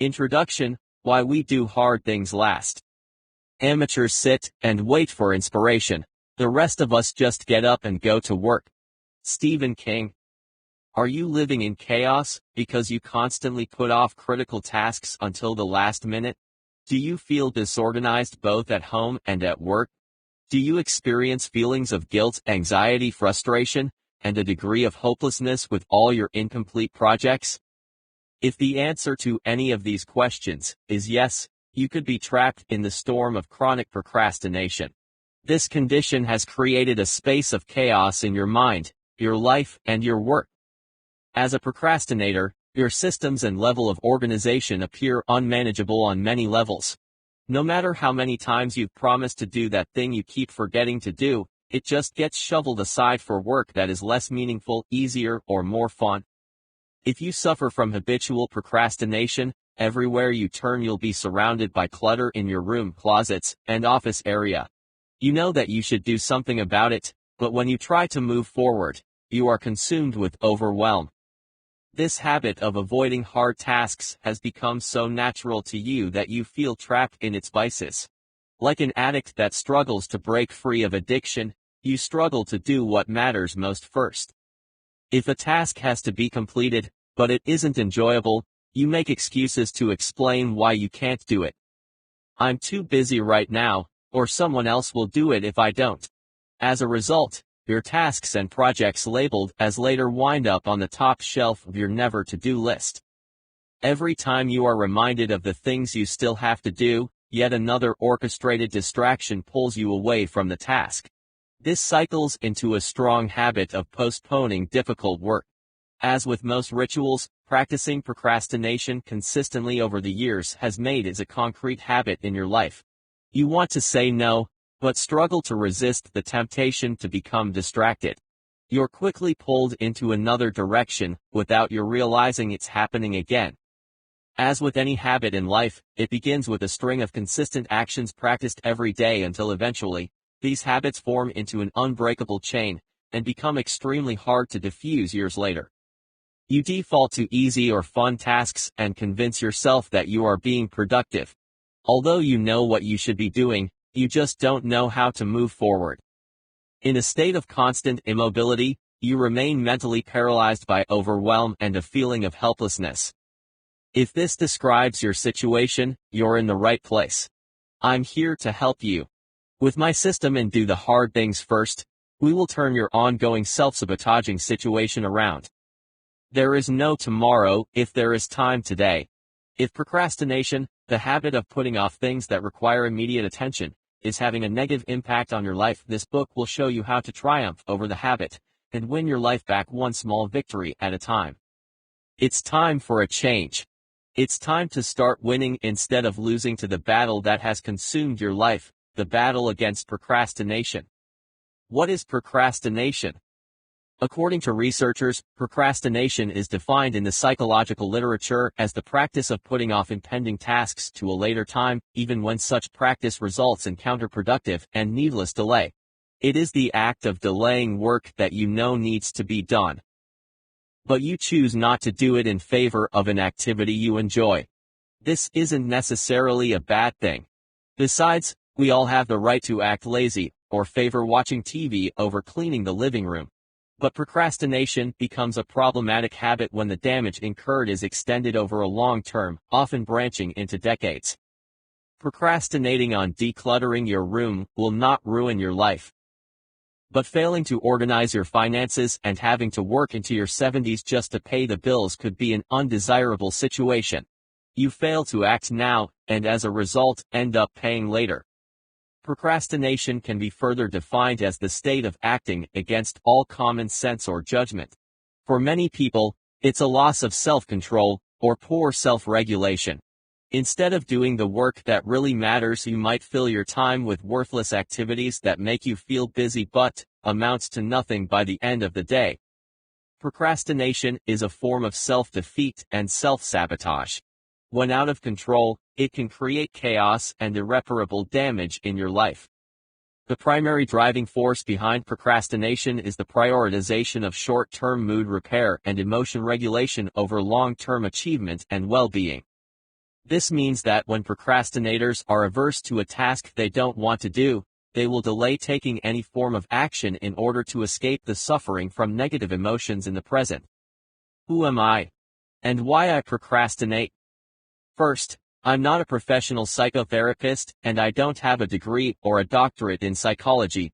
Introduction: Why we do hard things last. Amateurs sit and wait for inspiration. The rest of us just get up and go to work. Stephen King. Are you living in chaos because you constantly put off critical tasks until the last minute? Do you feel disorganized both at home and at work? Do you experience feelings of guilt, anxiety, frustration, and a degree of hopelessness with all your incomplete projects? If the answer to any of these questions is yes, you could be trapped in the storm of chronic procrastination. This condition has created a space of chaos in your mind, your life, and your work. As a procrastinator, your systems and level of organization appear unmanageable on many levels. No matter how many times you've promised to do that thing you keep forgetting to do, it just gets shoveled aside for work that is less meaningful, easier, or more fun. If you suffer from habitual procrastination, everywhere you turn you'll be surrounded by clutter in your room, closets, and office area. You know that you should do something about it, but when you try to move forward, you are consumed with overwhelm. This habit of avoiding hard tasks has become so natural to you that you feel trapped in its vices. Like an addict that struggles to break free of addiction, you struggle to do what matters most first. If a task has to be completed, but it isn't enjoyable, you make excuses to explain why you can't do it. I'm too busy right now, or someone else will do it if I don't. As a result, your tasks and projects labeled as later wind up on the top shelf of your never-to-do list. Every time you are reminded of the things you still have to do, yet another orchestrated distraction pulls you away from the task. This cycles into a strong habit of postponing difficult work. As with most rituals, practicing procrastination consistently over the years has made it a concrete habit in your life. You want to say no, but struggle to resist the temptation to become distracted. You're quickly pulled into another direction without you realizing it's happening again. As with any habit in life, it begins with a string of consistent actions practiced every day until eventually, these habits form into an unbreakable chain and become extremely hard to diffuse years later. You default to easy or fun tasks and convince yourself that you are being productive. Although you know what you should be doing, you just don't know how to move forward. In a state of constant immobility, you remain mentally paralyzed by overwhelm and a feeling of helplessness. If this describes your situation, you're in the right place. I'm here to help you. With my system and do the hard things first, we will turn your ongoing self-sabotaging situation around. There is no tomorrow if there is time today. If procrastination, the habit of putting off things that require immediate attention, is having a negative impact on your life, this book will show you how to triumph over the habit and win your life back one small victory at a time. It's time for a change. It's time to start winning instead of losing to the battle that has consumed your life, the battle against procrastination. What is procrastination? According to researchers, procrastination is defined in the psychological literature as the practice of putting off impending tasks to a later time, even when such practice results in counterproductive and needless delay. It is the act of delaying work that you know needs to be done, but you choose not to do it in favor of an activity you enjoy. This isn't necessarily a bad thing. Besides, we all have the right to act lazy, or favor watching TV over cleaning the living room. But procrastination becomes a problematic habit when the damage incurred is extended over a long term, often branching into decades. Procrastinating on decluttering your room will not ruin your life. But failing to organize your finances and having to work into your 70s just to pay the bills could be an undesirable situation. You fail to act now, and as a result, end up paying later. Procrastination can be further defined as the state of acting against all common sense or judgment. For many people, it's a loss of self-control, or poor self-regulation. Instead of doing the work that really matters, you might fill your time with worthless activities that make you feel busy but amounts to nothing by the end of the day. Procrastination is a form of self-defeat and self-sabotage. When out of control, it can create chaos and irreparable damage in your life. The primary driving force behind procrastination is the prioritization of short-term mood repair and emotion regulation over long-term achievement and well-being. This means that when procrastinators are averse to a task they don't want to do, they will delay taking any form of action in order to escape the suffering from negative emotions in the present. Who am I? And why I procrastinate? First, I'm not a professional psychotherapist, and I don't have a degree or a doctorate in psychology.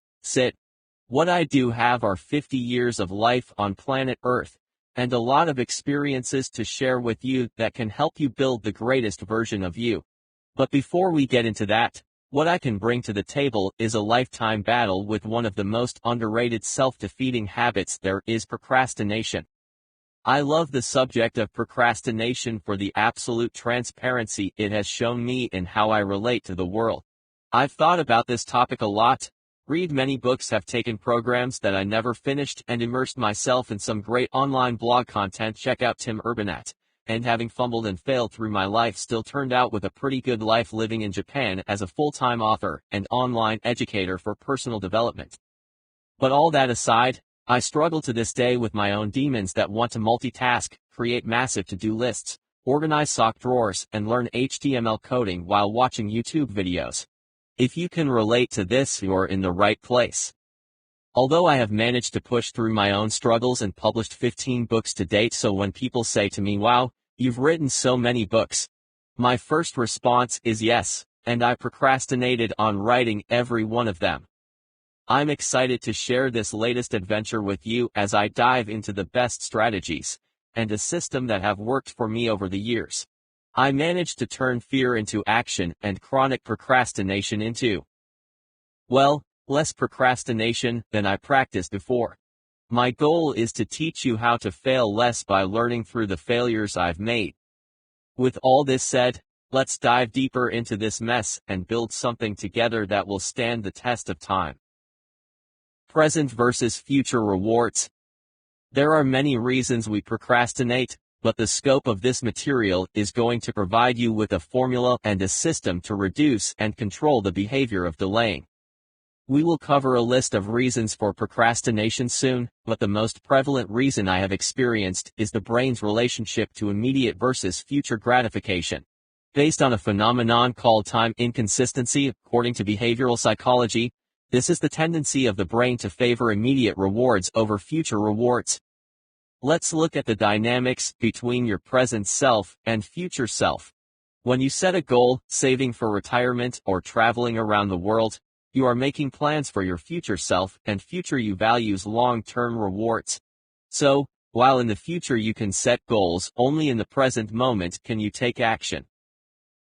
What I do have are 50 years of life on planet Earth, and a lot of experiences to share with you that can help you build the greatest version of you. But before we get into that, what I can bring to the table is a lifetime battle with one of the most underrated self-defeating habits there is: procrastination. I love the subject of procrastination for the absolute transparency it has shown me in how I relate to the world. I've thought about this topic a lot, read many books, have taken programs that I never finished, and immersed myself in some great online blog content. Check out Tim Urban at, and having fumbled and failed through my life, still turned out with a pretty good life living in Japan as a full-time author and online educator for personal development. But all that aside, I struggle to this day with my own demons that want to multitask, create massive to-do lists, organize sock drawers, and learn HTML coding while watching YouTube videos. If you can relate to this, you're in the right place. Although I have managed to push through my own struggles and published 15 books to date, so when people say to me, "Wow, you've written so many books," my first response is yes, and I procrastinated on writing every one of them. I'm excited to share this latest adventure with you as I dive into the best strategies and a system that have worked for me over the years. I managed to turn fear into action and chronic procrastination into, well, less procrastination than I practiced before. My goal is to teach you how to fail less by learning through the failures I've made. With all this said, let's dive deeper into this mess and build something together that will stand the test of time. Present versus future rewards. There are many reasons we procrastinate, but the scope of this material is going to provide you with a formula and a system to reduce and control the behavior of delaying. We will cover a list of reasons for procrastination soon, but the most prevalent reason I have experienced is the brain's relationship to immediate versus future gratification. Based on a phenomenon called time inconsistency, according to behavioral psychology, this is the tendency of the brain to favor immediate rewards over future rewards. Let's look at the dynamics between your present self and future self. When you set a goal, saving for retirement or traveling around the world, you are making plans for your future self, and future you values long-term rewards. So, while in the future you can set goals, only in the present moment can you take action.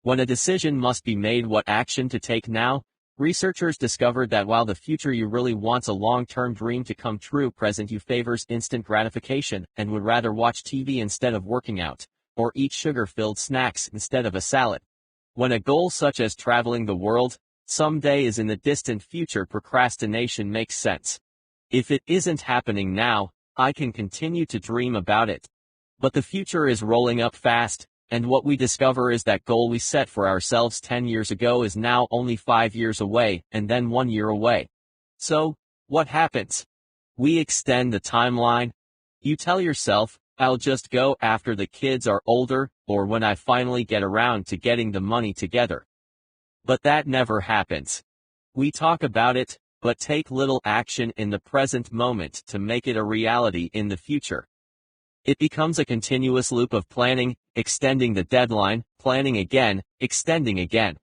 When a decision must be made what action to take now, researchers discovered that while the future you really wants a long-term dream to come true, present you favors instant gratification and would rather watch TV instead of working out, or eat sugar-filled snacks instead of a salad. When a goal such as traveling the world someday is in the distant future, procrastination makes sense. If it isn't happening now, I can continue to dream about it. But the future is rolling up fast, and what we discover is that goal we set for ourselves 10 years ago is now only 5 years away, and then 1 year away. So, what happens? We extend the timeline. You tell yourself, I'll just go after the kids are older, or when I finally get around to getting the money together. But that never happens. We talk about it, but take little action in the present moment to make it a reality in the future. It becomes a continuous loop of planning, extending the deadline, planning again, extending again.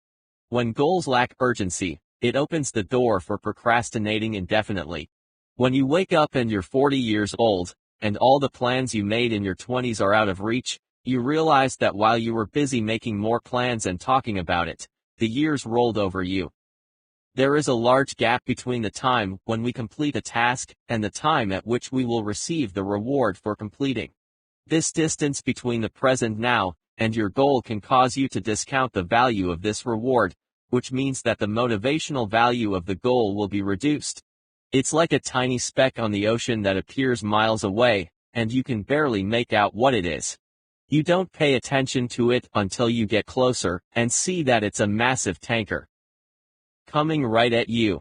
When goals lack urgency, it opens the door for procrastinating indefinitely. When you wake up and you're 40 years old, and all the plans you made in your 20s are out of reach, you realize that while you were busy making more plans and talking about it, the years rolled over you. There is a large gap between the time when we complete a task and the time at which we will receive the reward for completing. This distance between the present now and your goal can cause you to discount the value of this reward, which means that the motivational value of the goal will be reduced. It's like a tiny speck on the ocean that appears miles away, and you can barely make out what it is. You don't pay attention to it until you get closer and see that it's a massive tanker coming right at you.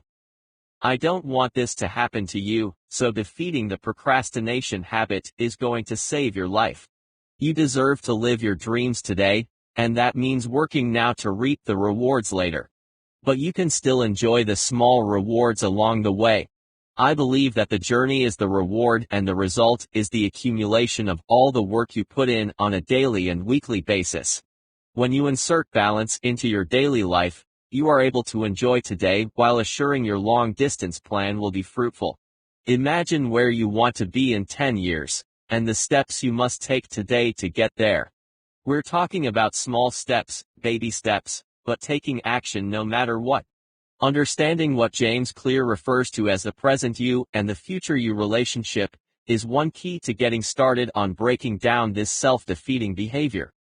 I don't want this to happen to you, so defeating the procrastination habit is going to save your life. You deserve to live your dreams today, and that means working now to reap the rewards later. But you can still enjoy the small rewards along the way. I believe that the journey is the reward and the result is the accumulation of all the work you put in on a daily and weekly basis. When you insert balance into your daily life, you are able to enjoy today while assuring your long-distance plan will be fruitful. Imagine where you want to be in 10 years, and the steps you must take today to get there. We're talking about small steps, baby steps, but taking action no matter what. Understanding what James Clear refers to as the present you and the future you relationship is one key to getting started on breaking down this self-defeating behavior.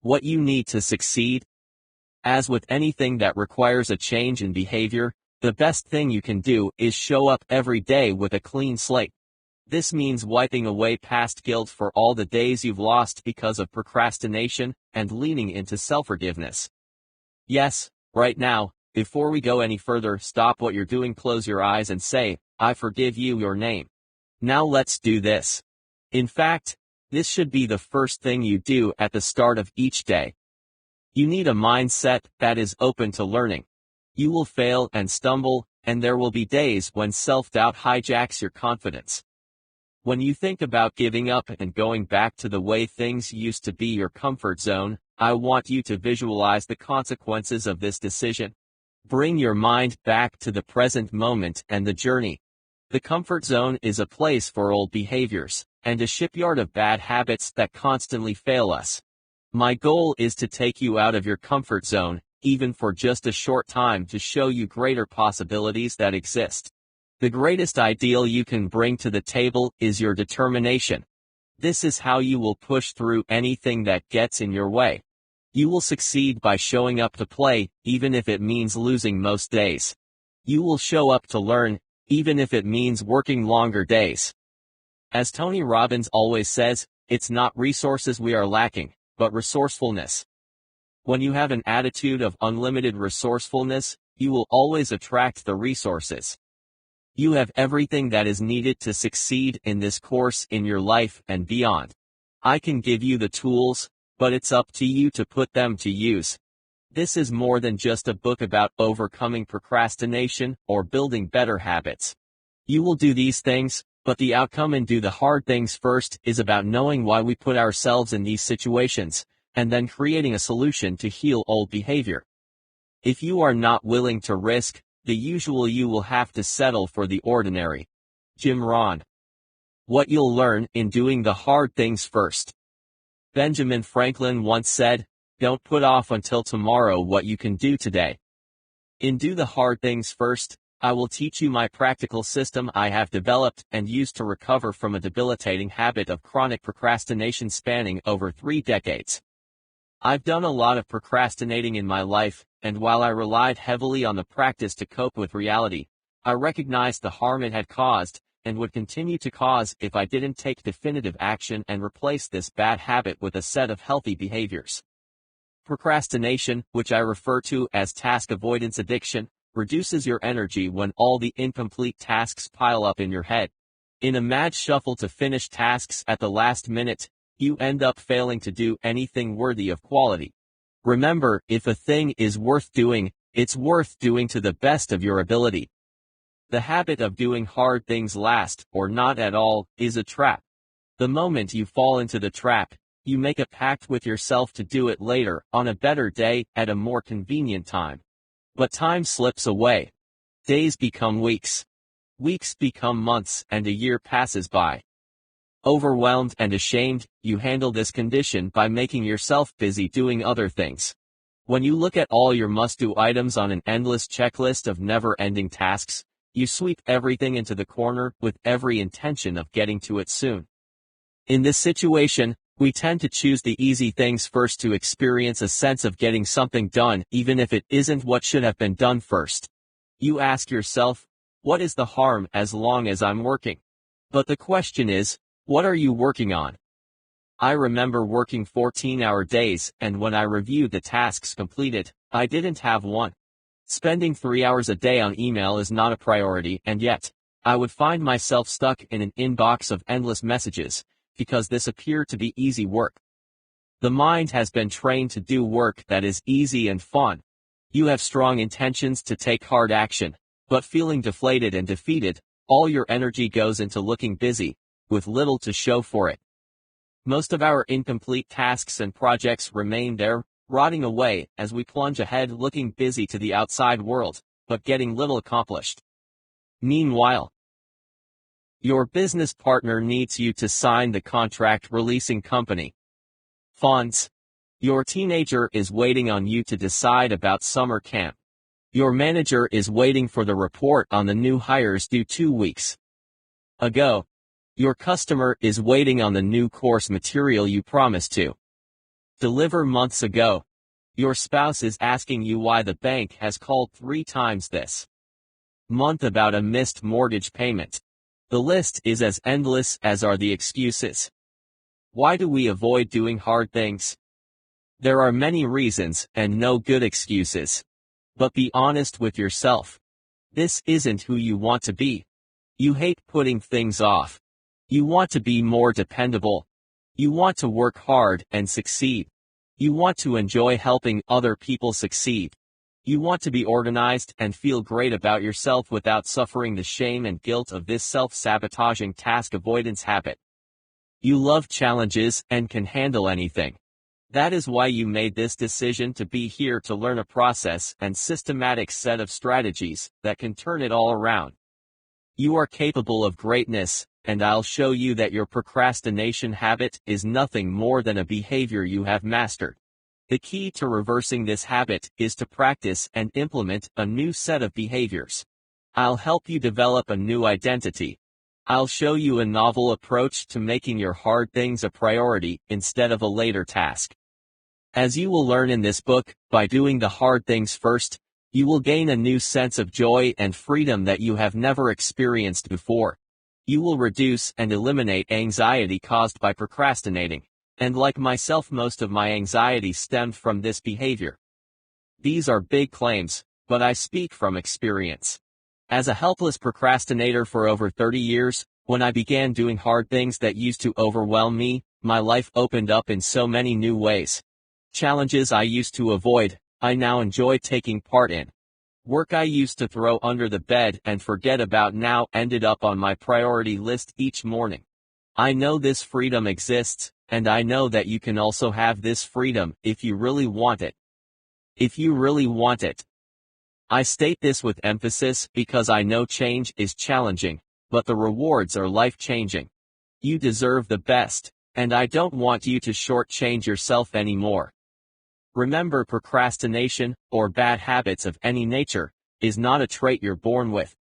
What you need to succeed? As with anything that requires a change in behavior, the best thing you can do is show up every day with a clean slate. This means wiping away past guilt for all the days you've lost because of procrastination and leaning into self-forgiveness. Yes, right now, before we go any further, stop what you're doing, close your eyes and say, I forgive you, your name. Now let's do this. In fact, this should be the first thing you do at the start of each day. You need a mindset that is open to learning. You will fail and stumble, and there will be days when self-doubt hijacks your confidence. When you think about giving up and going back to the way things used to be, your comfort zone, I want you to visualize the consequences of this decision. Bring your mind back to the present moment and the journey. The comfort zone is a place for old behaviors, and a shipyard of bad habits that constantly fail us. My goal is to take you out of your comfort zone, even for just a short time, to show you greater possibilities that exist. The greatest ideal you can bring to the table is your determination. This is how you will push through anything that gets in your way. You will succeed by showing up to play, even if it means losing most days. You will show up to learn, even if it means working longer days. As Tony Robbins always says, it's not resources we are lacking, but resourcefulness. When you have an attitude of unlimited resourcefulness, you will always attract the resources. You have everything that is needed to succeed in this course, in your life and beyond. I can give you the tools, but it's up to you to put them to use. This is more than just a book about overcoming procrastination or building better habits. You will do these things, but the outcome in Do the Hard Things First is about knowing why we put ourselves in these situations, and then creating a solution to heal old behavior. If you are not willing to risk the usual, you will have to settle for the ordinary. Jim Rohn. What you'll learn in doing the hard things first. Benjamin Franklin once said, don't put off until tomorrow what you can do today. In Do the Hard Things First, I will teach you my practical system I have developed and used to recover from a debilitating habit of chronic procrastination spanning over 3 decades. I've done a lot of procrastinating in my life, and while I relied heavily on the practice to cope with reality, I recognized the harm it had caused, and would continue to cause if I didn't take definitive action and replace this bad habit with a set of healthy behaviors. Procrastination, which I refer to as task avoidance addiction, reduces your energy when all the incomplete tasks pile up in your head. In a mad shuffle to finish tasks at the last minute, you end up failing to do anything worthy of quality. Remember, if a thing is worth doing, it's worth doing to the best of your ability. The habit of doing hard things last, or not at all, is a trap. The moment you fall into the trap, you make a pact with yourself to do it later, on a better day, at a more convenient time. But time slips away. Days become weeks. Weeks become months, and a year passes by. Overwhelmed and ashamed, you handle this condition by making yourself busy doing other things. When you look at all your must-do items on an endless checklist of never-ending tasks, you sweep everything into the corner with every intention of getting to it soon. In this situation, we tend to choose the easy things first to experience a sense of getting something done, even if it isn't what should have been done first. You ask yourself, what is the harm as long as I'm working? But the question is, what are you working on? I remember working 14-hour days, and when I reviewed the tasks completed, I didn't have one. Spending 3 hours a day on email is not a priority, and yet, I would find myself stuck in an inbox of endless messages, because this appeared to be easy work. The mind has been trained to do work that is easy and fun. You have strong intentions to take hard action, but feeling deflated and defeated, all your energy goes into looking busy, with little to show for it. Most of our incomplete tasks and projects remain there, rotting away as we plunge ahead looking busy to the outside world, but getting little accomplished. Meanwhile, your business partner needs you to sign the contract releasing company funds. Your teenager is waiting on you to decide about summer camp. Your manager is waiting for the report on the new hires due 2 weeks ago. Your customer is waiting on the new course material you promised to deliver months ago. Your spouse is asking you why the bank has called 3 times this month about a missed mortgage payment. The list is as endless as are the excuses. Why do we avoid doing hard things? There are many reasons and no good excuses. But be honest with yourself. This isn't who you want to be. You hate putting things off. You want to be more dependable. You want to work hard and succeed. You want to enjoy helping other people succeed. You want to be organized and feel great about yourself without suffering the shame and guilt of this self-sabotaging task avoidance habit. You love challenges and can handle anything. That is why you made this decision to be here to learn a process and systematic set of strategies that can turn it all around. You are capable of greatness, and I'll show you that your procrastination habit is nothing more than a behavior you have mastered. The key to reversing this habit is to practice and implement a new set of behaviors. I'll help you develop a new identity. I'll show you a novel approach to making your hard things a priority instead of a later task. As you will learn in this book, by doing the hard things first, you will gain a new sense of joy and freedom that you have never experienced before. You will reduce and eliminate anxiety caused by procrastinating. And like myself, most of my anxiety stemmed from this behavior. These are big claims, but I speak from experience. As a helpless procrastinator for over 30 years, when I began doing hard things that used to overwhelm me, my life opened up in so many new ways. Challenges I used to avoid, I now enjoy taking part in. Work I used to throw under the bed and forget about now ended up on my priority list each morning. I know this freedom exists, and I know that you can also have this freedom if you really want it. If you really want it. I state this with emphasis because I know change is challenging, but the rewards are life-changing. You deserve the best, and I don't want you to shortchange yourself anymore. Remember, procrastination, or bad habits of any nature, is not a trait you're born with.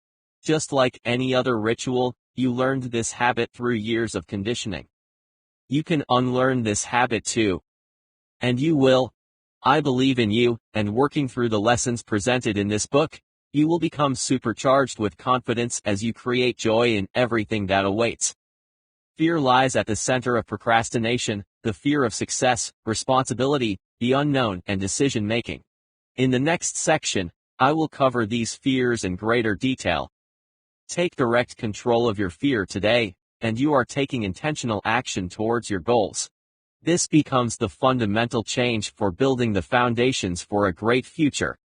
Just like any other ritual, you learned this habit through years of conditioning. You can unlearn this habit too. And you will. I believe in you, and working through the lessons presented in this book, you will become supercharged with confidence as you create joy in everything that awaits. Fear lies at the center of procrastination, the fear of success, responsibility, the unknown, and decision-making. In the next section, I will cover these fears in greater detail. Take direct control of your fear today, and you are taking intentional action towards your goals. This becomes the fundamental change for building the foundations for a great future.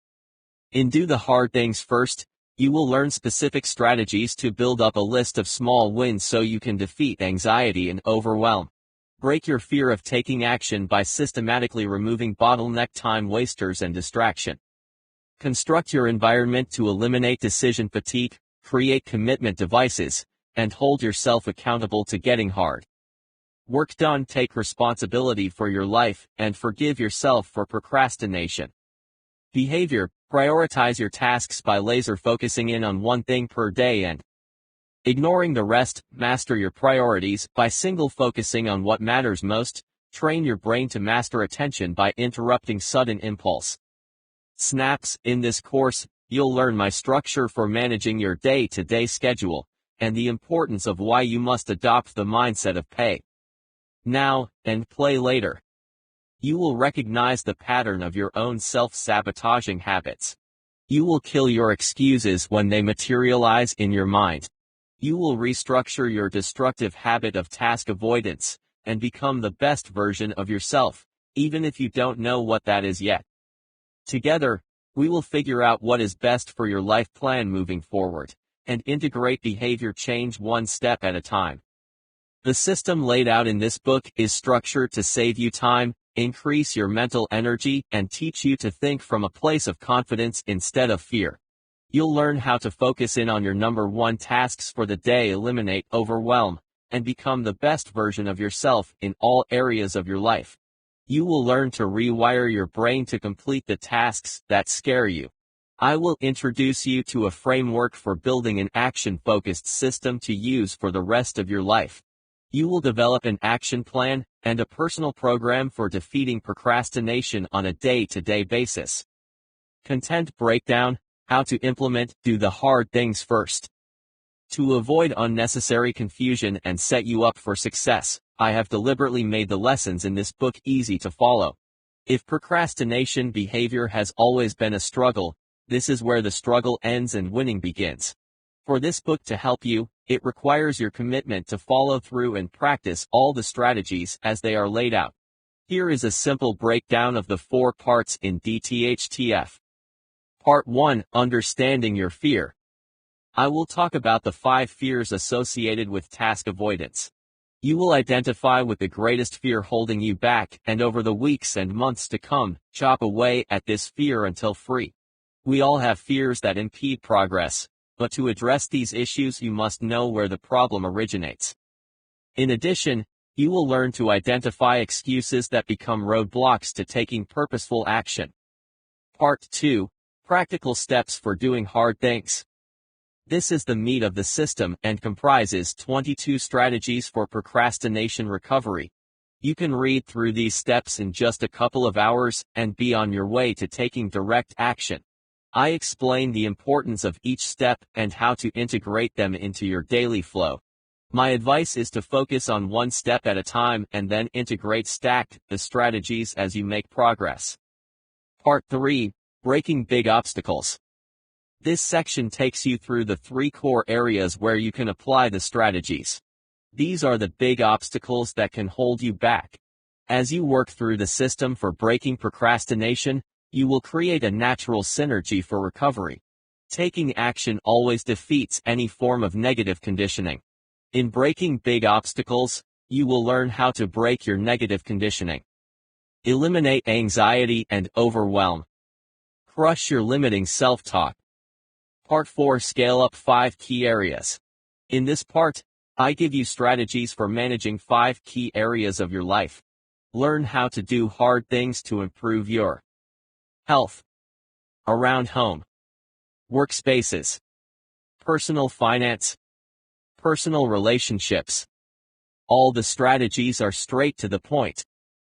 In Do the Hard Things First, you will learn specific strategies to build up a list of small wins so you can defeat anxiety and overwhelm. Break your fear of taking action by systematically removing bottleneck time wasters and distraction. Construct your environment to eliminate decision fatigue, create commitment devices, and hold yourself accountable to getting hard work done. Take responsibility for your life and forgive yourself for procrastination. Behavior: prioritize your tasks by laser focusing in on one thing per day and ignoring the rest. Master your priorities by single focusing on what matters most. Train your brain to master attention by interrupting sudden impulse snaps. In this course, you'll learn my structure for managing your day-to-day schedule, and the importance of why you must adopt the mindset of pay now and play later. You will recognize the pattern of your own self-sabotaging habits. You will kill your excuses when they materialize in your mind. You will restructure your destructive habit of task avoidance, and become the best version of yourself, even if you don't know what that is yet. Together, we will figure out what is best for your life plan moving forward, and integrate behavior change one step at a time. The system laid out in this book is structured to save you time, increase your mental energy, and teach you to think from a place of confidence instead of fear. You'll learn how to focus in on your number one tasks for the day, eliminate overwhelm, and become the best version of yourself in all areas of your life. You will learn to rewire your brain to complete the tasks that scare you. I will introduce you to a framework for building an action-focused system to use for the rest of your life. You will develop an action plan and a personal program for defeating procrastination on a day-to-day basis. Content breakdown: how to implement, do the hard things first. To avoid unnecessary confusion and set you up for success, I have deliberately made the lessons in this book easy to follow. If procrastination behavior has always been a struggle, this is where the struggle ends and winning begins. For this book to help you, it requires your commitment to follow through and practice all the strategies as they are laid out. Here is a simple breakdown of the 4 parts in DTHTF. Part 1: Understanding your fear. I will talk about the 5 fears associated with task avoidance. You will identify with the greatest fear holding you back, and over the weeks and months to come, chop away at this fear until free. We all have fears that impede progress, but to address these issues you must know where the problem originates. In addition, you will learn to identify excuses that become roadblocks to taking purposeful action. Part 2: Practical steps for doing hard things. This is the meat of the system and comprises 22 strategies for procrastination recovery. You can read through these steps in just a couple of hours and be on your way to taking direct action. I explain the importance of each step and how to integrate them into your daily flow. My advice is to focus on one step at a time and then integrate stacked the strategies as you make progress. Part 3: Breaking big obstacles. This section takes you through the 3 core areas where you can apply the strategies. These are the big obstacles that can hold you back. As you work through the system for breaking procrastination, you will create a natural synergy for recovery. Taking action always defeats any form of negative conditioning. In breaking big obstacles, you will learn how to break your negative conditioning. Eliminate anxiety and overwhelm. Crush your limiting self-talk. Part 4: Scale up 5 key areas. In this part, I give you strategies for managing 5 key areas of your life. Learn how to do hard things to improve your health, around home, workspaces, personal finance, personal relationships. All the strategies are straight to the point.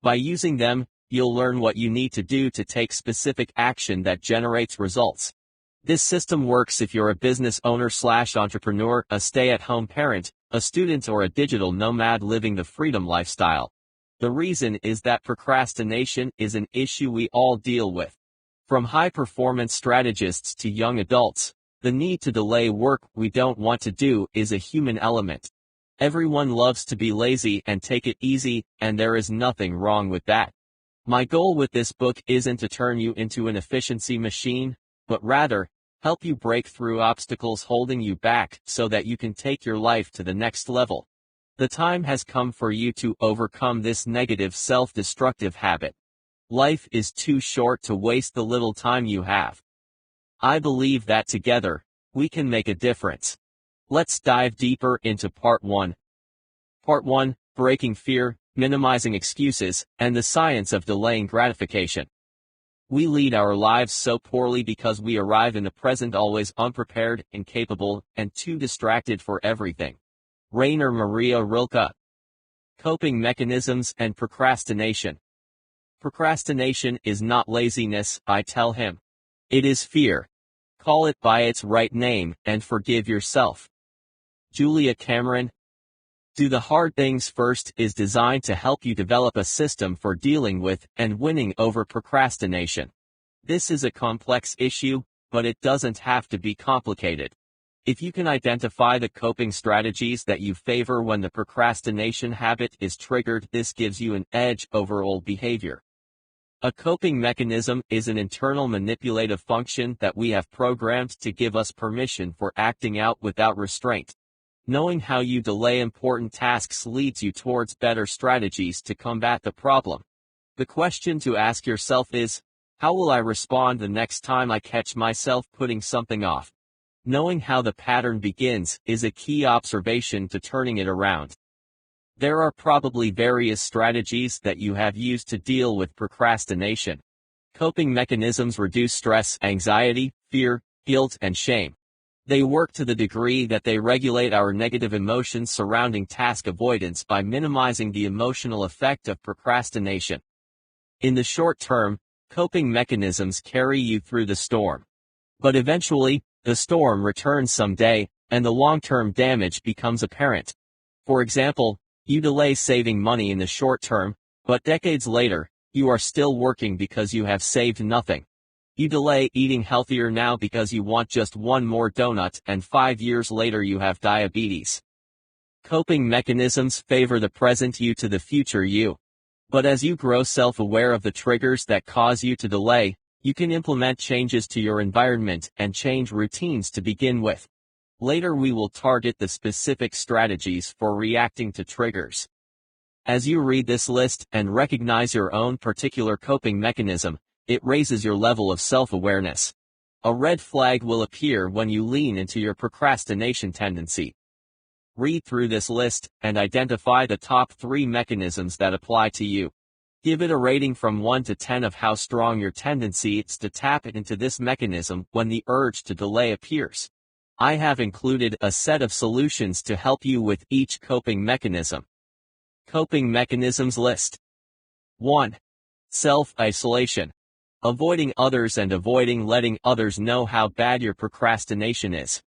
By using them, you'll learn what you need to do to take specific action that generates results. This system works if you're a business owner/entrepreneur, a stay-at-home parent, a student, or a digital nomad living the freedom lifestyle. The reason is that procrastination is an issue we all deal with. From high-performance strategists to young adults, the need to delay work we don't want to do is a human element. Everyone loves to be lazy and take it easy, and there is nothing wrong with that. My goal with this book isn't to turn you into an efficiency machine, but rather, help you break through obstacles holding you back so that you can take your life to the next level. The time has come for you to overcome this negative self-destructive habit. Life is too short to waste the little time you have. I believe that together, we can make a difference. Let's dive deeper into Part 1. Part 1: Breaking fear, minimizing excuses, and the science of delaying gratification. We lead our lives so poorly because we arrive in the present always unprepared, incapable, and too distracted for everything. Rainer Maria Rilke. Coping mechanisms and procrastination. Procrastination is not laziness, I tell him. It is fear. Call it by its right name, and forgive yourself. Julia Cameron. Do the Hard Things First is designed to help you develop a system for dealing with and winning over procrastination. This is a complex issue, but it doesn't have to be complicated. If you can identify the coping strategies that you favor when the procrastination habit is triggered, this gives you an edge over old behavior. A coping mechanism is an internal manipulative function that we have programmed to give us permission for acting out without restraint. Knowing how you delay important tasks leads you towards better strategies to combat the problem. The question to ask yourself is, how will I respond the next time I catch myself putting something off? Knowing how the pattern begins is a key observation to turning it around. There are probably various strategies that you have used to deal with procrastination. Coping mechanisms reduce stress, anxiety, fear, guilt, and shame. They work to the degree that they regulate our negative emotions surrounding task avoidance by minimizing the emotional effect of procrastination. In the short term, coping mechanisms carry you through the storm. But eventually, the storm returns someday, and the long-term damage becomes apparent. For example, you delay saving money in the short term, but decades later, you are still working because you have saved nothing. You delay eating healthier now because you want just one more donut, and 5 years later you have diabetes. Coping mechanisms favor the present you to the future you. But as you grow self-aware of the triggers that cause you to delay, you can implement changes to your environment and change routines to begin with. Later we will target the specific strategies for reacting to triggers. As you read this list and recognize your own particular coping mechanism, it raises your level of self-awareness. A red flag will appear when you lean into your procrastination tendency. Read through this list and identify the top 3 mechanisms that apply to you. Give it a rating from 1 to 10 of how strong your tendency is to tap into this mechanism when the urge to delay appears. I have included a set of solutions to help you with each coping mechanism. Coping mechanisms list. 1. Self-isolation. Avoiding others and avoiding letting others know how bad your procrastination is.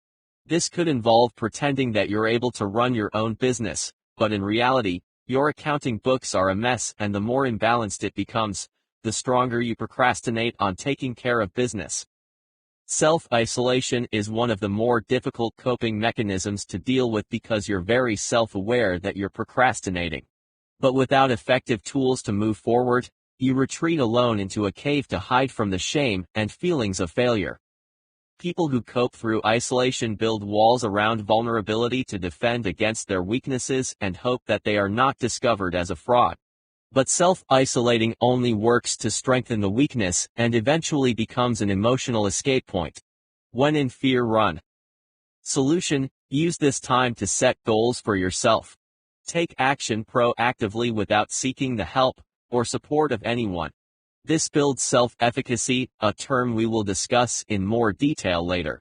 This could involve pretending that you're able to run your own business, but in reality, your accounting books are a mess, and the more imbalanced it becomes, the stronger you procrastinate on taking care of business. Self-isolation is one of the more difficult coping mechanisms to deal with because you're very self-aware that you're procrastinating. But without effective tools to move forward, you retreat alone into a cave to hide from the shame and feelings of failure. People who cope through isolation build walls around vulnerability to defend against their weaknesses and hope that they are not discovered as a fraud. But self-isolating only works to strengthen the weakness and eventually becomes an emotional escape point. When in fear, run. Solution: use this time to set goals for yourself. Take action proactively without seeking the help or support of anyone. This builds self-efficacy, a term we will discuss in more detail later.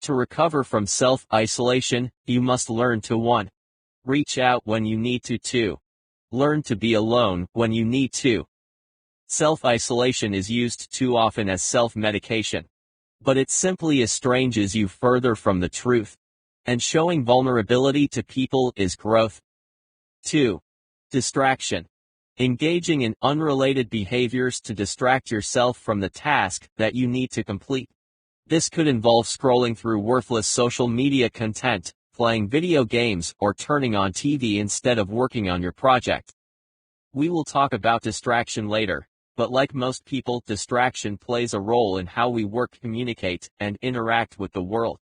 To recover from self-isolation, you must learn to 1. Reach out when you need to. 2. Learn to be alone when you need to. Self-isolation is used too often as self-medication. But it simply estranges you further from the truth. And showing vulnerability to people is growth. 2. Distraction. Engaging in unrelated behaviors to distract yourself from the task that you need to complete. This could involve scrolling through worthless social media content, playing video games, or turning on TV instead of working on your project. We will talk about distraction later, but like most people, distraction plays a role in how we work, communicate, and interact with the world.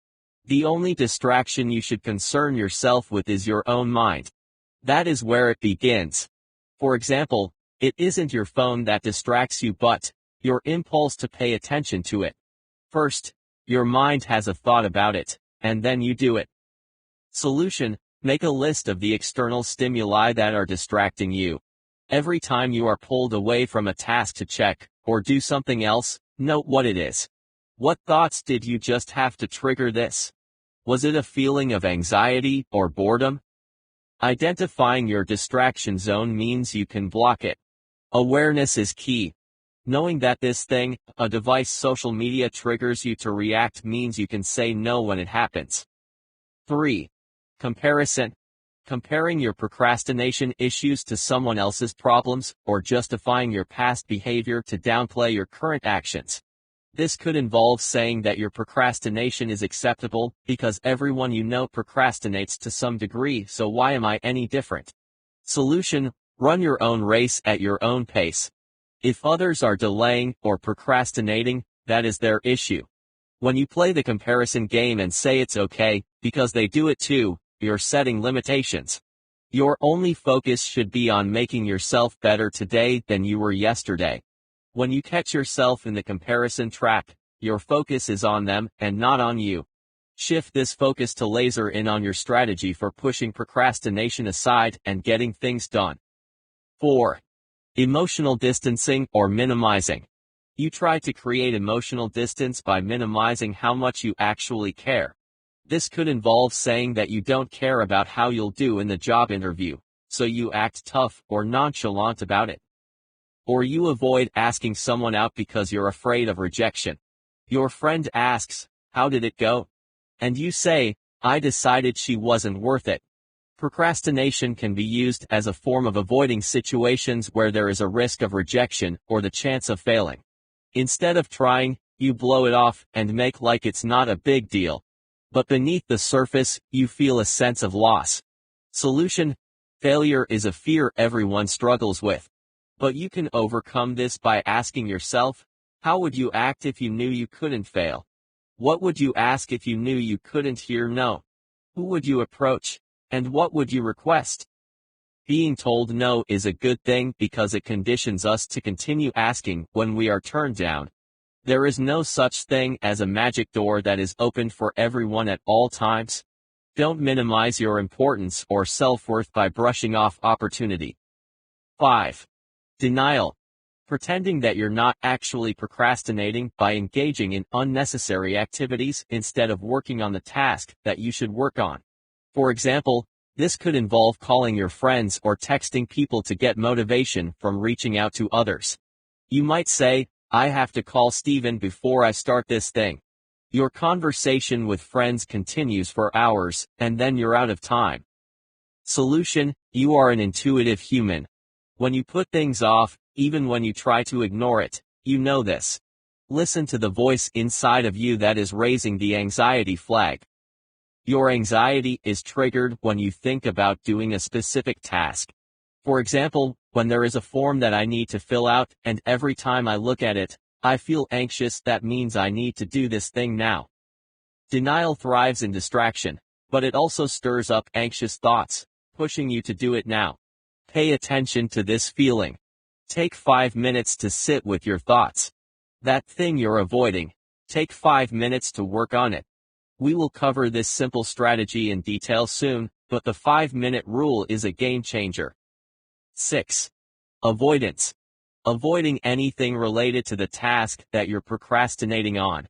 The only distraction you should concern yourself with is your own mind. That is where it begins. For example, it isn't your phone that distracts you but your impulse to pay attention to it. First, your mind has a thought about it, and then you do it. Solution: make a list of the external stimuli that are distracting you. Every time you are pulled away from a task to check or do something else, note what it is. What thoughts did you just have to trigger this? Was it a feeling of anxiety or boredom? Identifying your distraction zone means you can block it. Awareness is key. Knowing that this thing, a device, social media, triggers you to react means you can say no when it happens. 3. Comparison. Comparing your procrastination issues to someone else's problems, or justifying your past behavior to downplay your current actions. This could involve saying that your procrastination is acceptable, because everyone you know procrastinates to some degree, so why am I any different? Solution: run your own race at your own pace. If others are delaying or procrastinating, that is their issue. When you play the comparison game and say it's okay, because they do it too, you're setting limitations. Your only focus should be on making yourself better today than you were yesterday. When you catch yourself in the comparison trap, your focus is on them and not on you. Shift this focus to laser in on your strategy for pushing procrastination aside and getting things done. 4. Emotional distancing or minimizing. You try to create emotional distance by minimizing how much you actually care. This could involve saying that you don't care about how you'll do in the job interview, so you act tough or nonchalant about it. Or you avoid asking someone out because you're afraid of rejection. Your friend asks, "How did it go?" And you say, "I decided she wasn't worth it." Procrastination can be used as a form of avoiding situations where there is a risk of rejection or the chance of failing. Instead of trying, you blow it off and make like it's not a big deal. But beneath the surface, you feel a sense of loss. Solution: failure is a fear everyone struggles with. But you can overcome this by asking yourself, how would you act if you knew you couldn't fail? What would you ask if you knew you couldn't hear no? Who would you approach? And what would you request? Being told no is a good thing because it conditions us to continue asking when we are turned down. There is no such thing as a magic door that is opened for everyone at all times. Don't minimize your importance or self-worth by brushing off opportunity. 5. Denial. Pretending that you're not actually procrastinating by engaging in unnecessary activities instead of working on the task that you should work on. For example, this could involve calling your friends or texting people to get motivation from reaching out to others. You might say, "I have to call Steven before I start this thing." Your conversation with friends continues for hours, and then you're out of time. Solution: you are an intuitive human. When you put things off, even when you try to ignore it, you know this. Listen to the voice inside of you that is raising the anxiety flag. Your anxiety is triggered when you think about doing a specific task. For example, when there is a form that I need to fill out, and every time I look at it, I feel anxious. That means I need to do this thing now. Denial thrives in distraction, but it also stirs up anxious thoughts, pushing you to do it now. Pay attention to this feeling. Take 5 minutes to sit with your thoughts. That thing you're avoiding, take 5 minutes to work on it. We will cover this simple strategy in detail soon, but the 5-minute rule is a game changer. 6. Avoidance. Avoiding anything related to the task that you're procrastinating on.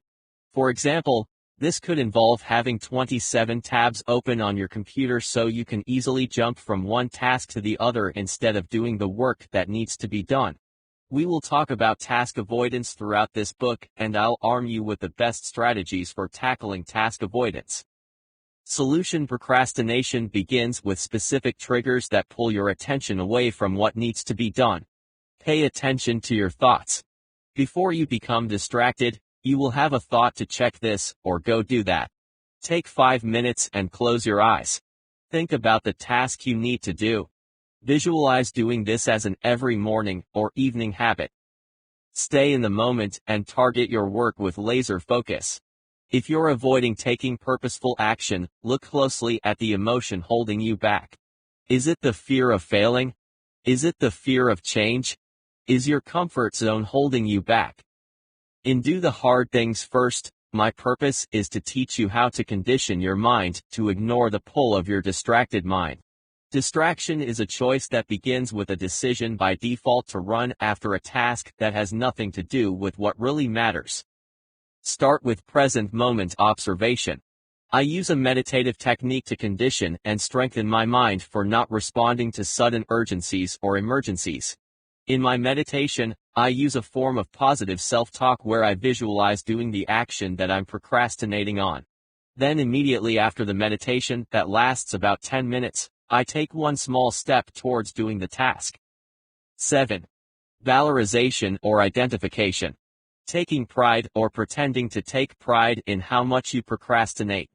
For example, this could involve having 27 tabs open on your computer so you can easily jump from one task to the other instead of doing the work that needs to be done. We will talk about task avoidance throughout this book, and I'll arm you with the best strategies for tackling task avoidance. Solution: procrastination begins with specific triggers that pull your attention away from what needs to be done. Pay attention to your thoughts. Before you become distracted, you will have a thought to check this or go do that. Take 5 minutes and close your eyes. Think about the task you need to do. Visualize doing this as an every morning or evening habit. Stay in the moment and target your work with laser focus. If you're avoiding taking purposeful action, look closely at the emotion holding you back. Is it the fear of failing? Is it the fear of change? Is your comfort zone holding you back? In Do the Hard Things First, my purpose is to teach you how to condition your mind to ignore the pull of your distracted mind. Distraction is a choice that begins with a decision by default to run after a task that has nothing to do with what really matters. Start with present moment observation. I use a meditative technique to condition and strengthen my mind for not responding to sudden urgencies or emergencies. In my meditation, I use a form of positive self-talk where I visualize doing the action that I'm procrastinating on. Then immediately after the meditation, that lasts about 10 minutes, I take one small step towards doing the task. 7. Valorization or identification. Taking pride or pretending to take pride in how much you procrastinate.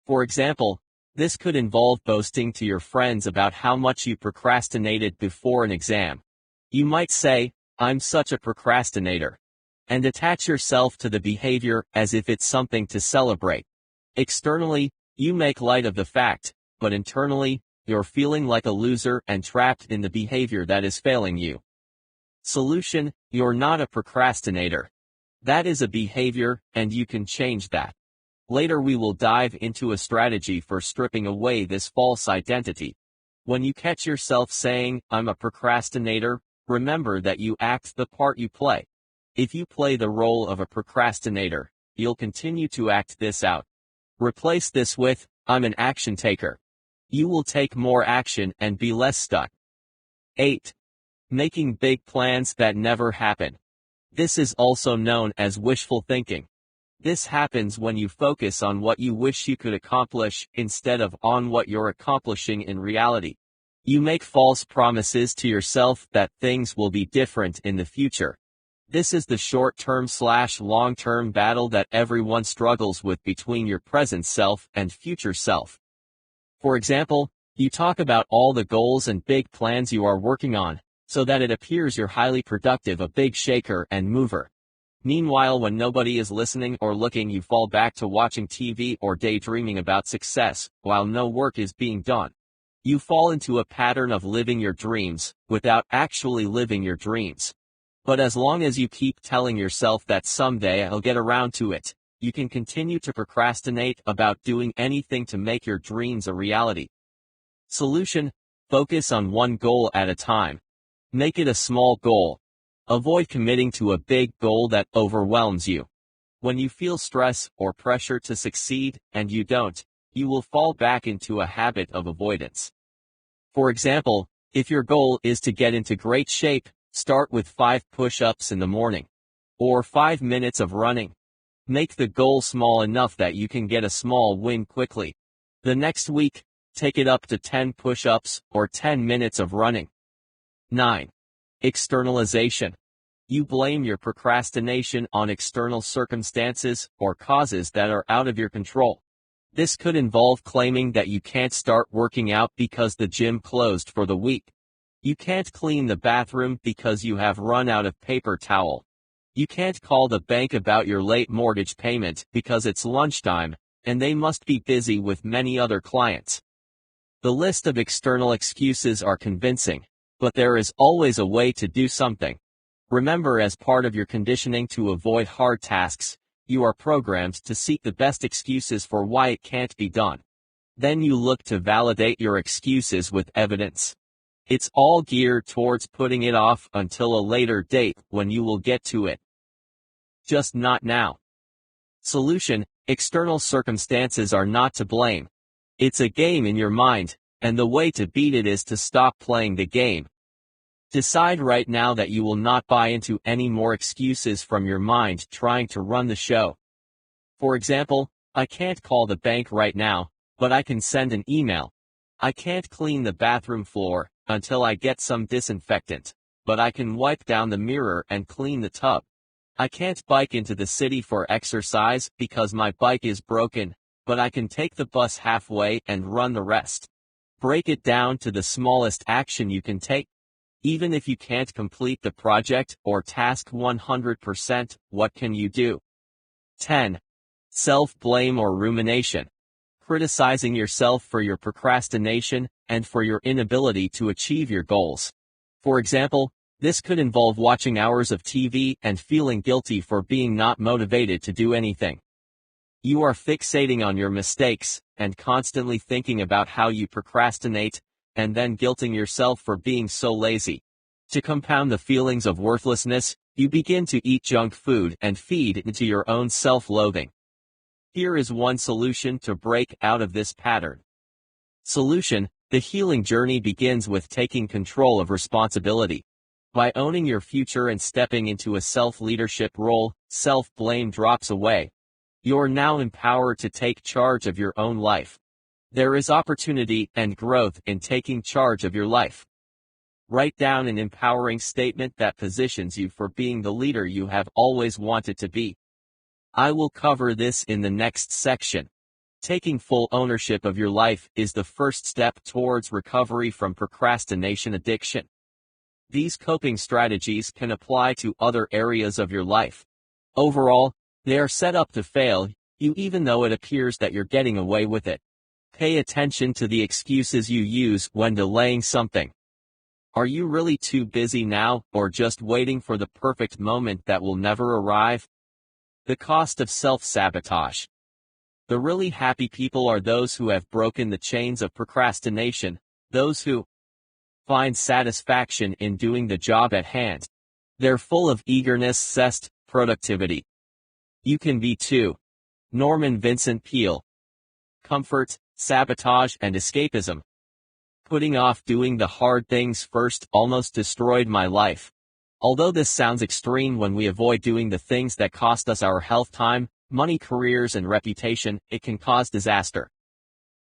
For example, this could involve boasting to your friends about how much you procrastinated before an exam. You might say, I'm such a procrastinator. And attach yourself to the behavior as if it's something to celebrate. Externally, you make light of the fact, but internally, you're feeling like a loser and trapped in the behavior that is failing you. Solution: you're not a procrastinator. That is a behavior, and you can change that. Later we will dive into a strategy for stripping away this false identity. When you catch yourself saying, "I'm a procrastinator," remember that you act the part you play. If you play the role of a procrastinator, you'll continue to act this out. Replace this with, "I'm an action taker." You will take more action and be less stuck. 8. Making big plans that never happen. This is also known as wishful thinking. This happens when you focus on what you wish you could accomplish instead of on what you're accomplishing in reality. You make false promises to yourself that things will be different in the future. This is the short-term/long-term battle that everyone struggles with between your present self and future self. For example, you talk about all the goals and big plans you are working on, so that it appears you're highly productive, a big shaker and mover. Meanwhile, when nobody is listening or looking, you fall back to watching TV or daydreaming about success, while no work is being done. You fall into a pattern of living your dreams, without actually living your dreams. But as long as you keep telling yourself that someday I'll get around to it, you can continue to procrastinate about doing anything to make your dreams a reality. Solution: focus on one goal at a time. Make it a small goal. Avoid committing to a big goal that overwhelms you. When you feel stress or pressure to succeed, and you don't, you will fall back into a habit of avoidance. For example, if your goal is to get into great shape, start with 5 push-ups in the morning. Or 5 minutes of running. Make the goal small enough that you can get a small win quickly. The next week, take it up to 10 push-ups or 10 minutes of running. 9. Externalization. You blame your procrastination on external circumstances or causes that are out of your control. This could involve claiming that you can't start working out because the gym closed for the week. You can't clean the bathroom because you have run out of paper towel. You can't call the bank about your late mortgage payment because it's lunchtime, and they must be busy with many other clients. The list of external excuses are convincing, but there is always a way to do something. Remember, as part of your conditioning to avoid hard tasks, you are programmed to seek the best excuses for why it can't be done. Then you look to validate your excuses with evidence. It's all geared towards putting it off until a later date when you will get to it. Just not now. Solution: external circumstances are not to blame. It's a game in your mind, and the way to beat it is to stop playing the game. Decide right now that you will not buy into any more excuses from your mind trying to run the show. For example, I can't call the bank right now, but I can send an email. I can't clean the bathroom floor until I get some disinfectant, but I can wipe down the mirror and clean the tub. I can't bike into the city for exercise because my bike is broken, but I can take the bus halfway and run the rest. Break it down to the smallest action you can take. Even if you can't complete the project or task 100%, what can you do? 10. Self-blame or rumination. Criticizing yourself for your procrastination and for your inability to achieve your goals. For example, this could involve watching hours of TV and feeling guilty for being not motivated to do anything. You are fixating on your mistakes and constantly thinking about how you procrastinate, and then guilting yourself for being so lazy. To compound the feelings of worthlessness, you begin to eat junk food and feed into your own self-loathing. Here is one solution to break out of this pattern. Solution: the healing journey begins with taking control of responsibility. By owning your future and stepping into a self-leadership role, self-blame drops away. You're now empowered to take charge of your own life. There is opportunity and growth in taking charge of your life. Write down an empowering statement that positions you for being the leader you have always wanted to be. I will cover this in the next section. Taking full ownership of your life is the first step towards recovery from procrastination addiction. These coping strategies can apply to other areas of your life. Overall, they are set up to fail you even though it appears that you're getting away with it. Pay attention to the excuses you use when delaying something. Are you really too busy now, or just waiting for the perfect moment that will never arrive? The cost of self-sabotage. The really happy people are those who have broken the chains of procrastination, those who find satisfaction in doing the job at hand. They're full of eagerness, zest, productivity. You can be too. Norman Vincent Peale. Comfort, sabotage, and escapism. Putting off doing the hard things first almost destroyed my life. Although this sounds extreme when we avoid doing the things that cost us our health, time, money, careers, and reputation, it can cause disaster.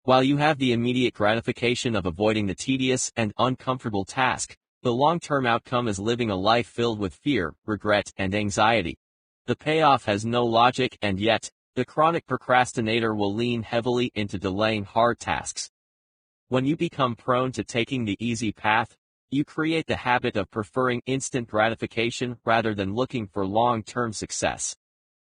While you have the immediate gratification of avoiding the tedious and uncomfortable task, the long-term outcome is living a life filled with fear, regret, and anxiety. The payoff has no logic, and yet, the chronic procrastinator will lean heavily into delaying hard tasks. When you become prone to taking the easy path, you create the habit of preferring instant gratification rather than looking for long-term success.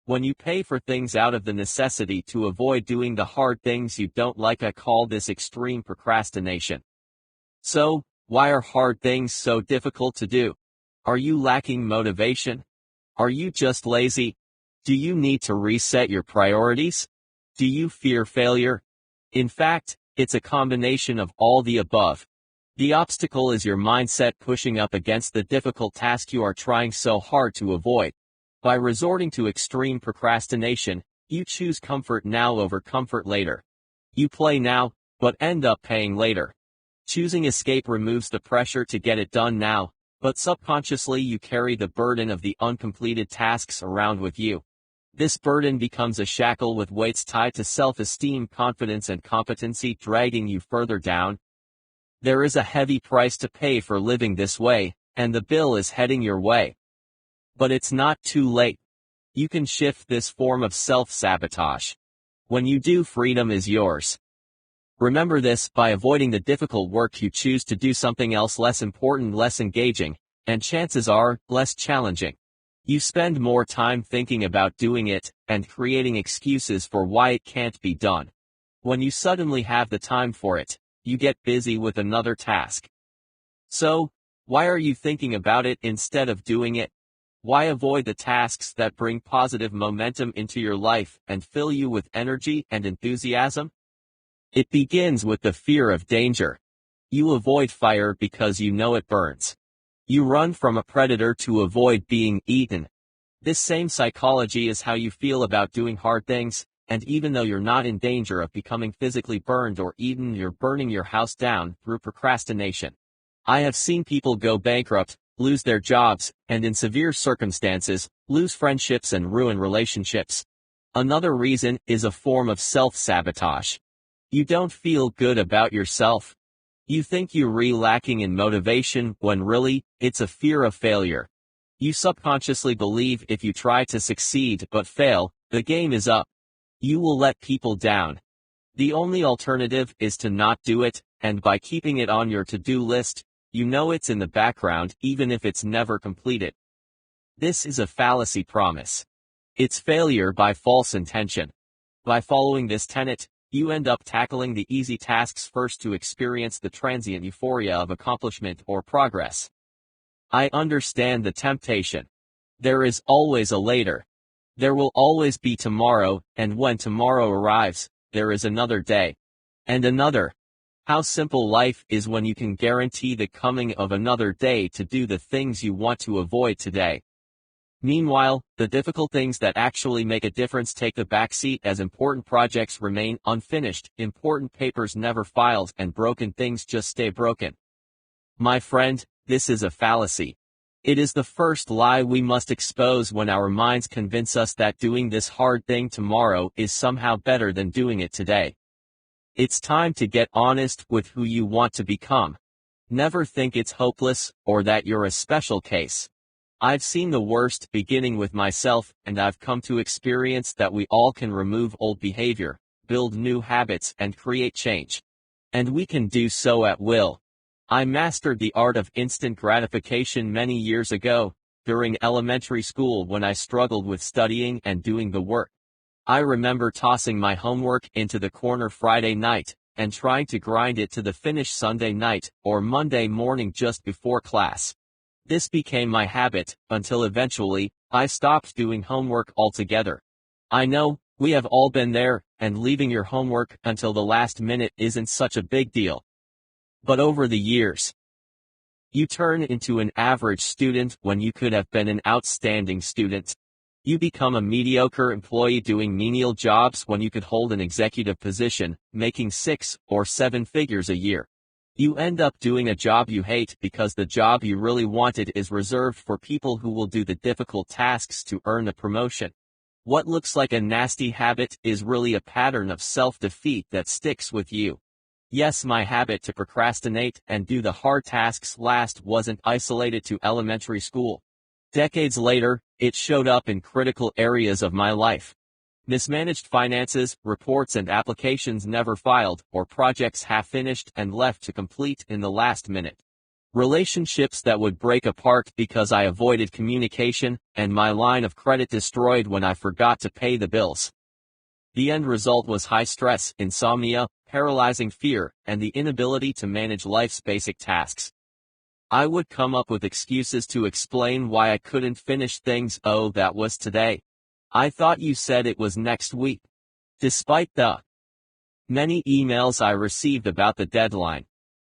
When you pay for things out of the necessity to avoid doing the hard things you don't like, I call this extreme procrastination. So, why are hard things so difficult to do? Are you lacking motivation? Are you just lazy? Do you need to reset your priorities? Do you fear failure? In fact, it's a combination of all the above. The obstacle is your mindset pushing up against the difficult task you are trying so hard to avoid. By resorting to extreme procrastination, you choose comfort now over comfort later. You play now, but end up paying later. Choosing escape removes the pressure to get it done now, but subconsciously you carry the burden of the uncompleted tasks around with you. This burden becomes a shackle with weights tied to self-esteem, confidence, and competency, dragging you further down. There is a heavy price to pay for living this way, and the bill is heading your way. But it's not too late. You can shift this form of self-sabotage. When you do, freedom is yours. Remember this: by avoiding the difficult work, you choose to do something else less important, less engaging, and chances are, less challenging. You spend more time thinking about doing it, and creating excuses for why it can't be done. When you suddenly have the time for it, you get busy with another task. So, why are you thinking about it instead of doing it? Why avoid the tasks that bring positive momentum into your life and fill you with energy and enthusiasm? It begins with the fear of danger. You avoid fire because you know it burns. You run from a predator to avoid being eaten. This same psychology is how you feel about doing hard things, and even though you're not in danger of becoming physically burned or eaten, you're burning your house down through procrastination. I have seen people go bankrupt, lose their jobs, and in severe circumstances, lose friendships and ruin relationships. Another reason is a form of self-sabotage. You don't feel good about yourself. You think you're lacking in motivation when really, it's a fear of failure. You subconsciously believe if you try to succeed but fail, the game is up. You will let people down. The only alternative is to not do it, and by keeping it on your to-do list, you know it's in the background even if it's never completed. This is a fallacy promise. It's failure by false intention. By following this tenet, you end up tackling the easy tasks first to experience the transient euphoria of accomplishment or progress. I understand the temptation. There is always a later. There will always be tomorrow, and when tomorrow arrives, there is another day. And another. How simple life is when you can guarantee the coming of another day to do the things you want to avoid today. Meanwhile, the difficult things that actually make a difference take the backseat as important projects remain unfinished, important papers never filed, and broken things just stay broken. My friend, this is a fallacy. It is the first lie we must expose when our minds convince us that doing this hard thing tomorrow is somehow better than doing it today. It's time to get honest with who you want to become. Never think it's hopeless, or that you're a special case. I've seen the worst, beginning with myself, and I've come to experience that we all can remove old behavior, build new habits, and create change. And we can do so at will. I mastered the art of instant gratification many years ago, during elementary school when I struggled with studying and doing the work. I remember tossing my homework into the corner Friday night, and trying to grind it to the finish Sunday night, or Monday morning just before class. This became my habit, until eventually, I stopped doing homework altogether. I know, we have all been there, and leaving your homework until the last minute isn't such a big deal. But over the years, you turn into an average student when you could have been an outstanding student. You become a mediocre employee doing menial jobs when you could hold an executive position, making 6 or 7 figures a year. You end up doing a job you hate because the job you really wanted is reserved for people who will do the difficult tasks to earn the promotion. What looks like a nasty habit is really a pattern of self-defeat that sticks with you. Yes, my habit to procrastinate and do the hard tasks last wasn't isolated to elementary school. Decades later, it showed up in critical areas of my life. Mismanaged finances, reports and applications never filed, or projects half-finished and left to complete in the last minute. Relationships that would break apart because I avoided communication, and my line of credit destroyed when I forgot to pay the bills. The end result was high stress, insomnia, paralyzing fear, and the inability to manage life's basic tasks. I would come up with excuses to explain why I couldn't finish things. Oh, that was today. I thought you said it was next week. Despite the many emails I received about the deadline.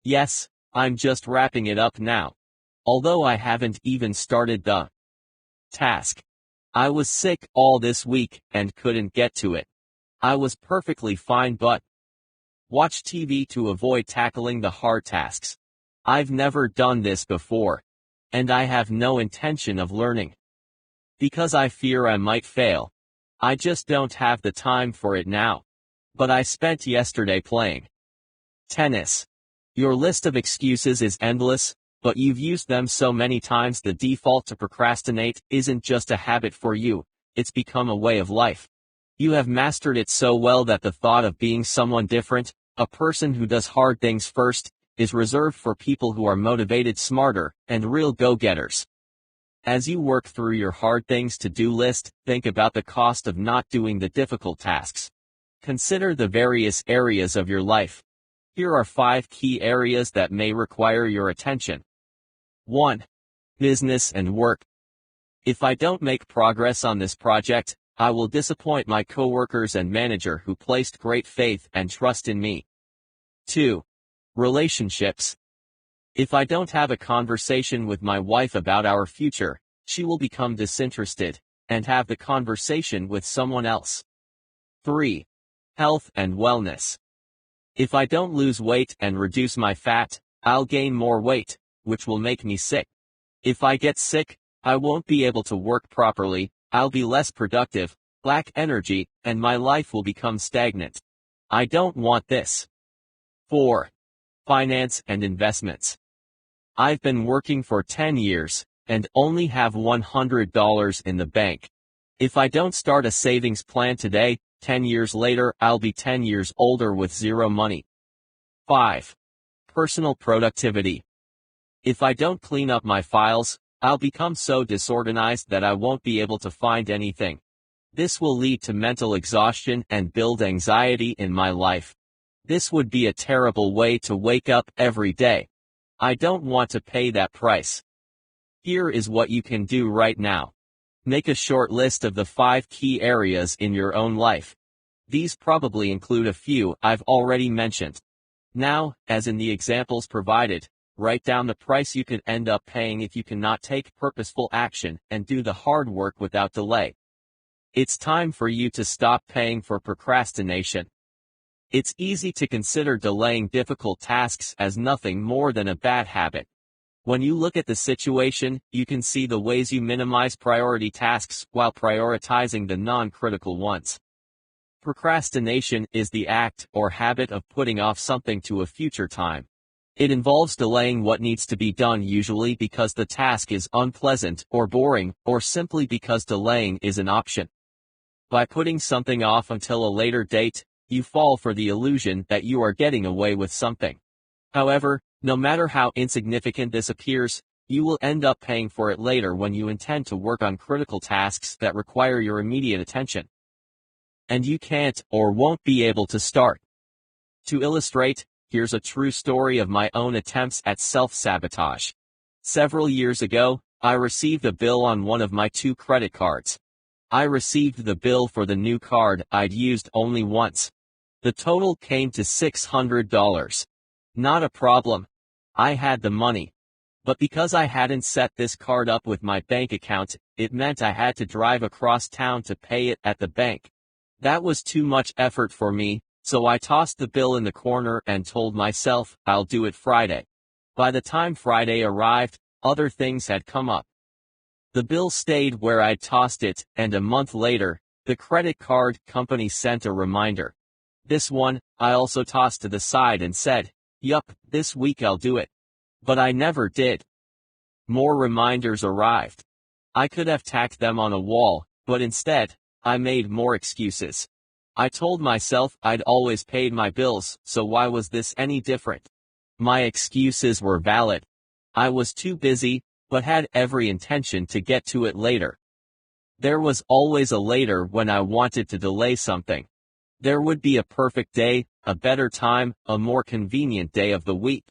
Yes, I'm just wrapping it up now. Although I haven't even started the task. I was sick all this week and couldn't get to it. I was perfectly fine but watch TV to avoid tackling the hard tasks. I've never done this before. And I have no intention of learning. Because I fear I might fail. I just don't have the time for it now. But I spent yesterday playing tennis. Your list of excuses is endless, but you've used them so many times the default to procrastinate isn't just a habit for you, it's become a way of life. You have mastered it so well that the thought of being someone different, a person who does hard things first, is reserved for people who are motivated, smarter, and real go-getters. As you work through your hard things to-do list, think about the cost of not doing the difficult tasks. Consider the various areas of your life. Here are 5 key areas that may require your attention. 1. Business and work. If I don't make progress on this project, I will disappoint my coworkers and manager who placed great faith and trust in me. 2. Relationships. If I don't have a conversation with my wife about our future, she will become disinterested, and have the conversation with someone else. 3. Health and wellness. If I don't lose weight and reduce my fat, I'll gain more weight, which will make me sick. If I get sick, I won't be able to work properly, I'll be less productive, lack energy, and my life will become stagnant. I don't want this. 4. Finance and investments. I've been working for 10 years, and only have $100 in the bank. If I don't start a savings plan today, 10 years later I'll be 10 years older with zero money. 5. Personal productivity. If I don't clean up my files, I'll become so disorganized that I won't be able to find anything. This will lead to mental exhaustion and build anxiety in my life. This would be a terrible way to wake up every day. I don't want to pay that price. Here is what you can do right now. Make a short list of the 5 key areas in your own life. These probably include a few I've already mentioned. Now, as in the examples provided, write down the price you could end up paying if you cannot take purposeful action and do the hard work without delay. It's time for you to stop paying for procrastination. It's easy to consider delaying difficult tasks as nothing more than a bad habit. When you look at the situation, you can see the ways you minimize priority tasks while prioritizing the non-critical ones. Procrastination is the act or habit of putting off something to a future time. It involves delaying what needs to be done, usually because the task is unpleasant or boring, or simply because delaying is an option. By putting something off until a later date, you fall for the illusion that you are getting away with something. However, No matter how insignificant this appears, you will end up paying for it later when you intend to work on critical tasks that require your immediate attention. And you can't or won't be able to start. To illustrate, here's a true story of my own attempts at self-sabotage. Several years ago, I received a bill on one of my 2 credit cards. I received the bill for the new card I'd used only once. The total came to $600. Not a problem. I had the money. But because I hadn't set this card up with my bank account, it meant I had to drive across town to pay it at the bank. That was too much effort for me, so I tossed the bill in the corner and told myself, I'll do it Friday. By the time Friday arrived, other things had come up. The bill stayed where I'd tossed it, and a month later, the credit card company sent a reminder. This one, I also tossed to the side and said, yup, this week I'll do it. But I never did. More reminders arrived. I could have tacked them on a wall, but instead, I made more excuses. I told myself I'd always paid my bills, so why was this any different? My excuses were valid. I was too busy, but had every intention to get to it later. There was always a later when I wanted to delay something. There would be a perfect day, a better time, a more convenient day of the week.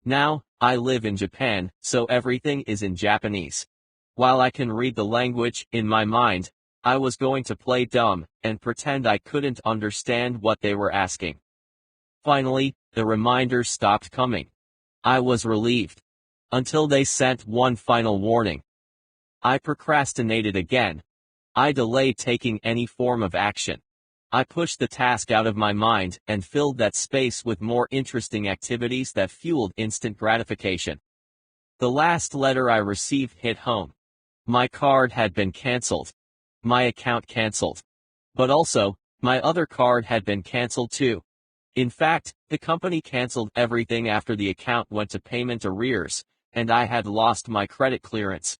Now, I live in Japan, so everything is in Japanese. While I can read the language, in my mind, I was going to play dumb and pretend I couldn't understand what they were asking. Finally, the reminders stopped coming. I was relieved. Until they sent one final warning. I procrastinated again. I delayed taking any form of action. I pushed the task out of my mind and filled that space with more interesting activities that fueled instant gratification. The last letter I received hit home. My card had been canceled. My account canceled. But also, my other card had been canceled too. In fact, the company canceled everything after the account went to payment arrears, and I had lost my credit clearance.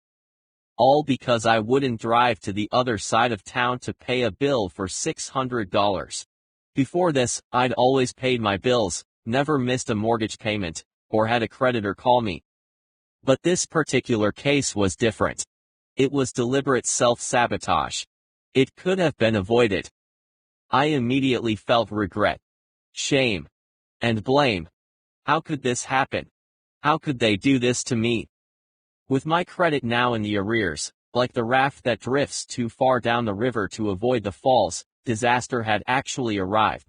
All because I wouldn't drive to the other side of town to pay a bill for $600. Before this, I'd always paid my bills, never missed a mortgage payment, or had a creditor call me. But this particular case was different. It was deliberate self-sabotage. It could have been avoided. I immediately felt regret, shame, and blame. How could this happen? How could they do this to me? With my credit now in the arrears, like the raft that drifts too far down the river to avoid the falls, disaster had actually arrived.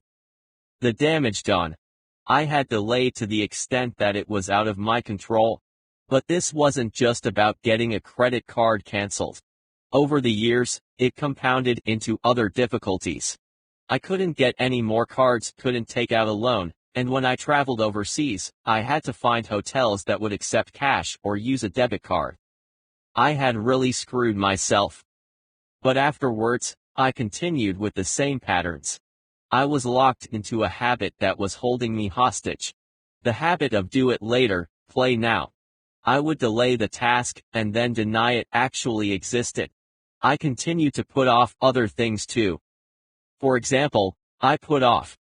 The damage done. I had delayed to the extent that it was out of my control. But this wasn't just about getting a credit card canceled. Over the years, it compounded into other difficulties. I couldn't get any more cards, couldn't take out a loan, and when I traveled overseas, I had to find hotels that would accept cash or use a debit card. I had really screwed myself. But afterwards, I continued with the same patterns. I was locked into a habit that was holding me hostage. The habit of do it later, play now. I would delay the task and then deny it actually existed. I continued to put off other things too. For example, I put off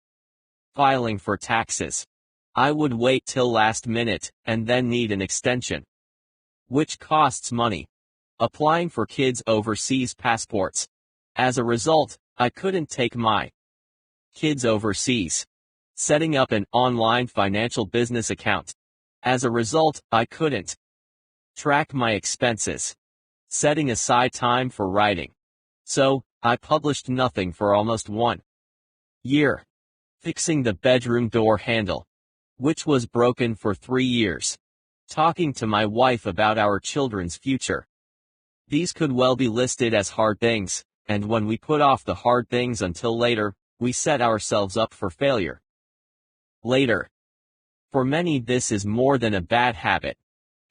filing for taxes. I would wait till last minute and then need an extension, which costs money. Applying for kids' overseas passports. As a result, I couldn't take my kids overseas. Setting up an online financial business account. As a result, I couldn't track my expenses. Setting aside time for writing. So, I published nothing for almost 1 year. Fixing the bedroom door handle, which was broken for 3 years. Talking to my wife about our children's future. These could well be listed as hard things, and when we put off the hard things until later, we set ourselves up for failure. Later. For many, this is more than a bad habit.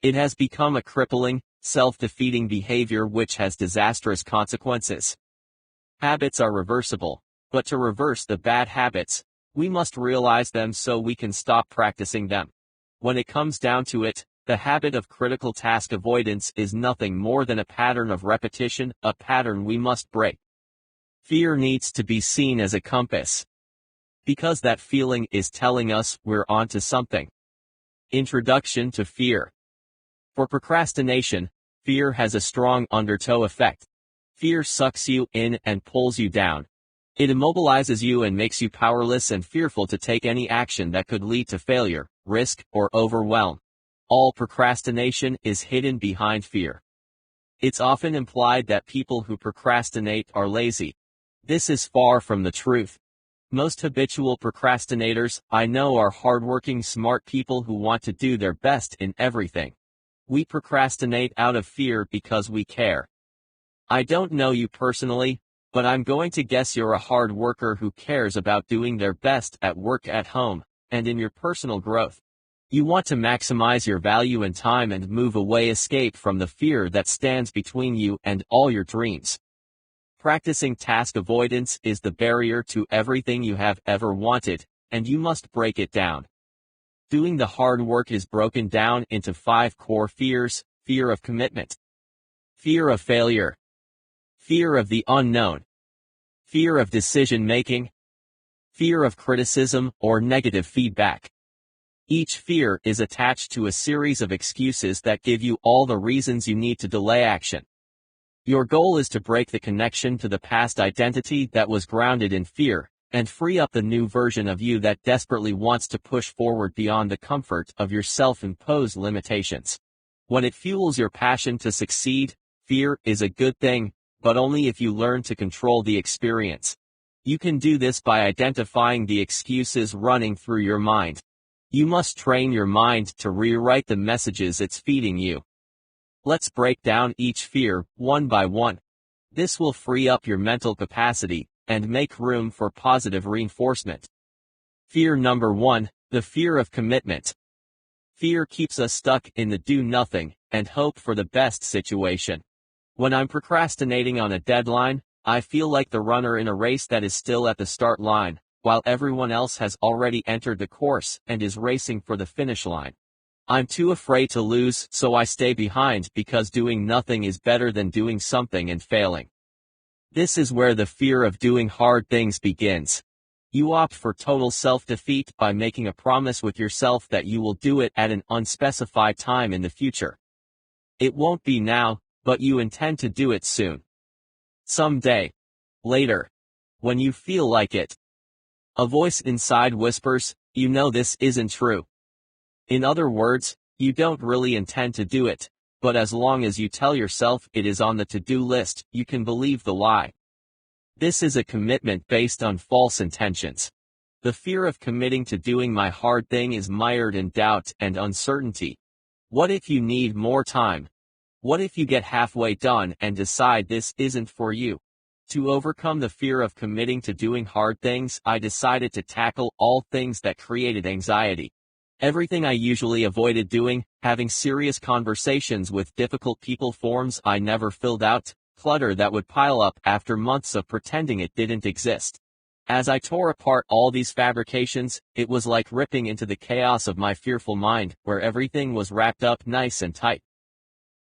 It has become a crippling, self-defeating behavior which has disastrous consequences. Habits are reversible, but to reverse the bad habits, we must realize them so we can stop practicing them. When it comes down to it, the habit of critical task avoidance is nothing more than a pattern of repetition, a pattern we must break. Fear needs to be seen as a compass. Because that feeling is telling us we're onto something. Introduction to fear. For procrastination, fear has a strong undertow effect. Fear sucks you in and pulls you down. It immobilizes you and makes you powerless and fearful to take any action that could lead to failure, risk, or overwhelm. All procrastination is hidden behind fear. It's often implied that people who procrastinate are lazy. This is far from the truth. Most habitual procrastinators I know are hardworking, smart people who want to do their best in everything. We procrastinate out of fear because we care. I don't know you personally, but I'm going to guess you're a hard worker who cares about doing their best at work, at home, and in your personal growth. You want to maximize your value and time and move away, escape from the fear that stands between you and all your dreams. Practicing task avoidance is the barrier to everything you have ever wanted, and you must break it down. Doing the hard work is broken down into 5 core fears: fear of commitment, fear of failure, fear of the unknown, fear of decision-making, fear of criticism or negative feedback. Each fear is attached to a series of excuses that give you all the reasons you need to delay action. Your goal is to break the connection to the past identity that was grounded in fear, and free up the new version of you that desperately wants to push forward beyond the comfort of your self-imposed limitations. When it fuels your passion to succeed, fear is a good thing, but only if you learn to control the experience. You can do this by identifying the excuses running through your mind. You must train your mind to rewrite the messages it's feeding you. Let's break down each fear, one by one. This will free up your mental capacity and make room for positive reinforcement. Fear number 1, the fear of commitment. Fear keeps us stuck in the do nothing and hope for the best situation. When I'm procrastinating on a deadline, I feel like the runner in a race that is still at the start line, while everyone else has already entered the course and is racing for the finish line. I'm too afraid to lose, so I stay behind because doing nothing is better than doing something and failing. This is where the fear of doing hard things begins. You opt for total self-defeat by making a promise with yourself that you will do it at an unspecified time in the future. It won't be now, but you intend to do it soon. Someday. Later. When you feel like it. A voice inside whispers, "You know this isn't true." In other words, you don't really intend to do it, but as long as you tell yourself it is on the to-do list, you can believe the lie. This is a commitment based on false intentions. The fear of committing to doing my hard thing is mired in doubt and uncertainty. What if you need more time? What if you get halfway done and decide this isn't for you? To overcome the fear of committing to doing hard things, I decided to tackle all things that created anxiety. Everything I usually avoided doing, having serious conversations with difficult people, forms I never filled out, clutter that would pile up after months of pretending it didn't exist. As I tore apart all these fabrications, it was like ripping into the chaos of my fearful mind, where everything was wrapped up nice and tight.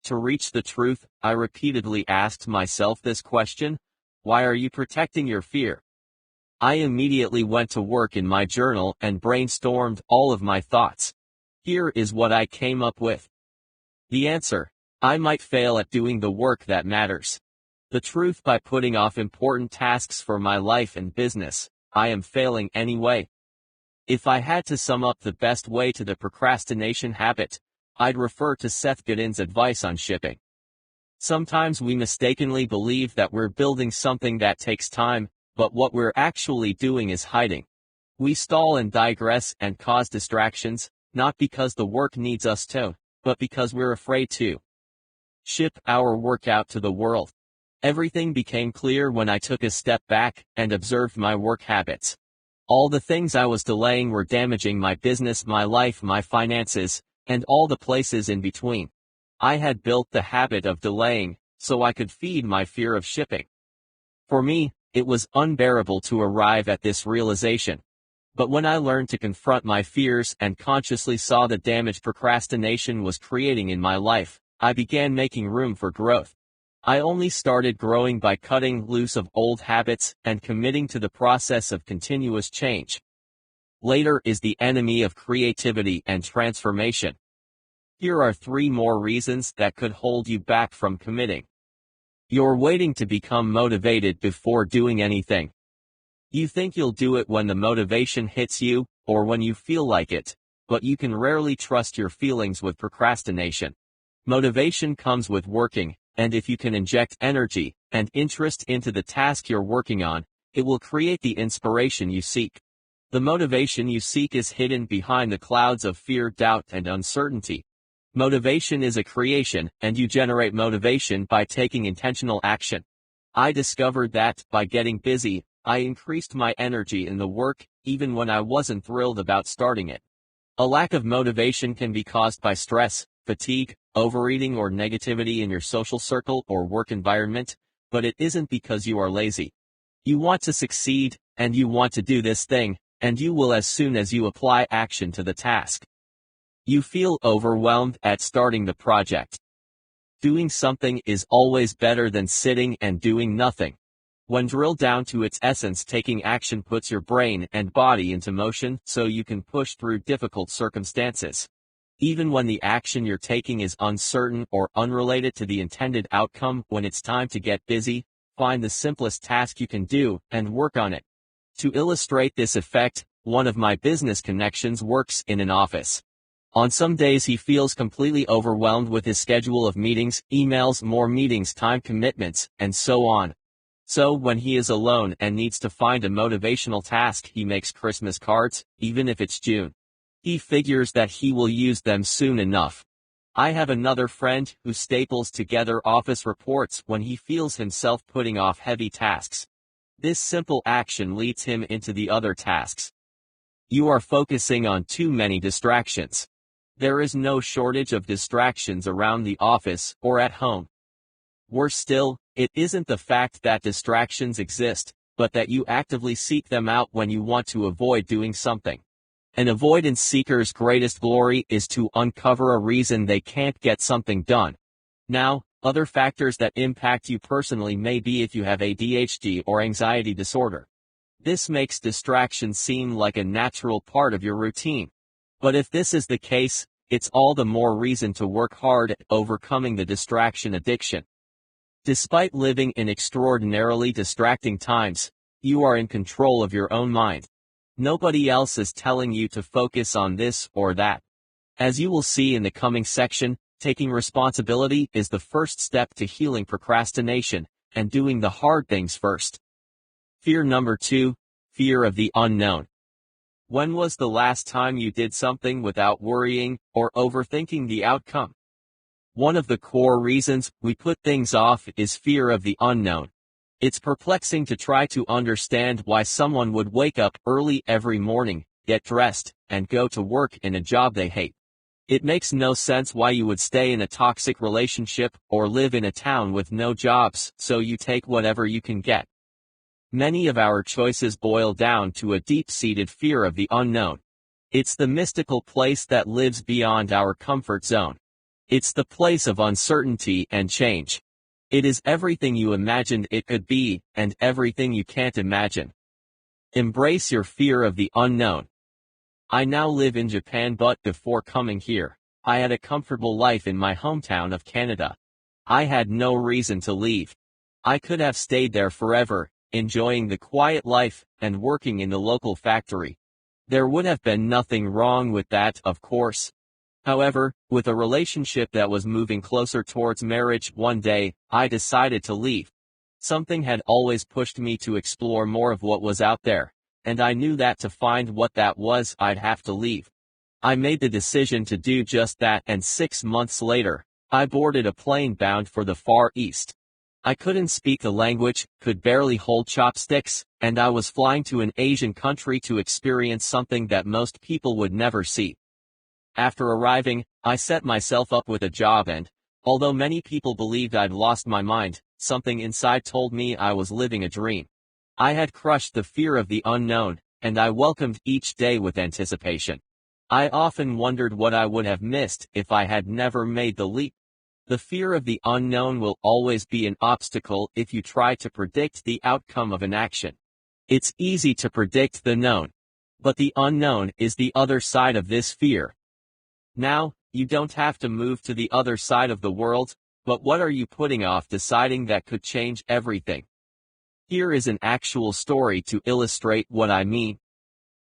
To reach the truth, I repeatedly asked myself this question: why are you protecting your fear? I immediately went to work in my journal and brainstormed all of my thoughts. Here is what I came up with. The answer: I might fail at doing the work that matters. The truth: by putting off important tasks for my life and business, I am failing anyway. If I had to sum up the best way to the procrastination habit, I'd refer to Seth Godin's advice on shipping. Sometimes we mistakenly believe that we're building something that takes time, but what we're actually doing is hiding. We stall and digress and cause distractions, not because the work needs us to, but because we're afraid to ship our work out to the world. Everything became clear when I took a step back and observed my work habits. All the things I was delaying were damaging my business, my life, my finances, and all the places in between. I had built the habit of delaying, so I could feed my fear of shipping. For me, it was unbearable to arrive at this realization. But when I learned to confront my fears and consciously saw the damage procrastination was creating in my life, I began making room for growth. I only started growing by cutting loose of old habits and committing to the process of continuous change. Later is the enemy of creativity and transformation. Here are 3 more reasons that could hold you back from committing. You're waiting to become motivated before doing anything. You think you'll do it when the motivation hits you, or when you feel like it, but you can rarely trust your feelings with procrastination. Motivation comes with working, and if you can inject energy and interest into the task you're working on, it will create the inspiration you seek. The motivation you seek is hidden behind the clouds of fear, doubt, and uncertainty. Motivation is a creation, and you generate motivation by taking intentional action. I discovered that, by getting busy, I increased my energy in the work, even when I wasn't thrilled about starting it. A lack of motivation can be caused by stress, fatigue, overeating, or negativity in your social circle or work environment, but it isn't because you are lazy. You want to succeed, and you want to do this thing, and you will as soon as you apply action to the task. You feel overwhelmed at starting the project. Doing something is always better than sitting and doing nothing. When drilled down to its essence, taking action puts your brain and body into motion so you can push through difficult circumstances. Even when the action you're taking is uncertain or unrelated to the intended outcome, when it's time to get busy, find the simplest task you can do and work on it. To illustrate this effect, one of my business connections works in an office. On some days he feels completely overwhelmed with his schedule of meetings, emails, more meetings, time commitments, and so on. So when he is alone and needs to find a motivational task, he makes Christmas cards, even if it's June. He figures that he will use them soon enough. I have another friend who staples together office reports when he feels himself putting off heavy tasks. This simple action leads him into the other tasks. You are focusing on too many distractions. There is no shortage of distractions around the office or at home. Worse still, it isn't the fact that distractions exist, but that you actively seek them out when you want to avoid doing something. An avoidance seeker's greatest glory is to uncover a reason they can't get something done. Now, other factors that impact you personally may be if you have ADHD or anxiety disorder. This makes distraction seem like a natural part of your routine. But if this is the case, it's all the more reason to work hard at overcoming the distraction addiction. Despite living in extraordinarily distracting times, you are in control of your own mind. Nobody else is telling you to focus on this or that. As you will see in the coming section, taking responsibility is the first step to healing procrastination and doing the hard things first. Fear number 2, fear of the unknown. When was the last time you did something without worrying or overthinking the outcome? One of the core reasons we put things off is fear of the unknown. It's perplexing to try to understand why someone would wake up early every morning, get dressed, and go to work in a job they hate. It makes no sense why you would stay in a toxic relationship or live in a town with no jobs, so you take whatever you can get. Many of our choices boil down to a deep-seated fear of the unknown. It's the mystical place that lives beyond our comfort zone. It's the place of uncertainty and change. It is everything you imagined it could be, and everything you can't imagine. Embrace your fear of the unknown. I now live in Japan, but before coming here, I had a comfortable life in my hometown of Canada. I had no reason to leave. I could have stayed there forever, enjoying the quiet life and working in the local factory. There would have been nothing wrong with that, of course. However, with a relationship that was moving closer towards marriage, one day, I decided to leave. Something had always pushed me to explore more of what was out there, and I knew that to find what that was, I'd have to leave. I made the decision to do just that, and 6 months later, I boarded a plane bound for the Far East. I couldn't speak the language, could barely hold chopsticks, and I was flying to an Asian country to experience something that most people would never see. After arriving, I set myself up with a job and, although many people believed I'd lost my mind, something inside told me I was living a dream. I had crushed the fear of the unknown, and I welcomed each day with anticipation. I often wondered what I would have missed if I had never made the leap. The fear of the unknown will always be an obstacle if you try to predict the outcome of an action. It's easy to predict the known. But the unknown is the other side of this fear. Now, you don't have to move to the other side of the world, but what are you putting off deciding that could change everything? Here is an actual story to illustrate what I mean.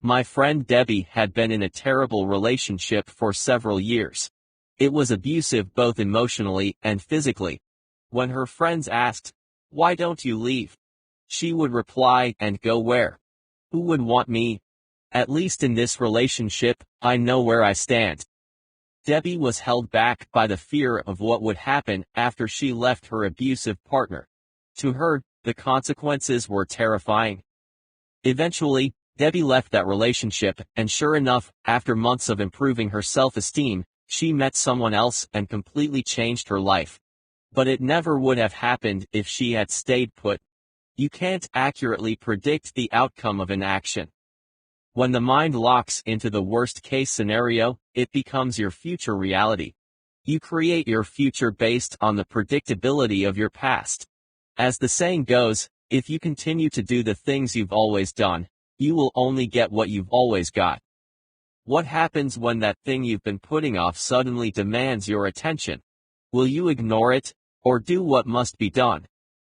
My friend Debbie had been in a terrible relationship for several years. It was abusive both emotionally and physically. When her friends asked, "Why don't you leave?" she would reply, "And go where? Who would want me? At least in this relationship, I know where I stand." Debbie was held back by the fear of what would happen after she left her abusive partner. To her, the consequences were terrifying. Eventually, Debbie left that relationship, and sure enough, after months of improving her self-esteem, she met someone else and completely changed her life. But it never would have happened if she had stayed put. You can't accurately predict the outcome of an action. When the mind locks into the worst-case scenario, it becomes your future reality. You create your future based on the predictability of your past. As the saying goes, if you continue to do the things you've always done, you will only get what you've always got. What happens when that thing you've been putting off suddenly demands your attention? Will you ignore it, or do what must be done?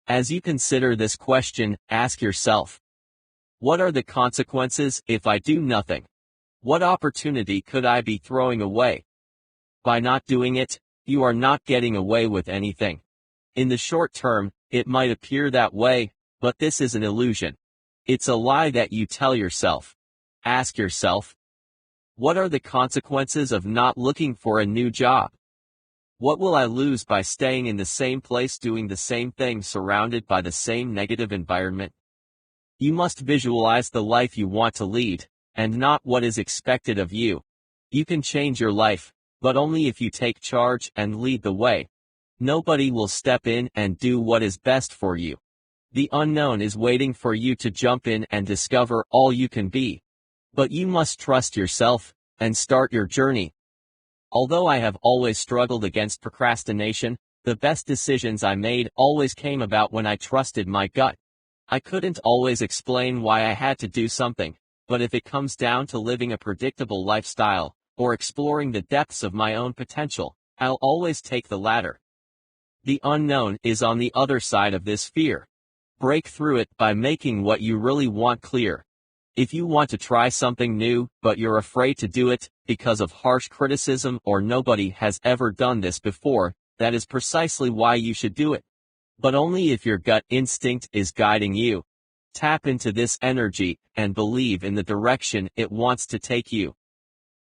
As you consider this question, ask yourself, what are the consequences if I do nothing? What opportunity could I be throwing away? By not doing it, you are not getting away with anything. In the short term, it might appear that way, but this is an illusion. It's a lie that you tell yourself. Ask yourself, what are the consequences of not looking for a new job? What will I lose by staying in the same place doing the same thing surrounded by the same negative environment? You must visualize the life you want to lead, and not what is expected of you. You can change your life, but only if you take charge and lead the way. Nobody will step in and do what is best for you. The unknown is waiting for you to jump in and discover all you can be. But you must trust yourself, and start your journey. Although I have always struggled against procrastination, the best decisions I made always came about when I trusted my gut. I couldn't always explain why I had to do something, but if it comes down to living a predictable lifestyle, or exploring the depths of my own potential, I'll always take the latter. The unknown is on the other side of this fear. Break through it by making what you really want clear. If you want to try something new, but you're afraid to do it, because of harsh criticism or nobody has ever done this before, that is precisely why you should do it. But only if your gut instinct is guiding you. Tap into this energy, and believe in the direction it wants to take you.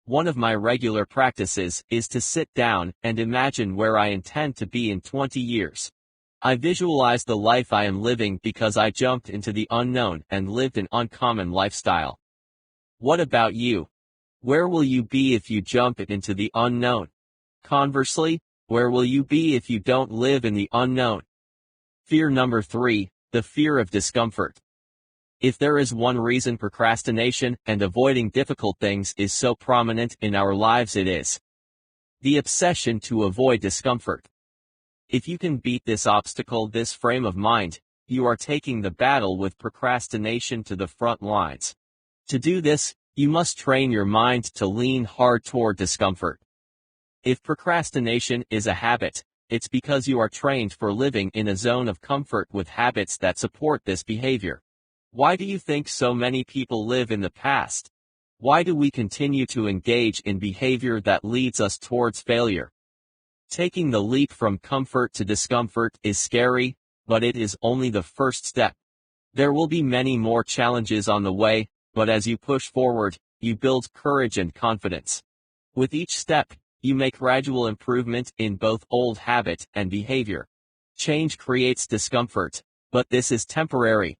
One of my regular practices is to sit down and imagine where I intend to be in 20 years. I visualize the life I am living because I jumped into the unknown and lived an uncommon lifestyle. What about you? Where will you be if you jump into the unknown? Conversely, where will you be if you don't live in the unknown? Fear number 3, the fear of discomfort. If there is one reason procrastination and avoiding difficult things is so prominent in our lives, it is the obsession to avoid discomfort. If you can beat this obstacle, this frame of mind, you are taking the battle with procrastination to the front lines. To do this, you must train your mind to lean hard toward discomfort. If procrastination is a habit, it's because you are trained for living in a zone of comfort with habits that support this behavior. Why do you think so many people live in the past? Why do we continue to engage in behavior that leads us towards failure? Taking the leap from comfort to discomfort is scary, but it is only the first step. There will be many more challenges on the way, but as you push forward, you build courage and confidence. With each step, you make gradual improvement in both old habit and behavior. Change creates discomfort, but this is temporary.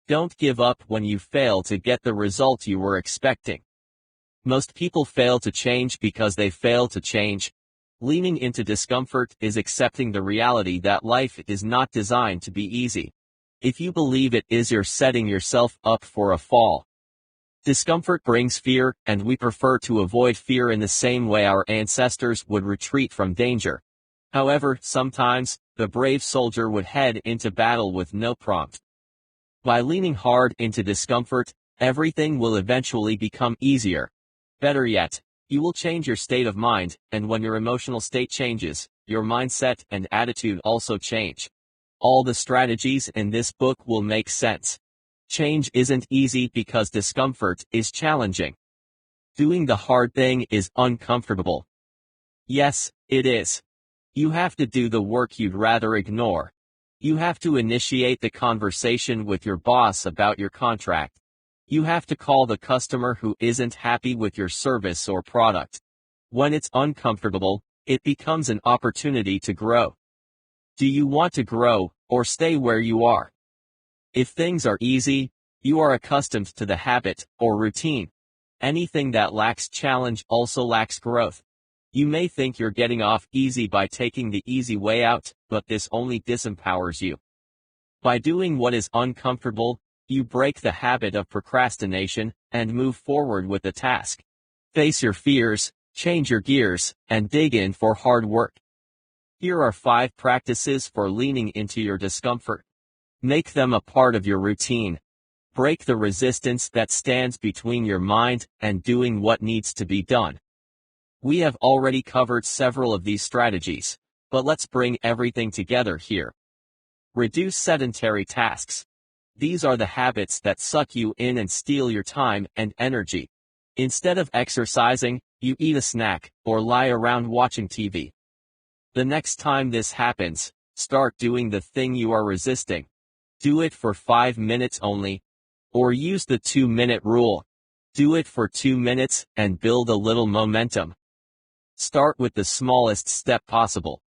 Don't give up when you fail to get the result you were expecting. Most people fail to change because they fail to change. Leaning into discomfort is accepting the reality that life is not designed to be easy. If you believe it is, you're setting yourself up for a fall. Discomfort brings fear, and we prefer to avoid fear in the same way our ancestors would retreat from danger. However, sometimes, the brave soldier would head into battle with no prompt. By leaning hard into discomfort, Everything will eventually become easier. Better yet, you will change your state of mind, and when your emotional state changes, your mindset and attitude also change. All the strategies in this book will make sense. Change isn't easy because discomfort is challenging. Doing the hard thing is uncomfortable. Yes, it is. You have to do the work you'd rather ignore. You have to initiate the conversation with your boss about your contract. You have to call the customer who isn't happy with your service or product. When it's uncomfortable, it becomes an opportunity to grow. Do you want to grow, or stay where you are? If things are easy, you are accustomed to the habit, or routine. Anything that lacks challenge also lacks growth. You may think you're getting off easy by taking the easy way out, but this only disempowers you. By doing what is uncomfortable, you break the habit of procrastination, and move forward with the task. Face your fears, change your gears, and dig in for hard work. Here are 5 practices for leaning into your discomfort. Make them a part of your routine. Break the resistance that stands between your mind and doing what needs to be done. We have already covered several of these strategies, but let's bring everything together here. Reduce sedentary tasks. These are the habits that suck you in and steal your time and energy. Instead of exercising, you eat a snack, or lie around watching TV. The next time this happens, start doing the thing you are resisting. Do it for 5 minutes only. Or use the 2-minute rule. Do it for 2 minutes and build a little momentum. Start with the smallest step possible.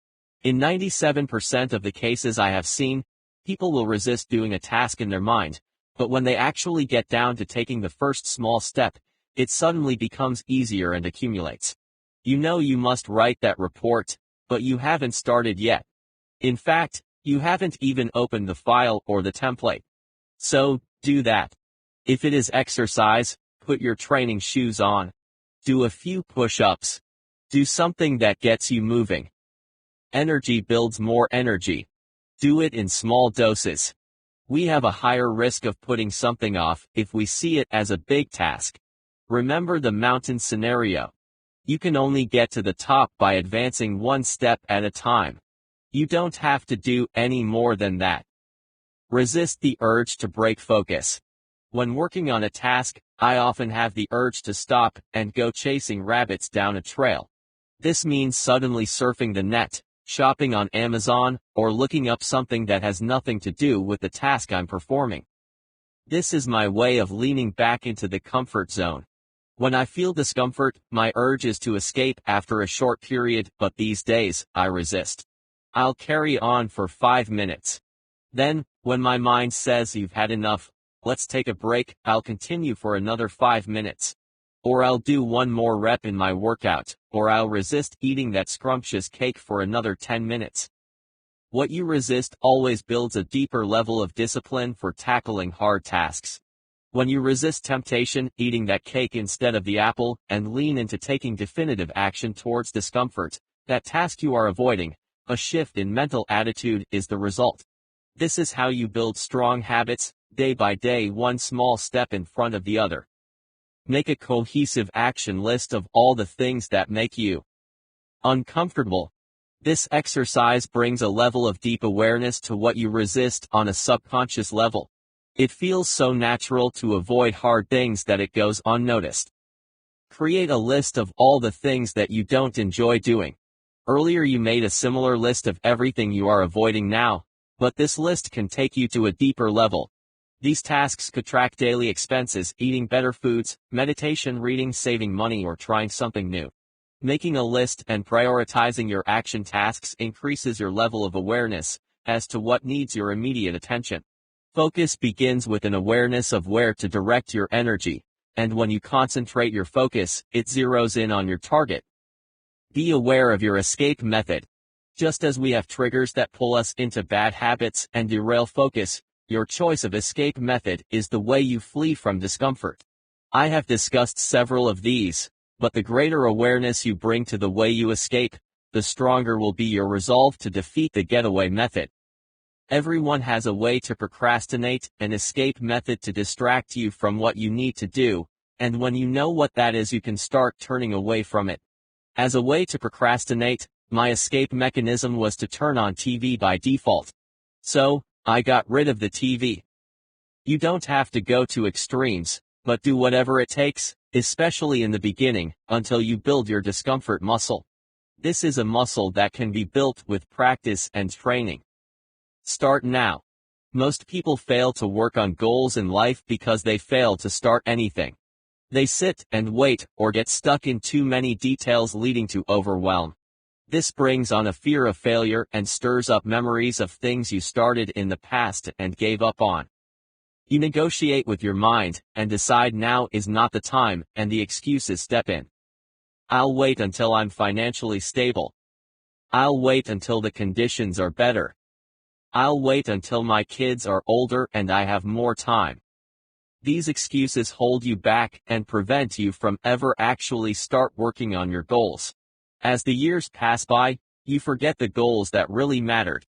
In 97% of the cases I have seen, people will resist doing a task in their mind, but when they actually get down to taking the first small step, it suddenly becomes easier and accumulates. You know you must write that report, but you haven't started yet. In fact, you haven't even opened the file or the template. So, do that. If it is exercise, put your training shoes on. Do a few push-ups. Do something that gets you moving. Energy builds more energy. Do it in small doses. We have a higher risk of putting something off if we see it as a big task. Remember the mountain scenario. You can only get to the top by advancing 1 step at a time. You don't have to do any more than that. Resist the urge to break focus. When working on a task, I often have the urge to stop and go chasing rabbits down a trail. This means suddenly surfing the net, shopping on Amazon, or looking up something that has nothing to do with the task I'm performing. This is my way of leaning back into the comfort zone. When I feel discomfort, my urge is to escape after a short period, but these days, I resist. I'll carry on for 5 minutes. Then, when my mind says you've had enough, let's take a break, I'll continue for another 5 minutes. Or I'll do 1 more rep in my workout, or I'll resist eating that scrumptious cake for another 10 minutes. What you resist always builds a deeper level of discipline for tackling hard tasks. When you resist temptation, eating that cake instead of the apple, and lean into taking definitive action towards discomfort, that task you are avoiding, a shift in mental attitude is the result. This is how you build strong habits, day by day, 1 small step in front of the other. Make a cohesive action list of all the things that make you uncomfortable. This exercise brings a level of deep awareness to what you resist on a subconscious level. It feels so natural to avoid hard things that it goes unnoticed. Create a list of all the things that you don't enjoy doing. Earlier you made a similar list of everything you are avoiding now, but this list can take you to a deeper level. These tasks could track daily expenses, eating better foods, meditation, reading, saving money, or trying something new. Making a list and prioritizing your action tasks increases your level of awareness as to what needs your immediate attention. Focus begins with an awareness of where to direct your energy, and when you concentrate your focus, it zeroes in on your target. Be aware of your escape method. Just as we have triggers that pull us into bad habits and derail focus, your choice of escape method is the way you flee from discomfort. I have discussed several of these, but the greater awareness you bring to the way you escape, the stronger will be your resolve to defeat the getaway method. Everyone has a way to procrastinate, an escape method to distract you from what you need to do, and when you know what that is, you can start turning away from it. As a way to procrastinate, my escape mechanism was to turn on TV by default. So, I got rid of the TV. You don't have to go to extremes, but do whatever it takes, especially in the beginning, until you build your discomfort muscle. This is a muscle that can be built with practice and training. Start now. Most people fail to work on goals in life because they fail to start anything. They sit and wait or get stuck in too many details, leading to overwhelm. This brings on a fear of failure and stirs up memories of things you started in the past and gave up on. You negotiate with your mind and decide now is not the time, and the excuses step in. I'll wait until I'm financially stable. I'll wait until the conditions are better. I'll wait until my kids are older and I have more time. These excuses hold you back and prevent you from ever actually start working on your goals. As the years pass by, you forget the goals that really mattered.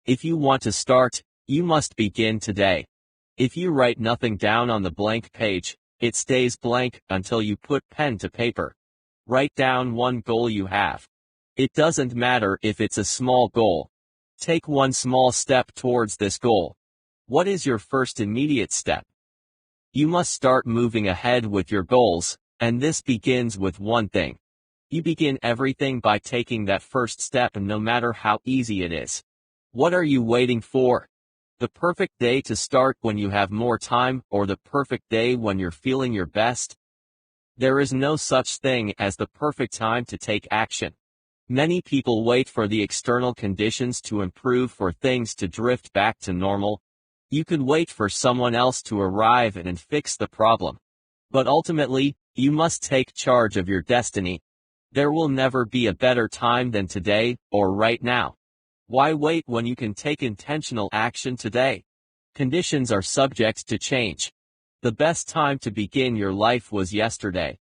If you want to start, you must begin today. If you write nothing down on the blank page, it stays blank until you put pen to paper. Write down one goal you have. It doesn't matter if it's a small goal. Take one small step towards this goal. What is your first immediate step? You must start moving ahead with your goals, and this begins with one thing. You begin everything by taking that first step, and no matter how easy it is. What are you waiting for? The perfect day to start when you have more time, or the perfect day when you're feeling your best? There is no such thing as the perfect time to take action. Many people wait for the external conditions to improve, for things to drift back to normal. You could wait for someone else to arrive and fix the problem. But ultimately, you must take charge of your destiny. There will never be a better time than today, or right now. Why wait when you can take intentional action today? Conditions are subject to change. The best time to begin your life was yesterday.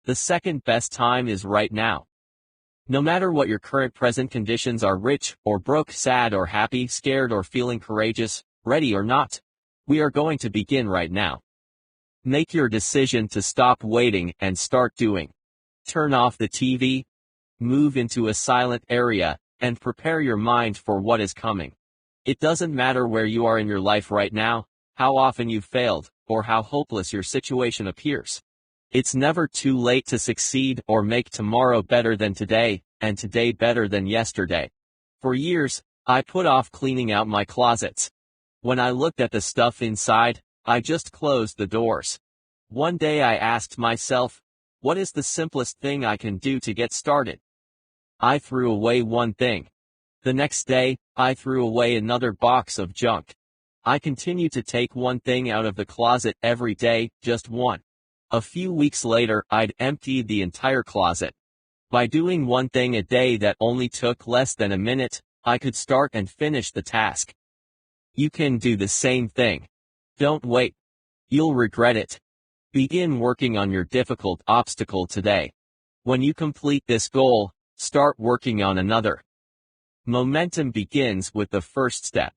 The second best time is right now. No matter what your current present conditions are, rich or broke, sad or happy, scared or feeling courageous, ready or not, we are going to begin right now. Make your decision to stop waiting and start doing. Turn off the TV, move into a silent area, and prepare your mind for what is coming. It doesn't matter where you are in your life right now, how often you've failed, or how hopeless your situation appears. It's never too late to succeed or make tomorrow better than today, and today better than yesterday. For years, I put off cleaning out my closets. When I looked at the stuff inside, I just closed the doors. One day I asked myself, what is the simplest thing I can do to get started? I threw away one thing. The next day, I threw away another box of junk. I continued to take one thing out of the closet every day, just one. A few weeks later, I'd emptied the entire closet. By doing one thing a day that only took less than a minute, I could start and finish the task. You can do the same thing. Don't wait. You'll regret it. Begin working on your difficult obstacle today. When you complete this goal, start working on another. Momentum begins with the first step.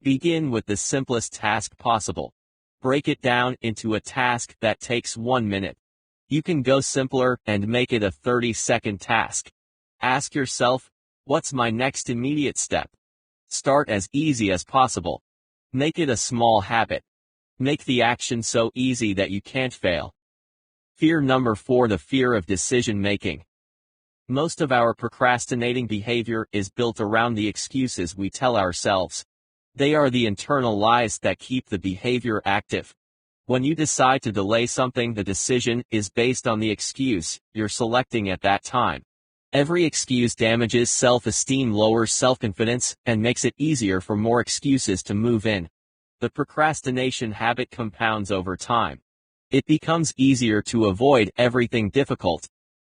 Begin with the simplest task possible. Break it down into a task that takes 1 minute. You can go simpler and make it a 30-second task. Ask yourself, what's my next immediate step? Start as easy as possible. Make it a small habit. Make the action so easy that you can't fail. Fear number 4, the fear of decision making. Most of our procrastinating behavior is built around the excuses we tell ourselves. They are the internal lies that keep the behavior active. When you decide to delay something, the decision is based on the excuse you're selecting at that time. Every excuse damages self-esteem, lowers self-confidence, and makes it easier for more excuses to move in. The procrastination habit compounds over time. It becomes easier to avoid everything difficult.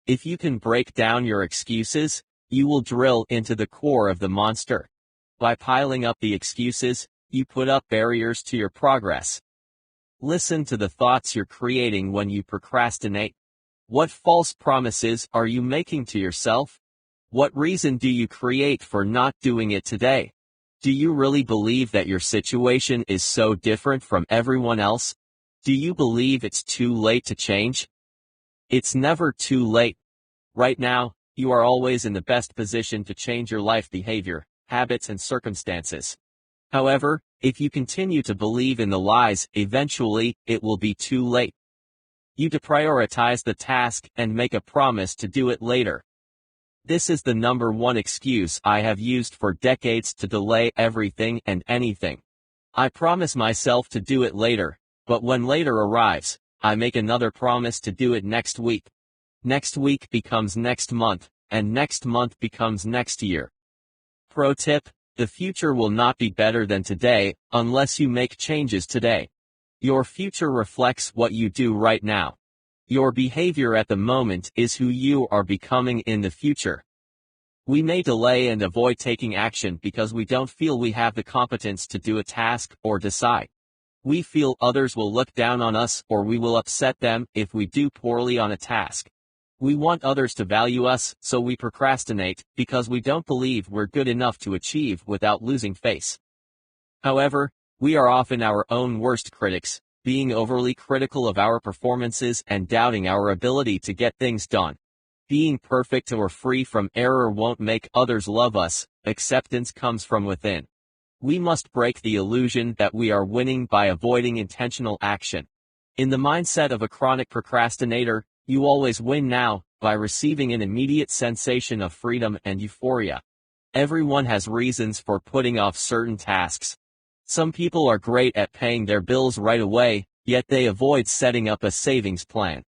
If you can break down your excuses, you will drill into the core of the monster. By piling up the excuses, you put up barriers to your progress. Listen to the thoughts you're creating when you procrastinate. What false promises are you making to yourself? What reason do you create for not doing it today? Do you really believe that your situation is so different from everyone else? Do you believe it's too late to change? It's never too late. Right now, you are always in the best position to change your life behavior, habits and circumstances. However, if you continue to believe in the lies, eventually, it will be too late. You deprioritize the task and make a promise to do it later. This is the number one excuse I have used for decades to delay everything and anything. I promise myself to do it later, but when later arrives, I make another promise to do it next week. Next week becomes next month, and next month becomes next year. Pro tip: the future will not be better than today, unless you make changes today. Your future reflects what you do right now. Your behavior at the moment is who you are becoming in the future. We may delay and avoid taking action because we don't feel we have the competence to do a task or decide. We feel others will look down on us or we will upset them if we do poorly on a task. We want others to value us, so we procrastinate because we don't believe we're good enough to achieve without losing face. However, we are often our own worst critics, being overly critical of our performances and doubting our ability to get things done. Being perfect or free from error won't make others love us. Acceptance comes from within. We must break the illusion that we are winning by avoiding intentional action. In the mindset of a chronic procrastinator, you always win now, by receiving an immediate sensation of freedom and euphoria. Everyone has reasons for putting off certain tasks. Some people are great at paying their bills right away, yet they avoid setting up a savings plan.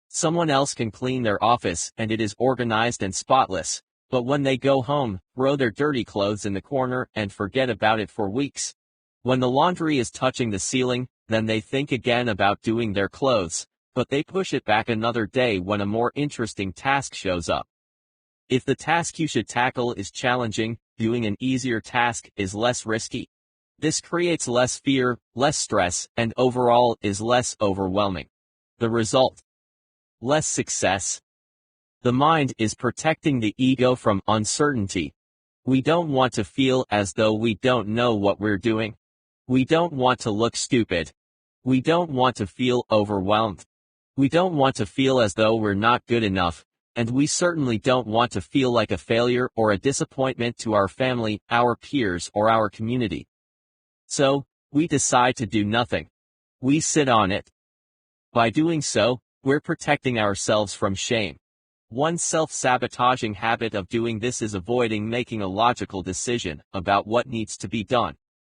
Someone else can clean their office and it is organized and spotless, but when they go home, throw their dirty clothes in the corner and forget about it for weeks. When the laundry is touching the ceiling, then they think again about doing their clothes, but they push it back another day when a more interesting task shows up. If the task you should tackle is challenging, doing an easier task is less risky. This creates less fear, less stress, and overall is less overwhelming. The result: less success. The mind is protecting the ego from uncertainty. We don't want to feel as though we don't know what we're doing. We don't want to look stupid. We don't want to feel overwhelmed. We don't want to feel as though we're not good enough, and we certainly don't want to feel like a failure or a disappointment to our family, our peers, or our community. So, we decide to do nothing. We sit on it. By doing so, we're protecting ourselves from shame. One self-sabotaging habit of doing this is avoiding making a logical decision about what needs to be done.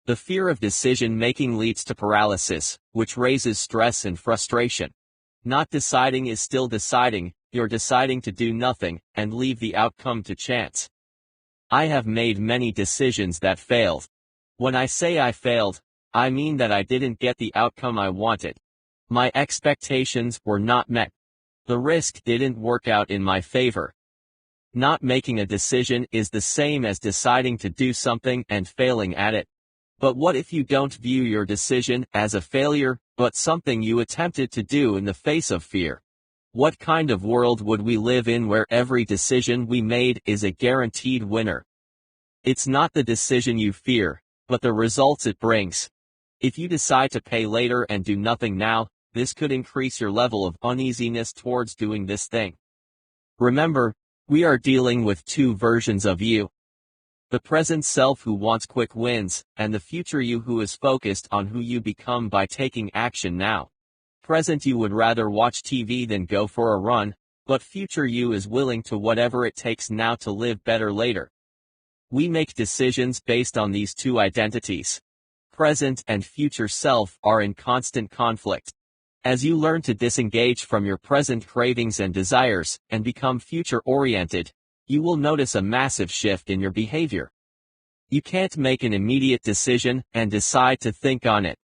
The fear of decision-making leads to paralysis, which raises stress and frustration. Not deciding is still deciding. You're deciding to do nothing, and leave the outcome to chance. I have made many decisions that failed. When I say I failed, I mean that I didn't get the outcome I wanted. My expectations were not met. The risk didn't work out in my favor. Not making a decision is the same as deciding to do something and failing at it. But what if you don't view your decision as a failure, but something you attempted to do in the face of fear? What kind of world would we live in where every decision we made is a guaranteed winner? It's not the decision you fear, but the results it brings. If you decide to pay later and do nothing now, this could increase your level of uneasiness towards doing this thing. Remember, we are dealing with two versions of you. The present self who wants quick wins, and the future you who is focused on who you become by taking action now. Present you would rather watch TV than go for a run, but future you is willing to whatever it takes now to live better later. We make decisions based on these two identities. Present and future self are in constant conflict. As you learn to disengage from your present cravings and desires, and become future-oriented, you will notice a massive shift in your behavior. You can't make an immediate decision and decide to think on it.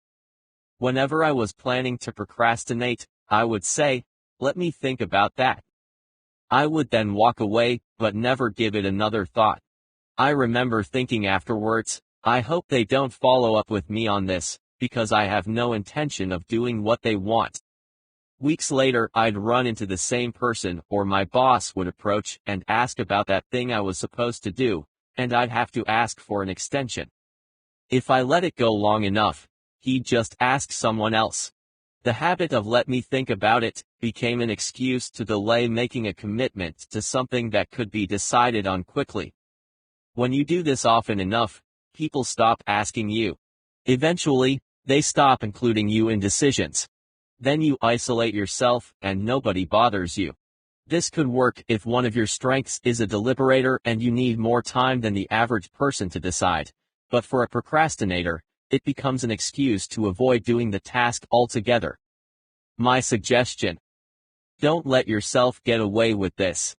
Whenever I was planning to procrastinate, I would say, "Let me think about that." I would then walk away, but never give it another thought. I remember thinking afterwards, I hope they don't follow up with me on this, because I have no intention of doing what they want. Weeks later, I'd run into the same person or my boss would approach and ask about that thing I was supposed to do, and I'd have to ask for an extension. If I let it go long enough, he'd just ask someone else. The habit of "let me think about it" became an excuse to delay making a commitment to something that could be decided on quickly. When you do this often enough, people stop asking you. Eventually, they stop including you in decisions. Then you isolate yourself and nobody bothers you. This could work if one of your strengths is a deliberator and you need more time than the average person to decide, but for a procrastinator, it becomes an excuse to avoid doing the task altogether. My suggestion: don't let yourself get away with this.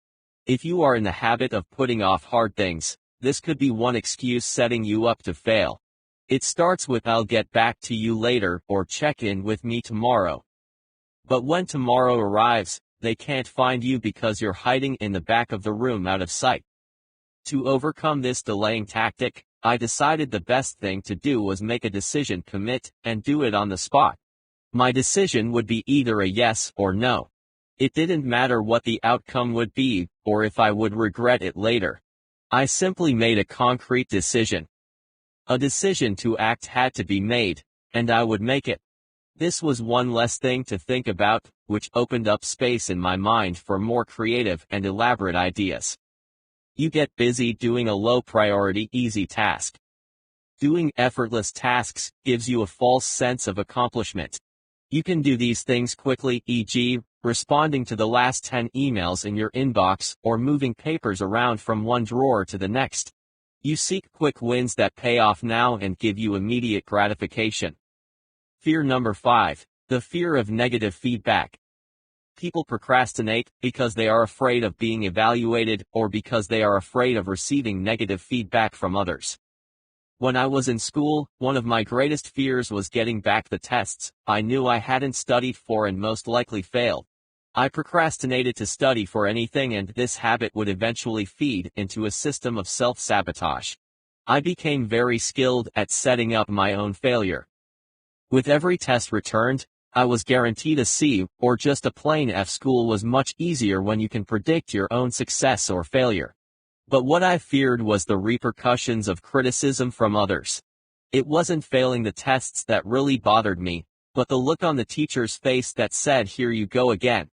If you are in the habit of putting off hard things, this could be one excuse setting you up to fail. It starts with "I'll get back to you later" or "check in with me tomorrow." But when tomorrow arrives, they can't find you because you're hiding in the back of the room out of sight. To overcome this delaying tactic, I decided the best thing to do was make a decision, commit, and do it on the spot. My decision would be either a yes or no. It didn't matter what the outcome would be, or if I would regret it later. I simply made a concrete decision. A decision to act had to be made, and I would make it. This was one less thing to think about, which opened up space in my mind for more creative and elaborate ideas. You get busy doing a low-priority, easy task. Doing effortless tasks gives you a false sense of accomplishment. You can do these things quickly, e.g., responding to the last 10 emails in your inbox or moving papers around from one drawer to the next. You seek quick wins that pay off now and give you immediate gratification. Fear number 5, the fear of negative feedback. People procrastinate because they are afraid of being evaluated or because they are afraid of receiving negative feedback from others. When I was in school, one of my greatest fears was getting back the tests I knew I hadn't studied for and most likely failed. I procrastinated to study for anything, and this habit would eventually feed into a system of self-sabotage. I became very skilled at setting up my own failure. With every test returned, I was guaranteed a C, or just a plain F. School was much easier when you can predict your own success or failure. But what I feared was the repercussions of criticism from others. It wasn't failing the tests that really bothered me, but the look on the teacher's face that said, "Here you go again."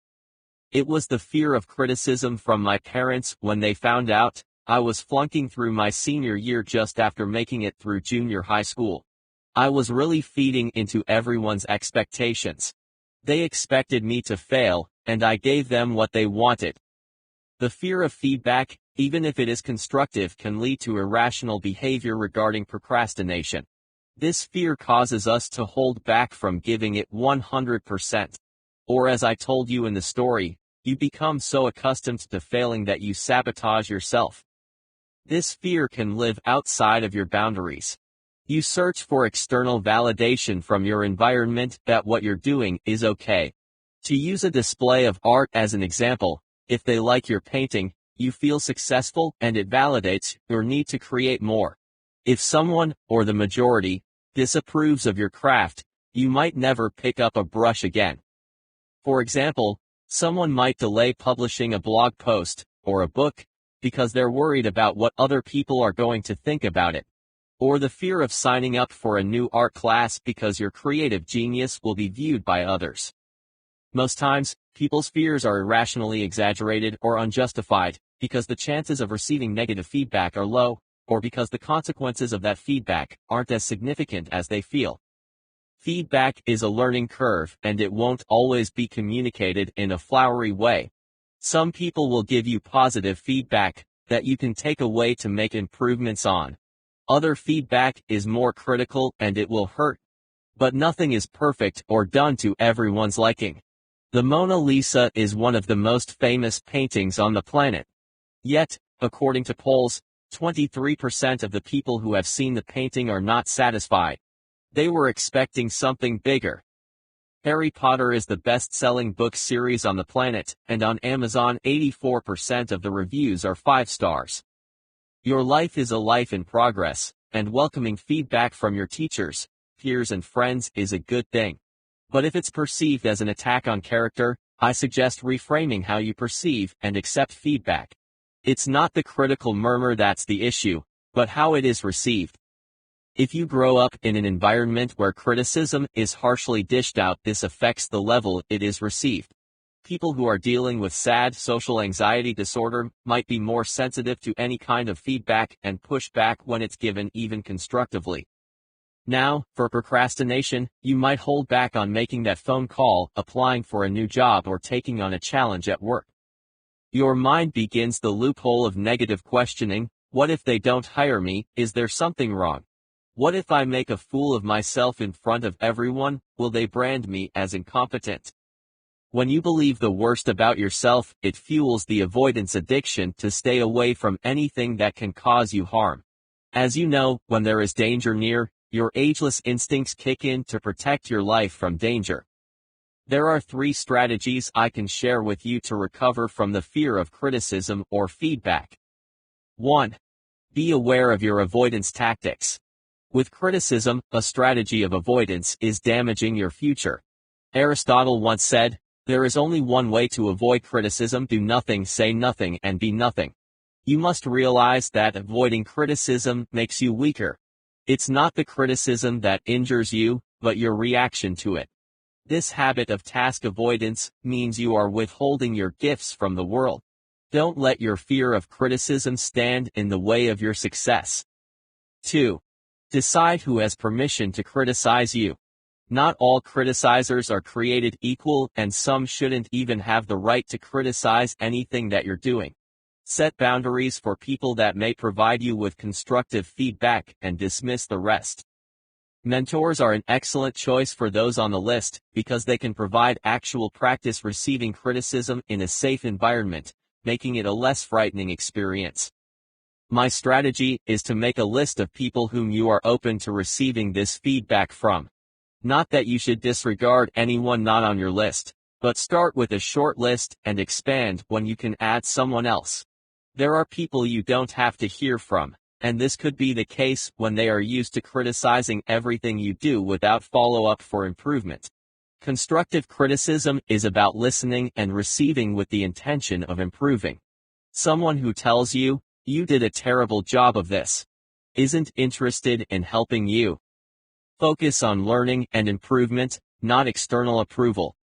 It was the fear of criticism from my parents when they found out I was flunking through my senior year just after making it through junior high school. I was really feeding into everyone's expectations. They expected me to fail, and I gave them what they wanted. The fear of feedback, even if it is constructive, can lead to irrational behavior regarding procrastination. This fear causes us to hold back from giving it 100%. Or, as I told you in the story, you become so accustomed to failing that you sabotage yourself. This fear can live outside of your boundaries. You search for external validation from your environment that what you're doing is okay. To use a display of art as an example, if they like your painting, you feel successful and it validates your need to create more. If someone, or the majority, disapproves of your craft, you might never pick up a brush again. For example, someone might delay publishing a blog post, or a book, because they're worried about what other people are going to think about it. Or the fear of signing up for a new art class because your creative genius will be viewed by others. Most times, people's fears are irrationally exaggerated or unjustified, because the chances of receiving negative feedback are low, or because the consequences of that feedback aren't as significant as they feel. Feedback is a learning curve, and it won't always be communicated in a flowery way. Some people will give you positive feedback that you can take away to make improvements on. Other feedback is more critical and it will hurt. But nothing is perfect or done to everyone's liking. The Mona Lisa is one of the most famous paintings on the planet. Yet, according to polls, 23% of the people who have seen the painting are not satisfied. They were expecting something bigger. Harry Potter is the best-selling book series on the planet, and on Amazon 84% of the reviews are 5 stars. Your life is a life in progress, and welcoming feedback from your teachers, peers and friends is a good thing. But if it's perceived as an attack on character, I suggest reframing how you perceive and accept feedback. It's not the critical murmur that's the issue, but how it is received. If you grow up in an environment where criticism is harshly dished out, this affects the level it is received. People who are dealing with sad social anxiety disorder might be more sensitive to any kind of feedback and push back when it's given, even constructively. Now, for procrastination, you might hold back on making that phone call, applying for a new job, or taking on a challenge at work. Your mind begins the loophole of negative questioning. What if they don't hire me? Is there something wrong? What if I make a fool of myself in front of everyone? Will they brand me as incompetent? When you believe the worst about yourself, it fuels the avoidance addiction to stay away from anything that can cause you harm. As you know, when there is danger near, your ageless instincts kick in to protect your life from danger. There are 3 strategies I can share with you to recover from the fear of criticism or feedback. 1. Be aware of your avoidance tactics. With criticism, a strategy of avoidance is damaging your future. Aristotle once said, "There is only one way to avoid criticism: do nothing, say nothing, and be nothing." You must realize that avoiding criticism makes you weaker. It's not the criticism that injures you, but your reaction to it. This habit of task avoidance means you are withholding your gifts from the world. Don't let your fear of criticism stand in the way of your success. 2. Decide who has permission to criticize you. Not all criticizers are created equal, and some shouldn't even have the right to criticize anything that you're doing. Set boundaries for people that may provide you with constructive feedback and dismiss the rest. Mentors are an excellent choice for those on the list because they can provide actual practice receiving criticism in a safe environment, making it a less frightening experience. My strategy is to make a list of people whom you are open to receiving this feedback from. Not that you should disregard anyone not on your list, but start with a short list and expand when you can add someone else. There are people you don't have to hear from, and this could be the case when they are used to criticizing everything you do without follow-up for improvement. Constructive criticism is about listening and receiving with the intention of improving. Someone who tells you, "You did a terrible job of this," isn't interested in helping you. Focus on learning and improvement, not external approval.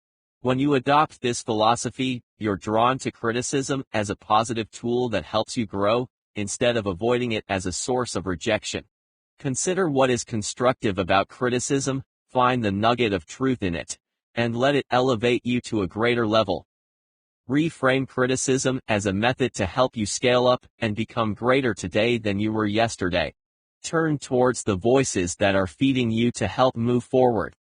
When you adopt this philosophy, you're drawn to criticism as a positive tool that helps you grow, instead of avoiding it as a source of rejection. Consider what is constructive about criticism, find the nugget of truth in it, and let it elevate you to a greater level. Reframe criticism as a method to help you scale up and become greater today than you were yesterday. Turn towards the voices that are feeding you to help move forward.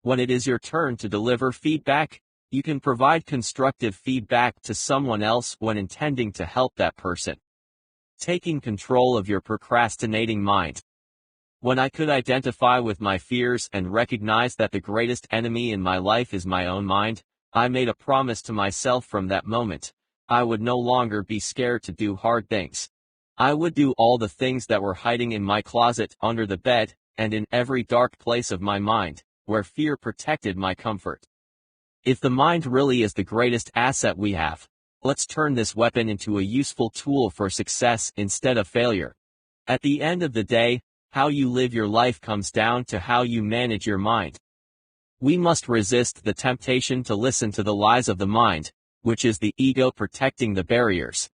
When it is your turn to deliver feedback, you can provide constructive feedback to someone else when intending to help that person. Taking control of your procrastinating mind. When I could identify with my fears and recognize that the greatest enemy in my life is my own mind, I made a promise to myself from that moment. I would no longer be scared to do hard things. I would do all the things that were hiding in my closet, under the bed, and in every dark place of my mind, where fear protected my comfort. If the mind really is the greatest asset we have, let's turn this weapon into a useful tool for success instead of failure. At the end of the day, how you live your life comes down to how you manage your mind. We must resist the temptation to listen to the lies of the mind, which is the ego protecting the barriers.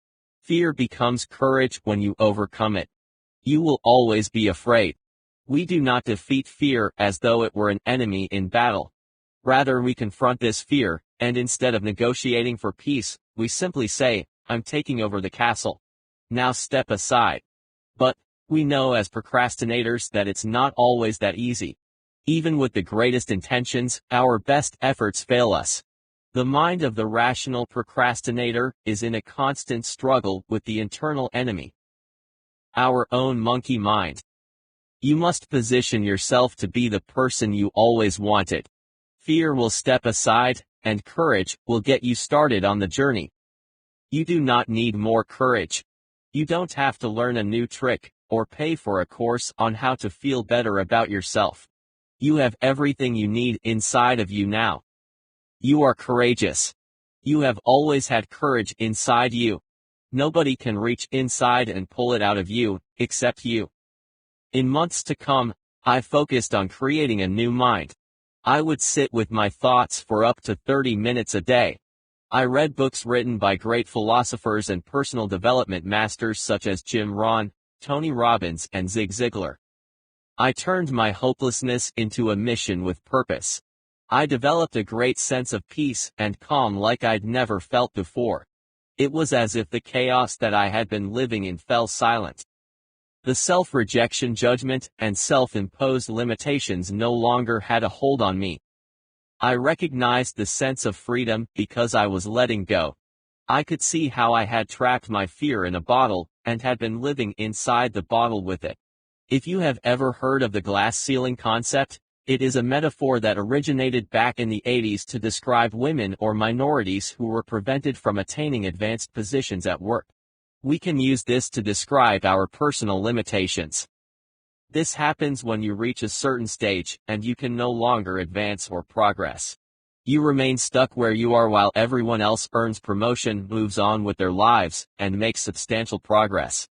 Fear becomes courage when you overcome it. You will always be afraid. We do not defeat fear as though it were an enemy in battle. Rather, we confront this fear, and instead of negotiating for peace, we simply say, "I'm taking over the castle. Now step aside." But we know as procrastinators that it's not always that easy. Even with the greatest intentions, our best efforts fail us. The mind of the rational procrastinator is in a constant struggle with the internal enemy, our own monkey mind. You must position yourself to be the person you always wanted. Fear will step aside, and courage will get you started on the journey. You do not need more courage. You don't have to learn a new trick, or pay for a course on how to feel better about yourself. You have everything you need inside of you now. You are courageous. You have always had courage inside you. Nobody can reach inside and pull it out of you, except you. In months to come, I focused on creating a new mind. I would sit with my thoughts for up to 30 minutes a day. I read books written by great philosophers and personal development masters such as Jim Rohn, Tony Robbins, and Zig Ziglar. I turned my hopelessness into a mission with purpose. I developed a great sense of peace and calm like I'd never felt before. It was as if the chaos that I had been living in fell silent. The self-rejection, judgment, and self-imposed limitations no longer had a hold on me. I recognized the sense of freedom because I was letting go. I could see how I had trapped my fear in a bottle and had been living inside the bottle with it. If you have ever heard of the glass ceiling concept, it is a metaphor that originated back in the 80s to describe women or minorities who were prevented from attaining advanced positions at work. We can use this to describe our personal limitations. This happens when you reach a certain stage and you can no longer advance or progress. You remain stuck where you are while everyone else earns promotion, moves on with their lives, and makes substantial progress.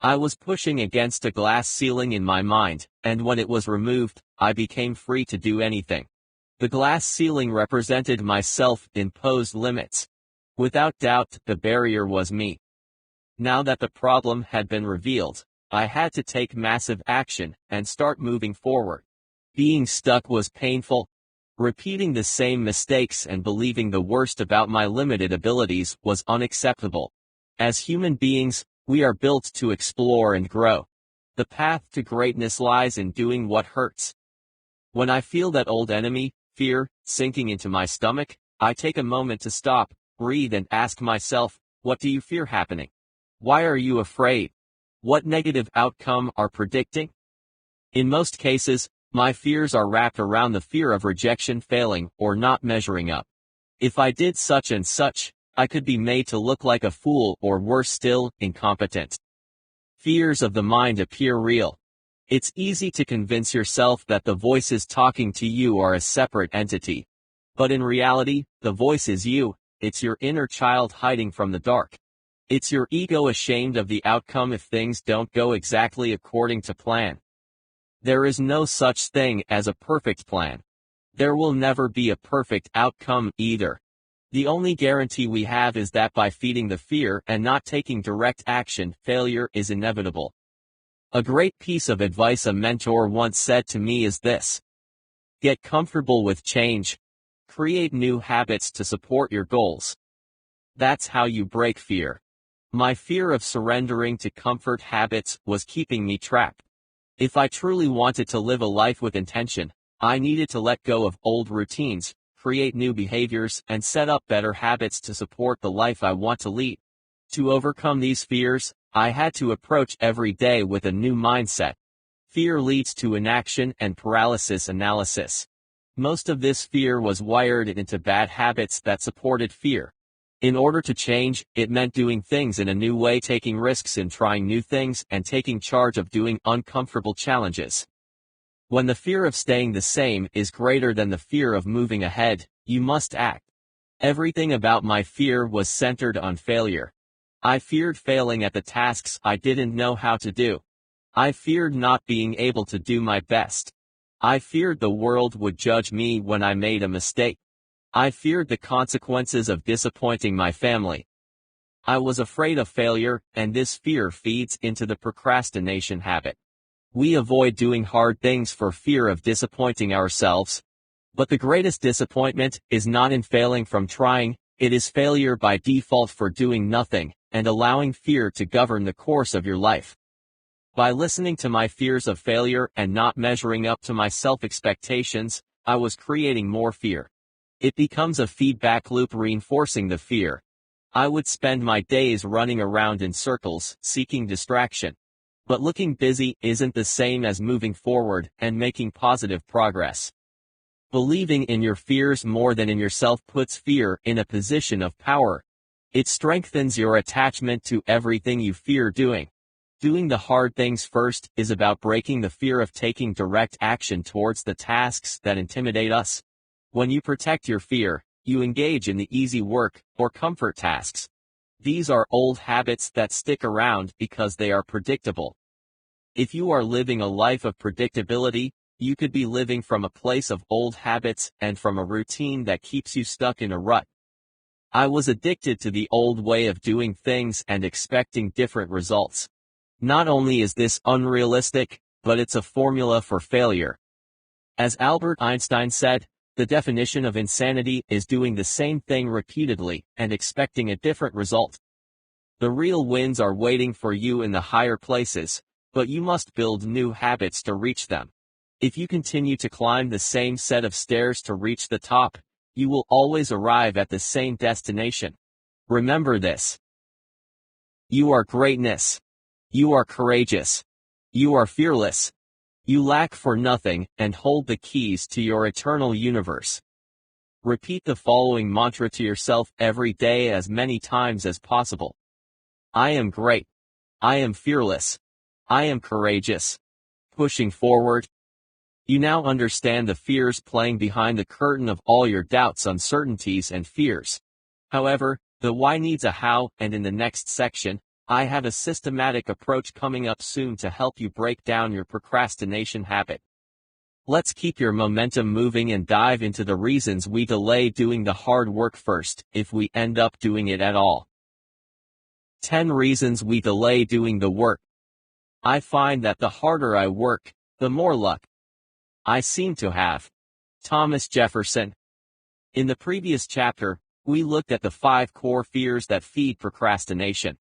I was pushing against a glass ceiling in my mind, and when it was removed, I became free to do anything. The glass ceiling represented my self-imposed limits. Without doubt, the barrier was me. Now that the problem had been revealed, I had to take massive action and start moving forward. Being stuck was painful. Repeating the same mistakes and believing the worst about my limited abilities was unacceptable. As human beings, we are built to explore and grow. The path to greatness lies in doing what hurts. When I feel that old enemy, fear, sinking into my stomach, I take a moment to stop, breathe, and ask myself, what do you fear happening? Why are you afraid? What negative outcome are predicting? In most cases, my fears are wrapped around the fear of rejection, failing, or not measuring up. If I did such and such, I could be made to look like a fool or worse still, incompetent. Fears of the mind appear real. It's easy to convince yourself that the voices talking to you are a separate entity. But in reality, the voice is you. It's your inner child hiding from the dark. It's your ego ashamed of the outcome if things don't go exactly according to plan. There is no such thing as a perfect plan. There will never be a perfect outcome either. The only guarantee we have is that by feeding the fear and not taking direct action, failure is inevitable. A great piece of advice a mentor once said to me is this: get comfortable with change. Create new habits to support your goals. That's how you break fear. My fear of surrendering to comfort habits was keeping me trapped. If I truly wanted to live a life with intention, I needed to let go of old routines, create new behaviors, and set up better habits to support the life I want to lead. To overcome these fears, I had to approach every day with a new mindset. Fear leads to inaction and paralysis analysis. Most of this fear was wired into bad habits that supported fear. In order to change, it meant doing things in a new way, taking risks in trying new things, and taking charge of doing uncomfortable challenges. When the fear of staying the same is greater than the fear of moving ahead, you must act. Everything about my fear was centered on failure. I feared failing at the tasks I didn't know how to do. I feared not being able to do my best. I feared the world would judge me when I made a mistake. I feared the consequences of disappointing my family. I was afraid of failure, and this fear feeds into the procrastination habit. We avoid doing hard things for fear of disappointing ourselves. But the greatest disappointment is not in failing from trying, it is failure by default for doing nothing, and allowing fear to govern the course of your life. By listening to my fears of failure and not measuring up to my self-expectations, I was creating more fear. It becomes a feedback loop reinforcing the fear. I would spend my days running around in circles, seeking distraction. But looking busy isn't the same as moving forward and making positive progress. Believing in your fears more than in yourself puts fear in a position of power. It strengthens your attachment to everything you fear doing. Doing the hard things first is about breaking the fear of taking direct action towards the tasks that intimidate us. When you protect your fear, you engage in the easy work, or comfort tasks. These are old habits that stick around because they are predictable. If you are living a life of predictability, you could be living from a place of old habits and from a routine that keeps you stuck in a rut. I was addicted to the old way of doing things and expecting different results. Not only is this unrealistic, but it's a formula for failure. As Albert Einstein said, the definition of insanity is doing the same thing repeatedly and expecting a different result. The real wins are waiting for you in the higher places, but you must build new habits to reach them. If you continue to climb the same set of stairs to reach the top, you will always arrive at the same destination. Remember this. You are greatness. You are courageous. You are fearless. You lack for nothing and hold the keys to your eternal universe. Repeat the following mantra to yourself every day as many times as possible. I am great. I am fearless. I am courageous. Pushing forward. You now understand the fears playing behind the curtain of all your doubts, uncertainties, and fears. However, the why needs a how, and in the next section, I have a systematic approach coming up soon to help you break down your procrastination habit. Let's keep your momentum moving and dive into the reasons we delay doing the hard work first, if we end up doing it at all. 10 reasons we delay doing the work. I find that the harder I work, the more luck I seem to have. Thomas Jefferson. In the previous chapter, we looked at the 5 core fears that feed procrastination.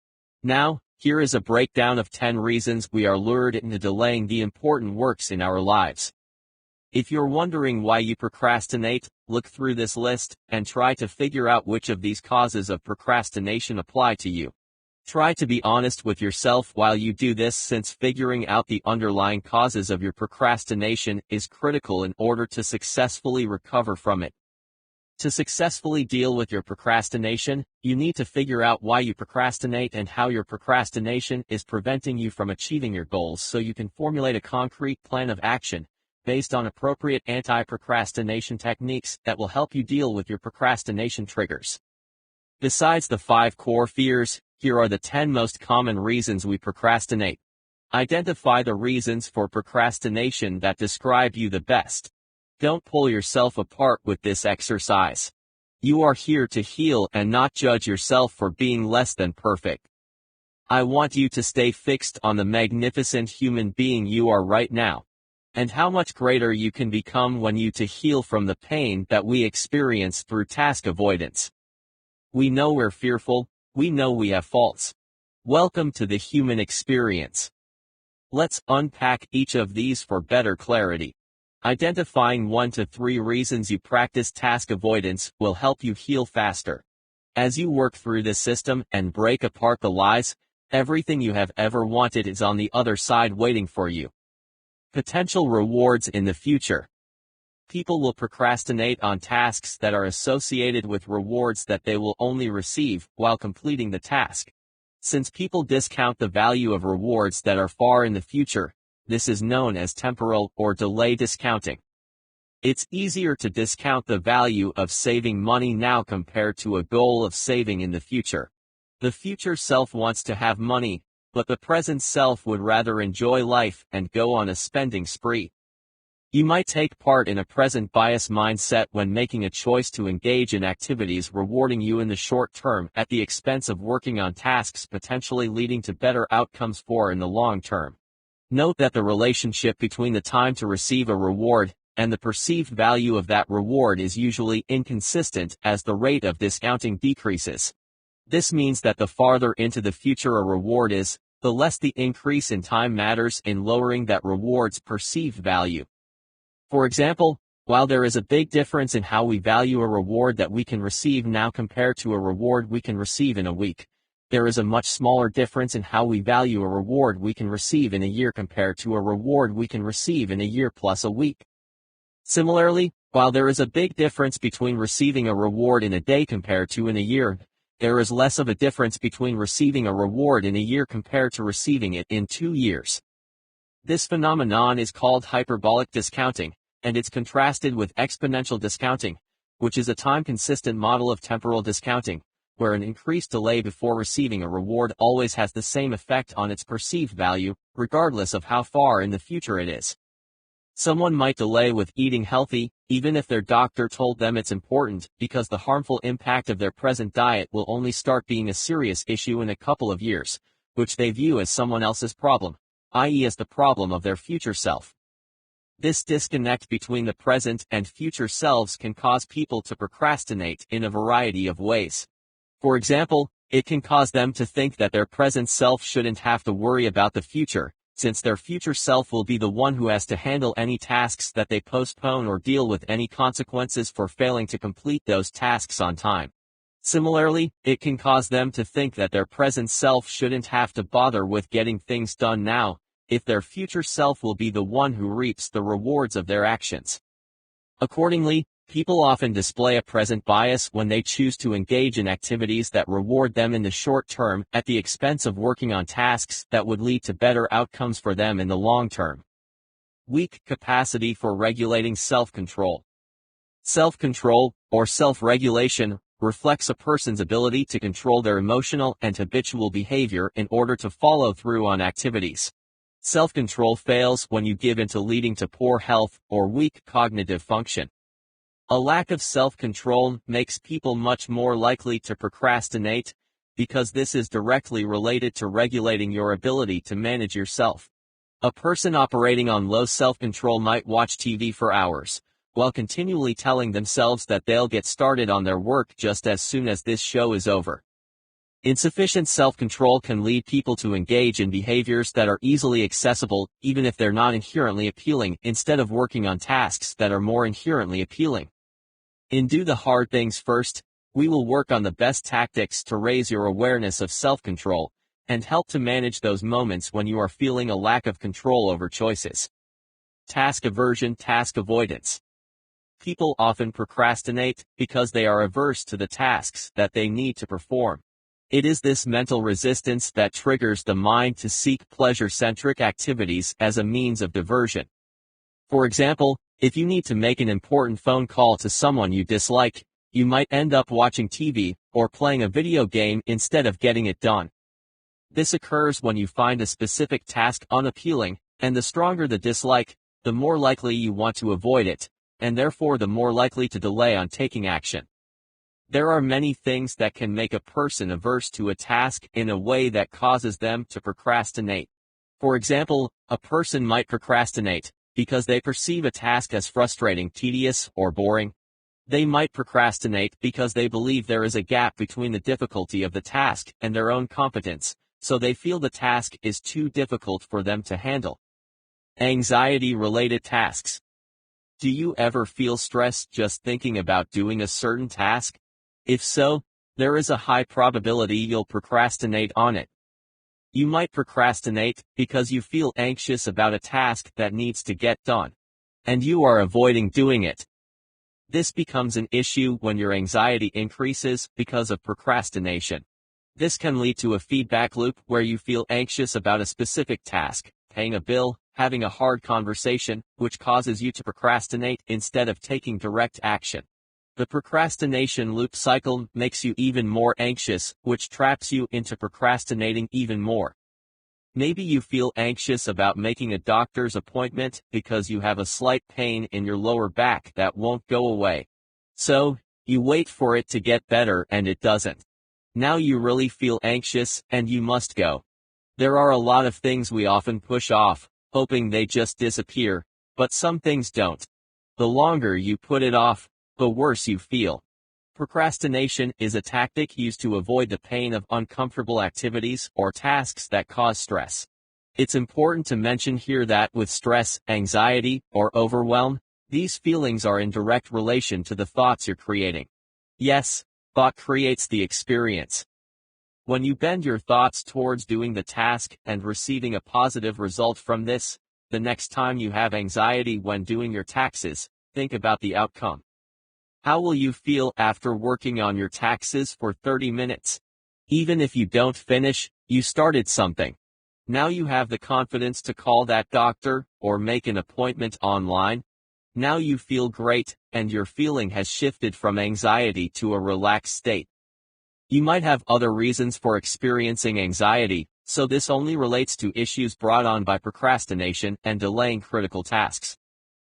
Now, here is a breakdown of 10 reasons we are lured into delaying the important works in our lives. If you're wondering why you procrastinate, look through this list and try to figure out which of these causes of procrastination apply to you. Try to be honest with yourself while you do this, since figuring out the underlying causes of your procrastination is critical in order to successfully recover from it. To successfully deal with your procrastination, you need to figure out why you procrastinate and how your procrastination is preventing you from achieving your goals, so you can formulate a concrete plan of action based on appropriate anti-procrastination techniques that will help you deal with your procrastination triggers. Besides the 5 core fears, here are the 10 most common reasons we procrastinate. Identify the reasons for procrastination that describe you the best. Don't pull yourself apart with this exercise. You are here to heal and not judge yourself for being less than perfect. I want you to stay fixed on the magnificent human being you are right now, and how much greater you can become when you heal from the pain that we experience through task avoidance. We know we're fearful. We know we have faults. Welcome to the human experience. Let's unpack each of these for better clarity. Identifying 1 to 3 reasons you practice task avoidance will help you heal faster. As you work through this system and break apart the lies, everything you have ever wanted is on the other side waiting for you. Potential rewards in the future. People will procrastinate on tasks that are associated with rewards that they will only receive while completing the task. Since people discount the value of rewards that are far in the future, this is known as temporal or delay discounting. It's easier to discount the value of saving money now compared to a goal of saving in the future. The future self wants to have money, but the present self would rather enjoy life and go on a spending spree. You might take part in a present bias mindset when making a choice to engage in activities rewarding you in the short term at the expense of working on tasks potentially leading to better outcomes in the long term. Note that the relationship between the time to receive a reward and the perceived value of that reward is usually inconsistent as the rate of discounting decreases. This means that the farther into the future a reward is, the less the increase in time matters in lowering that reward's perceived value. For example, while there is a big difference in how we value a reward that we can receive now compared to a reward we can receive in a week, there is a much smaller difference in how we value a reward we can receive in a year compared to a reward we can receive in a year plus a week. Similarly, while there is a big difference between receiving a reward in a day compared to in a year, there is less of a difference between receiving a reward in a year compared to receiving it in 2 years. This phenomenon is called hyperbolic discounting, and it's contrasted with exponential discounting, which is a time-consistent model of temporal discounting, where an increased delay before receiving a reward always has the same effect on its perceived value, regardless of how far in the future it is. Someone might delay with eating healthy, even if their doctor told them it's important, because the harmful impact of their present diet will only start being a serious issue in a couple of years, which they view as someone else's problem, i.e. as the problem of their future self. This disconnect between the present and future selves can cause people to procrastinate in a variety of ways. For example, it can cause them to think that their present self shouldn't have to worry about the future, since their future self will be the one who has to handle any tasks that they postpone or deal with any consequences for failing to complete those tasks on time. Similarly, it can cause them to think that their present self shouldn't have to bother with getting things done now, if their future self will be the one who reaps the rewards of their actions. Accordingly, people often display a present bias when they choose to engage in activities that reward them in the short term at the expense of working on tasks that would lead to better outcomes for them in the long term. Weak capacity for regulating self-control. Self-control, or self-regulation, reflects a person's ability to control their emotional and habitual behavior in order to follow through on activities. Self-control fails when you give in to leading to poor health or weak cognitive function. A lack of self-control makes people much more likely to procrastinate, because this is directly related to regulating your ability to manage yourself. A person operating on low self-control might watch TV for hours, while continually telling themselves that they'll get started on their work just as soon as this show is over. Insufficient self-control can lead people to engage in behaviors that are easily accessible, even if they're not inherently appealing, instead of working on tasks that are more inherently appealing. In Do the Hard Things First, we will work on the best tactics to raise your awareness of self-control, and help to manage those moments when you are feeling a lack of control over choices. Task aversion, task avoidance. People often procrastinate because they are averse to the tasks that they need to perform. It is this mental resistance that triggers the mind to seek pleasure-centric activities as a means of diversion. For example, if you need to make an important phone call to someone you dislike, you might end up watching TV or playing a video game instead of getting it done. This occurs when you find a specific task unappealing, and the stronger the dislike, the more likely you want to avoid it, and therefore the more likely to delay on taking action. There are many things that can make a person averse to a task in a way that causes them to procrastinate. For example, a person might procrastinate because they perceive a task as frustrating, tedious, or boring. They might procrastinate because they believe there is a gap between the difficulty of the task and their own competence, so they feel the task is too difficult for them to handle. Anxiety-related tasks. Do you ever feel stressed just thinking about doing a certain task? If so, there is a high probability you'll procrastinate on it. You might procrastinate because you feel anxious about a task that needs to get done, and you are avoiding doing it. This becomes an issue when your anxiety increases because of procrastination. This can lead to a feedback loop where you feel anxious about a specific task, paying a bill, having a hard conversation, which causes you to procrastinate instead of taking direct action. The procrastination loop cycle makes you even more anxious, which traps you into procrastinating even more. Maybe you feel anxious about making a doctor's appointment because you have a slight pain in your lower back that won't go away. So, you wait for it to get better and it doesn't. Now you really feel anxious and you must go. There are a lot of things we often push off, hoping they just disappear, but some things don't. The longer you put it off, the worse you feel. Procrastination is a tactic used to avoid the pain of uncomfortable activities or tasks that cause stress. It's important to mention here that with stress, anxiety, or overwhelm, these feelings are in direct relation to the thoughts you're creating. Yes, thought creates the experience. When you bend your thoughts towards doing the task and receiving a positive result from this, the next time you have anxiety when doing your taxes, think about the outcome. How will you feel after working on your taxes for 30 minutes? Even if you don't finish, you started something. Now you have the confidence to call that doctor or make an appointment online. Now you feel great, and your feeling has shifted from anxiety to a relaxed state. You might have other reasons for experiencing anxiety, so this only relates to issues brought on by procrastination and delaying critical tasks.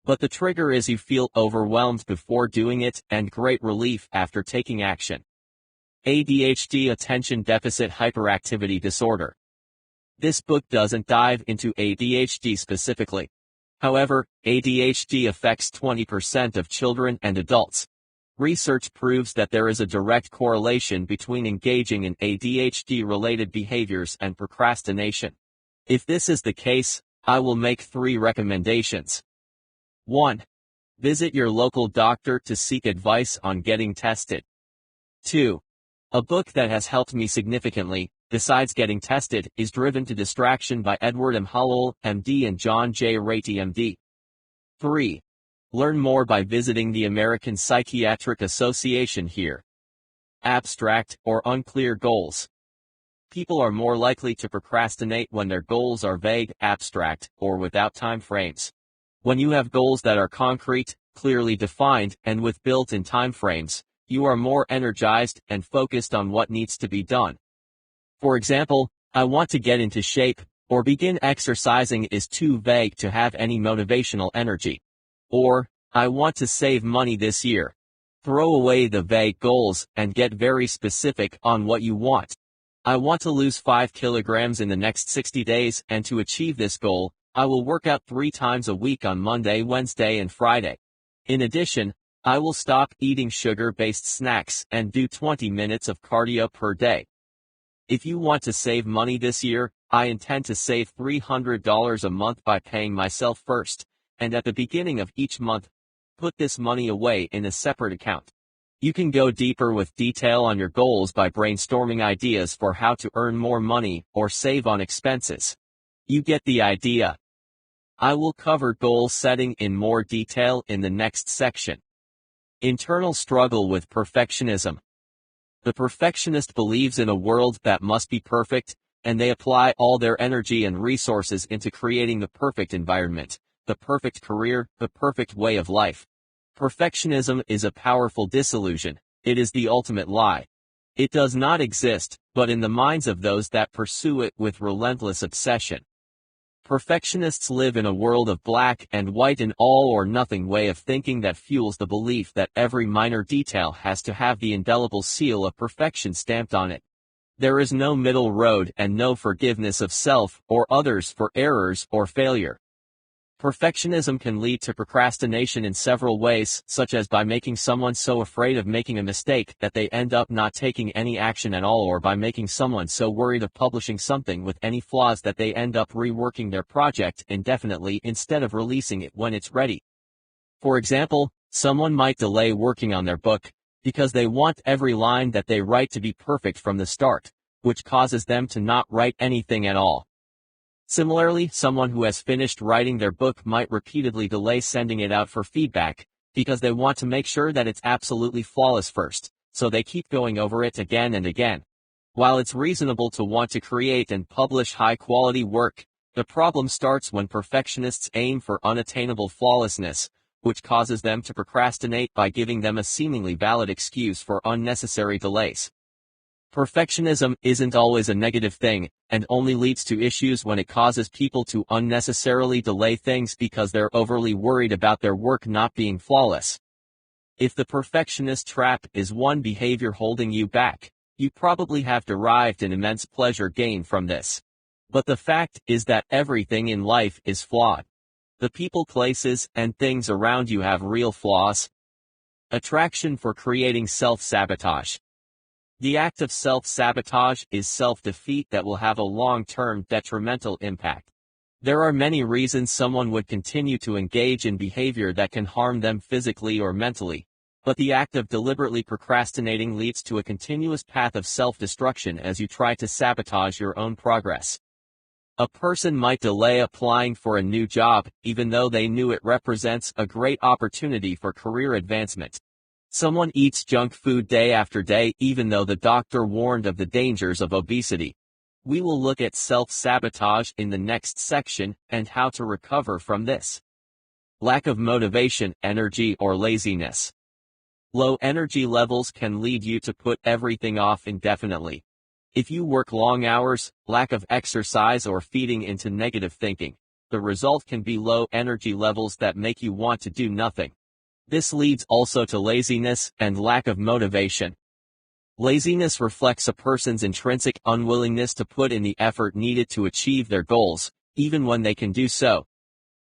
But the trigger is you feel overwhelmed before doing it and great relief after taking action. ADHD, Attention Deficit Hyperactivity Disorder. This book doesn't dive into ADHD specifically. However, ADHD affects 20% of children and adults. Research proves that there is a direct correlation between engaging in ADHD-related behaviors and procrastination. If this is the case, I will make 3 recommendations. 1. Visit your local doctor to seek advice on getting tested. 2. A book that has helped me significantly, besides getting tested, is Driven to Distraction by Edward M. Howell, MD and John J. Ratey, MD. 3. Learn more by visiting the American Psychiatric Association here. Abstract or unclear goals. People are more likely to procrastinate when their goals are vague, abstract, or without time frames. When you have goals that are concrete, clearly defined, and with built-in time frames, you are more energized and focused on what needs to be done. For example, I want to get into shape, or begin exercising is too vague to have any motivational energy. Or, I want to save money this year. Throw away the vague goals and get very specific on what you want. I want to lose 5 kilograms in the next 60 days, and to achieve this goal, I will work out 3 times a week on Monday, Wednesday, and Friday. In addition, I will stop eating sugar-based snacks and do 20 minutes of cardio per day. If you want to save money this year, I intend to save $300 a month by paying myself first, and at the beginning of each month, put this money away in a separate account. You can go deeper with detail on your goals by brainstorming ideas for how to earn more money or save on expenses. You get the idea. I will cover goal setting in more detail in the next section. Internal struggle with perfectionism. The perfectionist believes in a world that must be perfect, and they apply all their energy and resources into creating the perfect environment, the perfect career, the perfect way of life. Perfectionism is a powerful disillusion. It is the ultimate lie. It does not exist, but in the minds of those that pursue it with relentless obsession. Perfectionists live in a world of black and white, an all-or-nothing way of thinking that fuels the belief that every minor detail has to have the indelible seal of perfection stamped on it. There is no middle road and no forgiveness of self or others for errors or failure. Perfectionism can lead to procrastination in several ways, such as by making someone so afraid of making a mistake that they end up not taking any action at all, or by making someone so worried of publishing something with any flaws that they end up reworking their project indefinitely instead of releasing it when it's ready. For example, someone might delay working on their book because they want every line that they write to be perfect from the start, which causes them to not write anything at all. Similarly, someone who has finished writing their book might repeatedly delay sending it out for feedback, because they want to make sure that it's absolutely flawless first, so they keep going over it again and again. While it's reasonable to want to create and publish high-quality work, the problem starts when perfectionists aim for unattainable flawlessness, which causes them to procrastinate by giving them a seemingly valid excuse for unnecessary delays. Perfectionism isn't always a negative thing, and only leads to issues when it causes people to unnecessarily delay things because they're overly worried about their work not being flawless. If the perfectionist trap is one behavior holding you back, you probably have derived an immense pleasure gained from this. But the fact is that everything in life is flawed. The people, places, and things around you have real flaws. Attraction for creating self-sabotage. The act of self-sabotage is self-defeat that will have a long-term detrimental impact. There are many reasons someone would continue to engage in behavior that can harm them physically or mentally, but the act of deliberately procrastinating leads to a continuous path of self-destruction as you try to sabotage your own progress. A person might delay applying for a new job, even though they knew it represents a great opportunity for career advancement. Someone eats junk food day after day, even though the doctor warned of the dangers of obesity. We will look at self-sabotage in the next section and how to recover from this. Lack of motivation, energy, or laziness. Low energy levels can lead you to put everything off indefinitely. If you work long hours, lack of exercise, or feeding into negative thinking, the result can be low energy levels that make you want to do nothing. This leads also to laziness and lack of motivation. Laziness reflects a person's intrinsic unwillingness to put in the effort needed to achieve their goals, even when they can do so.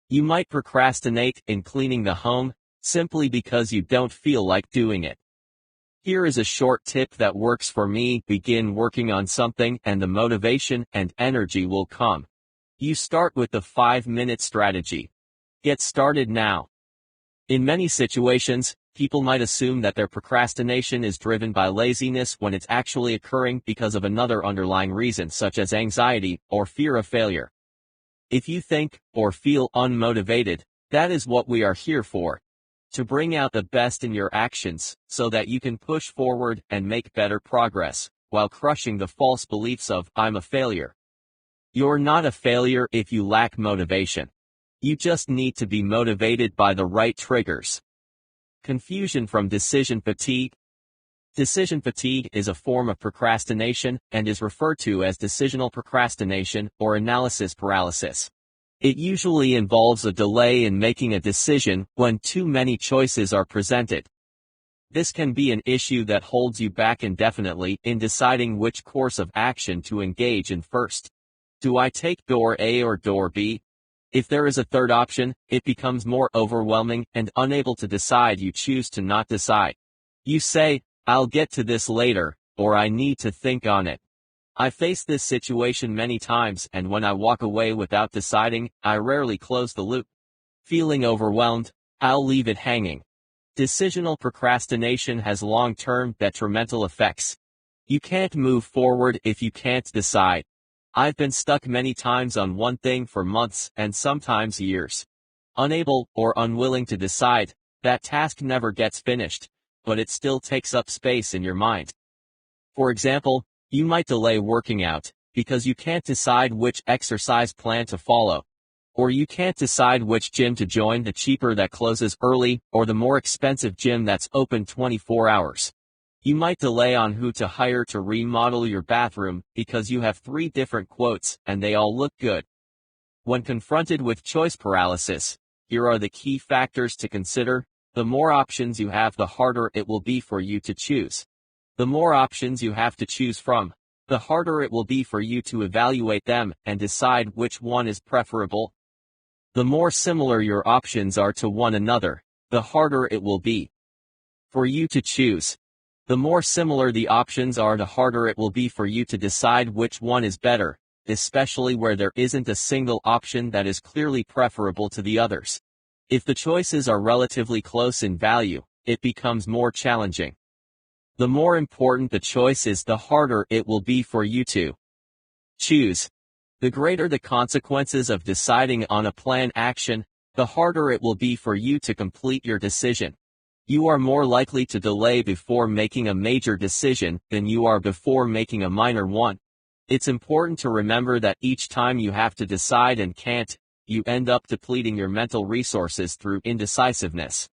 You might procrastinate in cleaning the home, simply because you don't feel like doing it. Here is a short tip that works for me: begin working on something and the motivation and energy will come. You start with the 5-minute strategy. Get started now. In many situations, people might assume that their procrastination is driven by laziness when it's actually occurring because of another underlying reason, such as anxiety or fear of failure. If you think or feel unmotivated, that is what we are here for. To bring out the best in your actions, so that you can push forward and make better progress, while crushing the false beliefs of, "I'm a failure." You're not a failure if you lack motivation. You just need to be motivated by the right triggers. Confusion from decision fatigue. Decision fatigue is a form of procrastination and is referred to as decisional procrastination or analysis paralysis. It usually involves a delay in making a decision when too many choices are presented. This can be an issue that holds you back indefinitely in deciding which course of action to engage in first. Do I take door A or door B? If there is a third option, it becomes more overwhelming, and unable to decide, you choose to not decide. You say, "I'll get to this later," or "I need to think on it." I face this situation many times, and when I walk away without deciding, I rarely close the loop. Feeling overwhelmed, I'll leave it hanging. Decisional procrastination has long-term detrimental effects. You can't move forward if you can't decide. I've been stuck many times on one thing for months and sometimes years. Unable or unwilling to decide, that task never gets finished, but it still takes up space in your mind. For example, you might delay working out because you can't decide which exercise plan to follow. Or you can't decide which gym to join, the cheaper that closes early or the more expensive gym that's open 24 hours. You might delay on who to hire to remodel your bathroom because you have 3 different quotes and they all look good. When confronted with choice paralysis, here are the key factors to consider. The more options you have, the harder it will be for you to choose. The more options you have to choose from, the harder it will be for you to evaluate them and decide which one is preferable. The more similar your options are to one another, the harder it will be for you to choose. The more similar the options are, the harder it will be for you to decide which one is better, especially where there isn't a single option that is clearly preferable to the others. If the choices are relatively close in value, it becomes more challenging. The more important the choice is, the harder it will be for you to choose. The greater the consequences of deciding on a plan action, the harder it will be for you to complete your decision. You are more likely to delay before making a major decision than you are before making a minor one. It's important to remember that each time you have to decide and can't, you end up depleting your mental resources through indecisiveness.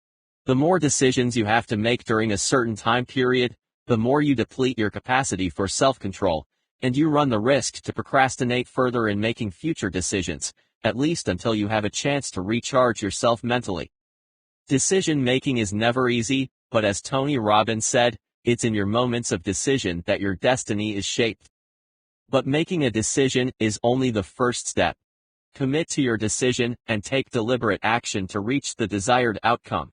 The more decisions you have to make during a certain time period, the more you deplete your capacity for self-control, and you run the risk to procrastinate further in making future decisions, at least until you have a chance to recharge yourself mentally. Decision-making is never easy, but as Tony Robbins said, it's in your moments of decision that your destiny is shaped. But making a decision is only the first step. Commit to your decision and take deliberate action to reach the desired outcome.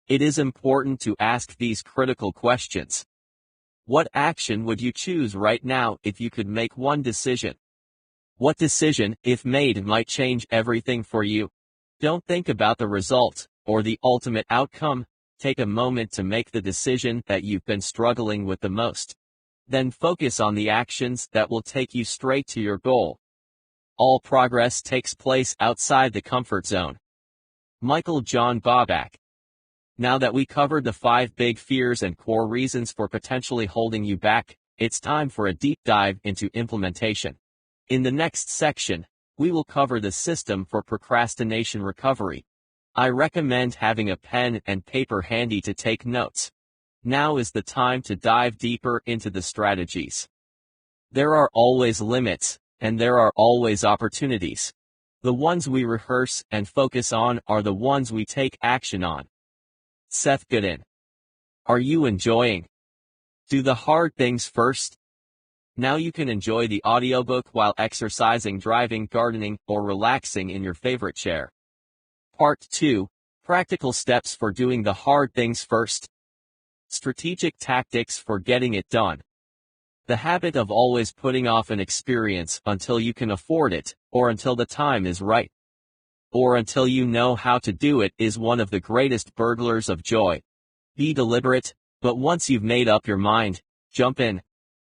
It is important to ask these critical questions. What action would you choose right now if you could make one decision? What decision, if made, might change everything for you? Don't think about the result or the ultimate outcome. Take a moment to make the decision that you've been struggling with the most. Then focus on the actions that will take you straight to your goal. All progress takes place outside the comfort zone. Michael John Bobak. Now that we covered the 5 big fears and core reasons for potentially holding you back, it's time for a deep dive into implementation. In the next section, we will cover the system for procrastination recovery. I recommend having a pen and paper handy to take notes. Now is the time to dive deeper into the strategies. There are always limits, and there are always opportunities. The ones we rehearse and focus on are the ones we take action on. Seth Godin. Are you enjoying? Do the hard things first. Now you can enjoy the audiobook while exercising, driving, gardening, or relaxing in your favorite chair. Part 2. Practical steps for doing the hard things first. Strategic tactics for getting it done. The habit of always putting off an experience until you can afford it, or until the time is right, or until you know how to do it is one of the greatest burglars of joy. Be deliberate, but once you've made up your mind, jump in.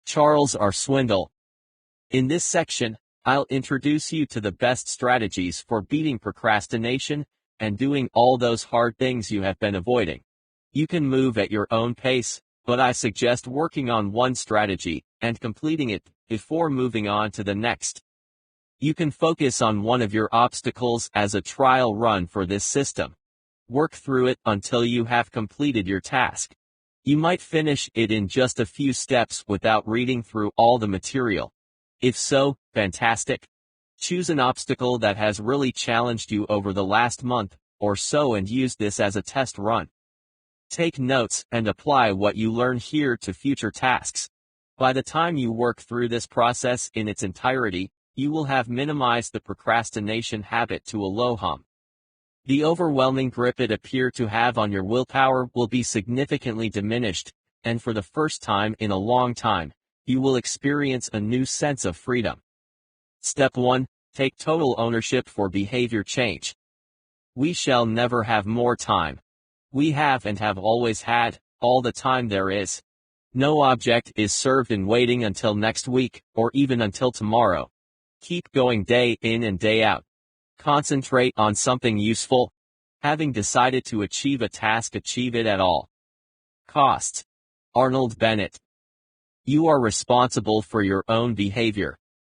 Charles R. Swindoll. In this section, I'll introduce you to the best strategies for beating procrastination and doing all those hard things you have been avoiding. You can move at your own pace, but I suggest working on one strategy and completing it before moving on to the next. You can focus on one of your obstacles as a trial run for this system. Work through it until you have completed your task. You might finish it in just a few steps without reading through all the material. If so, fantastic. Choose an obstacle that has really challenged you over the last month or so and use this as a test run. Take notes and apply what you learn here to future tasks. By the time you work through this process in its entirety, you will have minimized the procrastination habit to a low hum. The overwhelming grip it appears to have on your willpower will be significantly diminished, and for the first time in a long time, you will experience a new sense of freedom. Step 1. Take total ownership for behavior change. We shall never have more time. We have and have always had all the time there is. No object is served in waiting until next week, or even until tomorrow. Keep going day in and day out. Concentrate on something useful. Having decided to achieve a task, achieve it at all costs. Arnold Bennett. You are responsible for your own behavior.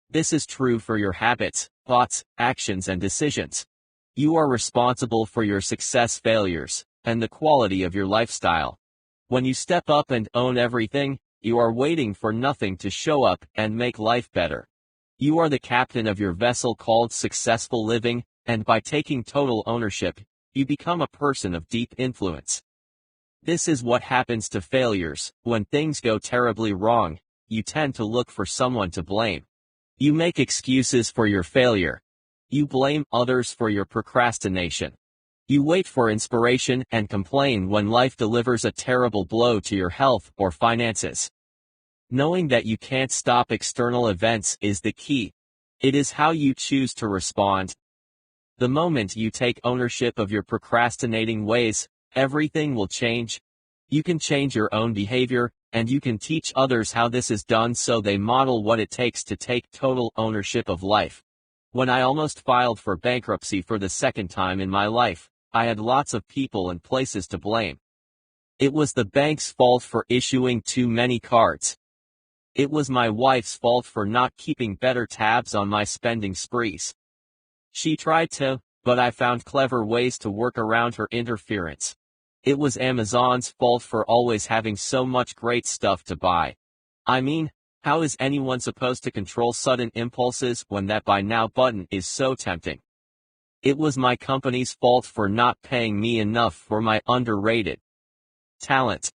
This is true for your habits, thoughts, actions, and decisions. You are responsible for your success, failures, and the quality of your lifestyle. When you step up and own everything, you are waiting for nothing to show up and make life better. You are the captain of your vessel called successful living, and by taking total ownership, you become a person of deep influence. This is what happens to failures. When things go terribly wrong, you tend to look for someone to blame. You make excuses for your failure. You blame others for your procrastination. You wait for inspiration and complain when life delivers a terrible blow to your health or finances. Knowing that you can't stop external events is the key. It is how you choose to respond. The moment you take ownership of your procrastinating ways, everything will change. You can change your own behavior, and you can teach others how this is done so they model what it takes to take total ownership of life. When I almost filed for bankruptcy for the second time in my life, I had lots of people and places to blame. It was the bank's fault for issuing too many cards. It was my wife's fault for not keeping better tabs on my spending sprees. She tried to, but I found clever ways to work around her interference. It was Amazon's fault for always having so much great stuff to buy. I mean, how is anyone supposed to control sudden impulses when that buy now button is so tempting? It was my company's fault for not paying me enough for my underrated talent.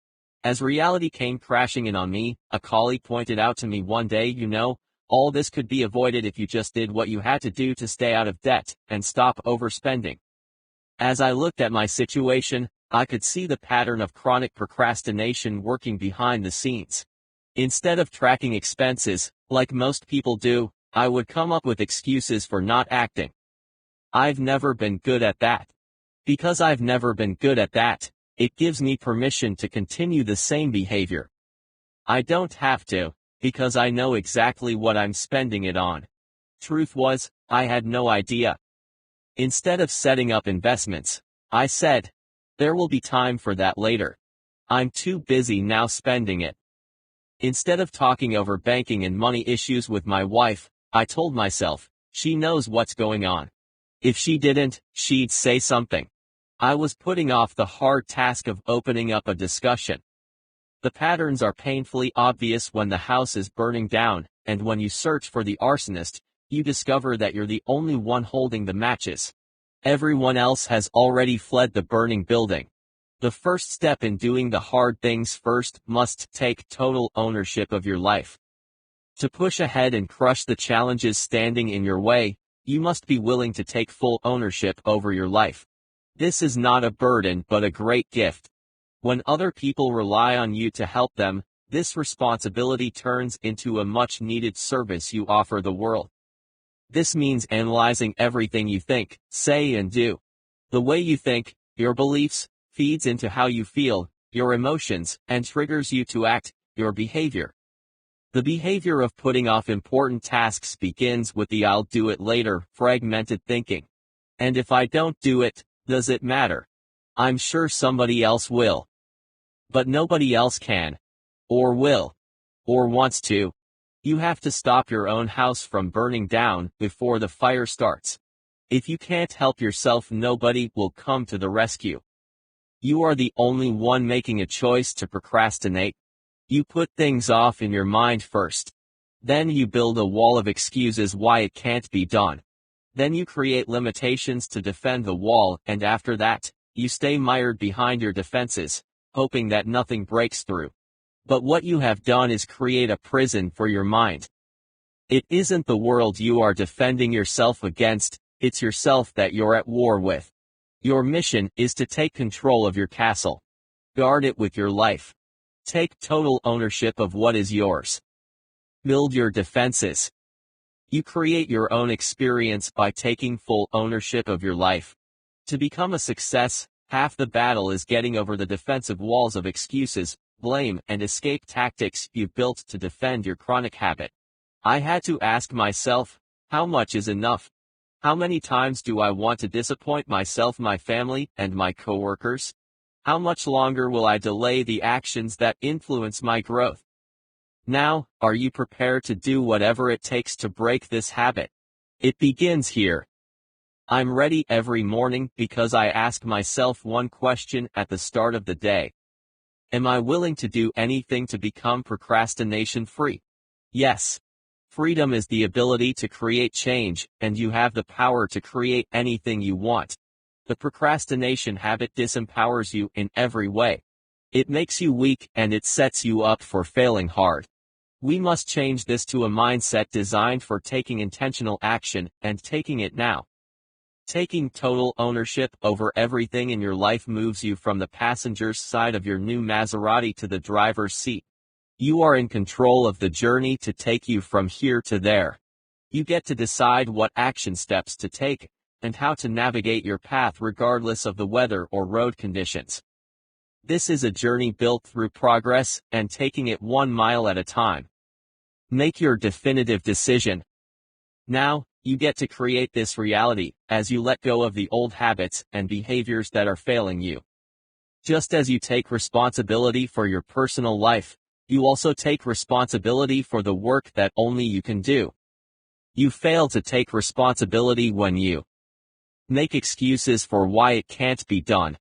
As reality came crashing in on me, a colleague pointed out to me one day, all this could be avoided if you just did what you had to do to stay out of debt and stop overspending. As I looked at my situation, I could see the pattern of chronic procrastination working behind the scenes. Instead of tracking expenses, like most people do, I would come up with excuses for not acting. I've never been good at that. Because I've never been good at that, it gives me permission to continue the same behavior. I don't have to, because I know exactly what I'm spending it on. Truth was, I had no idea. Instead of setting up investments, I said, there will be time for that later. I'm too busy now spending it. Instead of talking over banking and money issues with my wife, I told myself, she knows what's going on. If she didn't, she'd say something. I was putting off the hard task of opening up a discussion. The patterns are painfully obvious when the house is burning down, and when you search for the arsonist, you discover that you're the only one holding the matches. Everyone else has already fled the burning building. The first step in doing the hard things first must take total ownership of your life. To push ahead and crush the challenges standing in your way, you must be willing to take full ownership over your life. This is not a burden but a great gift. When other people rely on you to help them, this responsibility turns into a much-needed service you offer the world. This means analyzing everything you think, say and do. The way you think, your beliefs, feeds into how you feel, your emotions, and triggers you to act, your behavior. The behavior of putting off important tasks begins with the "I'll do it later" fragmented thinking. And if I don't do it, does it matter? I'm sure somebody else will. But nobody else can. Or will. Or wants to. You have to stop your own house from burning down before the fire starts. If you can't help yourself, nobody will come to the rescue. You are the only one making a choice to procrastinate. You put things off in your mind first. Then you build a wall of excuses why it can't be done. Then you create limitations to defend the wall, and after that, you stay mired behind your defenses, hoping that nothing breaks through. But what you have done is create a prison for your mind. It isn't the world you are defending yourself against, it's yourself that you're at war with. Your mission is to take control of your castle. Guard it with your life. Take total ownership of what is yours. Build your defenses. You create your own experience by taking full ownership of your life. To become a success, half the battle is getting over the defensive walls of excuses, blame, and escape tactics you've built to defend your chronic habit. I had to ask myself, how much is enough? How many times do I want to disappoint myself, my family, and my coworkers? How much longer will I delay the actions that influence my growth? Now, are you prepared to do whatever it takes to break this habit? It begins here. I'm ready every morning because I ask myself one question at the start of the day. Am I willing to do anything to become procrastination-free? Yes. Freedom is the ability to create change, and you have the power to create anything you want. The procrastination habit disempowers you in every way. It makes you weak and it sets you up for failing hard. We must change this to a mindset designed for taking intentional action, and taking it now. Taking total ownership over everything in your life moves you from the passenger's side of your new Maserati to the driver's seat. You are in control of the journey to take you from here to there. You get to decide what action steps to take, and how to navigate your path regardless of the weather or road conditions. This is a journey built through progress and taking it 1 mile at a time. Make your definitive decision. Now, you get to create this reality, as you let go of the old habits and behaviors that are failing you. Just as you take responsibility for your personal life, you also take responsibility for the work that only you can do. You fail to take responsibility when you make excuses for why it can't be done.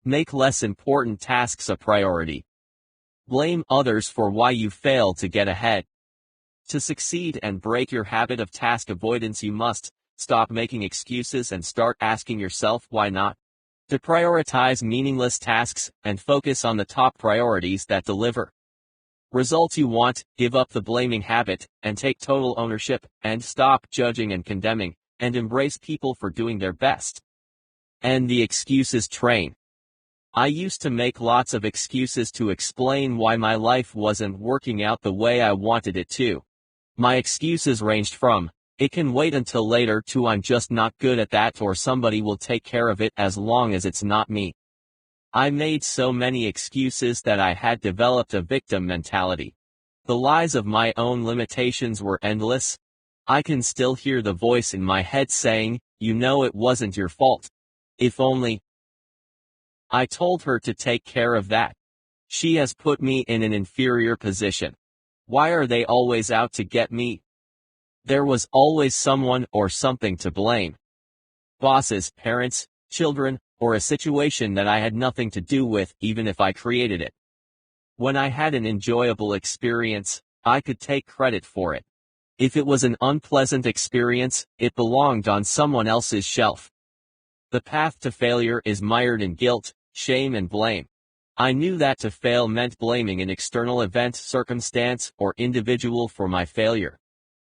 Make less important tasks a priority. Blame others for why you fail to get ahead. To succeed and break your habit of task avoidance, you must stop making excuses and start asking yourself why not. To prioritize meaningless tasks and focus on the top priorities that deliver results you want, give up the blaming habit, and take total ownership, and stop judging and condemning, and embrace people for doing their best. End the excuses train. I used to make lots of excuses to explain why my life wasn't working out the way I wanted it to. My excuses ranged from, "It can wait until later," to "I'm just not good at that," or "Somebody will take care of it as long as it's not me." I made so many excuses that I had developed a victim mentality. The lies of my own limitations were endless. I can still hear the voice in my head saying, "You know it wasn't your fault. If only I told her to take care of that. She has put me in an inferior position. Why are they always out to get me?" There was always someone or something to blame. Bosses, parents, children, or a situation that I had nothing to do with, even if I created it. When I had an enjoyable experience, I could take credit for it. If it was an unpleasant experience, it belonged on someone else's shelf. The path to failure is mired in guilt, shame, and blame. I knew that to fail meant blaming an external event, circumstance, or individual for my failure.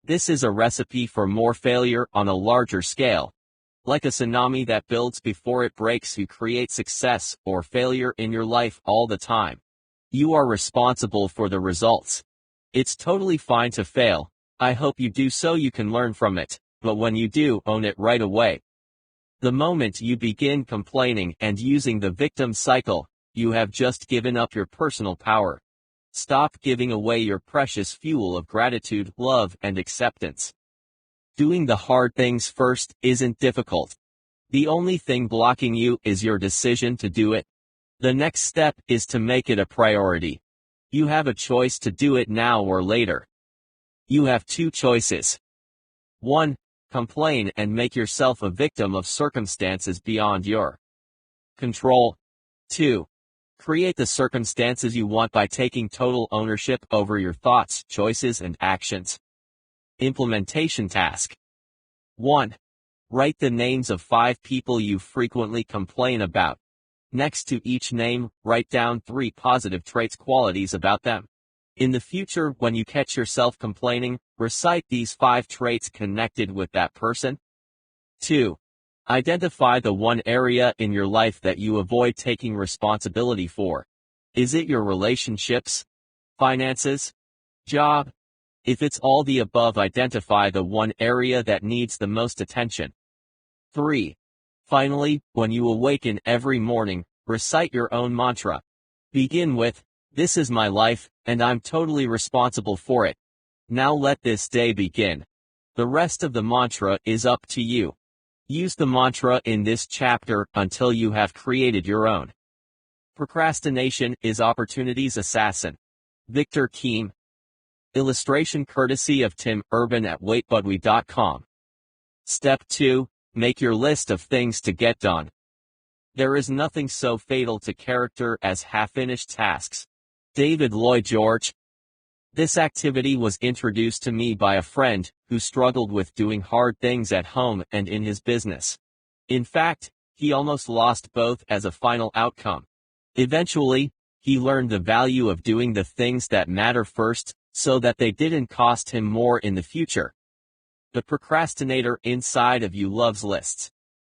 This is a recipe for more failure on a larger scale. Like a tsunami that builds before it breaks, you create success or failure in your life all the time. You are responsible for the results. It's totally fine to fail. I hope you do so you can learn from it, but when you do, own it right away. The moment you begin complaining and using the victim cycle, you have just given up your personal power. Stop giving away your precious fuel of gratitude, love, and acceptance. Doing the hard things first isn't difficult. The only thing blocking you is your decision to do it. The next step is to make it a priority. You have a choice to do it now or later. You have two choices. 1. Complain and make yourself a victim of circumstances beyond your control. 2. Create the circumstances you want by taking total ownership over your thoughts, choices, and actions. Implementation task. 1. Write the names of 5 people you frequently complain about. Next to each name, write down 3 positive traits, qualities about them. In the future, when you catch yourself complaining, recite these 5 traits connected with that person. 2. Identify the one area in your life that you avoid taking responsibility for. Is it your relationships? Finances? Job? If it's all the above, identify the one area that needs the most attention. 3. Finally, when you awaken every morning, recite your own mantra. Begin with, "This is my life, and I'm totally responsible for it. Now let this day begin." The rest of the mantra is up to you. Use the mantra in this chapter until you have created your own. Procrastination is opportunity's assassin. Victor Keem. Illustration courtesy of Tim Urban at waitbudwe.com. Step 2. Make your list of things to get done. There is nothing so fatal to character as half-finished tasks. David Lloyd George. This activity was introduced to me by a friend who struggled with doing hard things at home and in his business. In fact, he almost lost both as a final outcome. Eventually, he learned the value of doing the things that matter first, so that they didn't cost him more in the future. The procrastinator inside of you loves lists.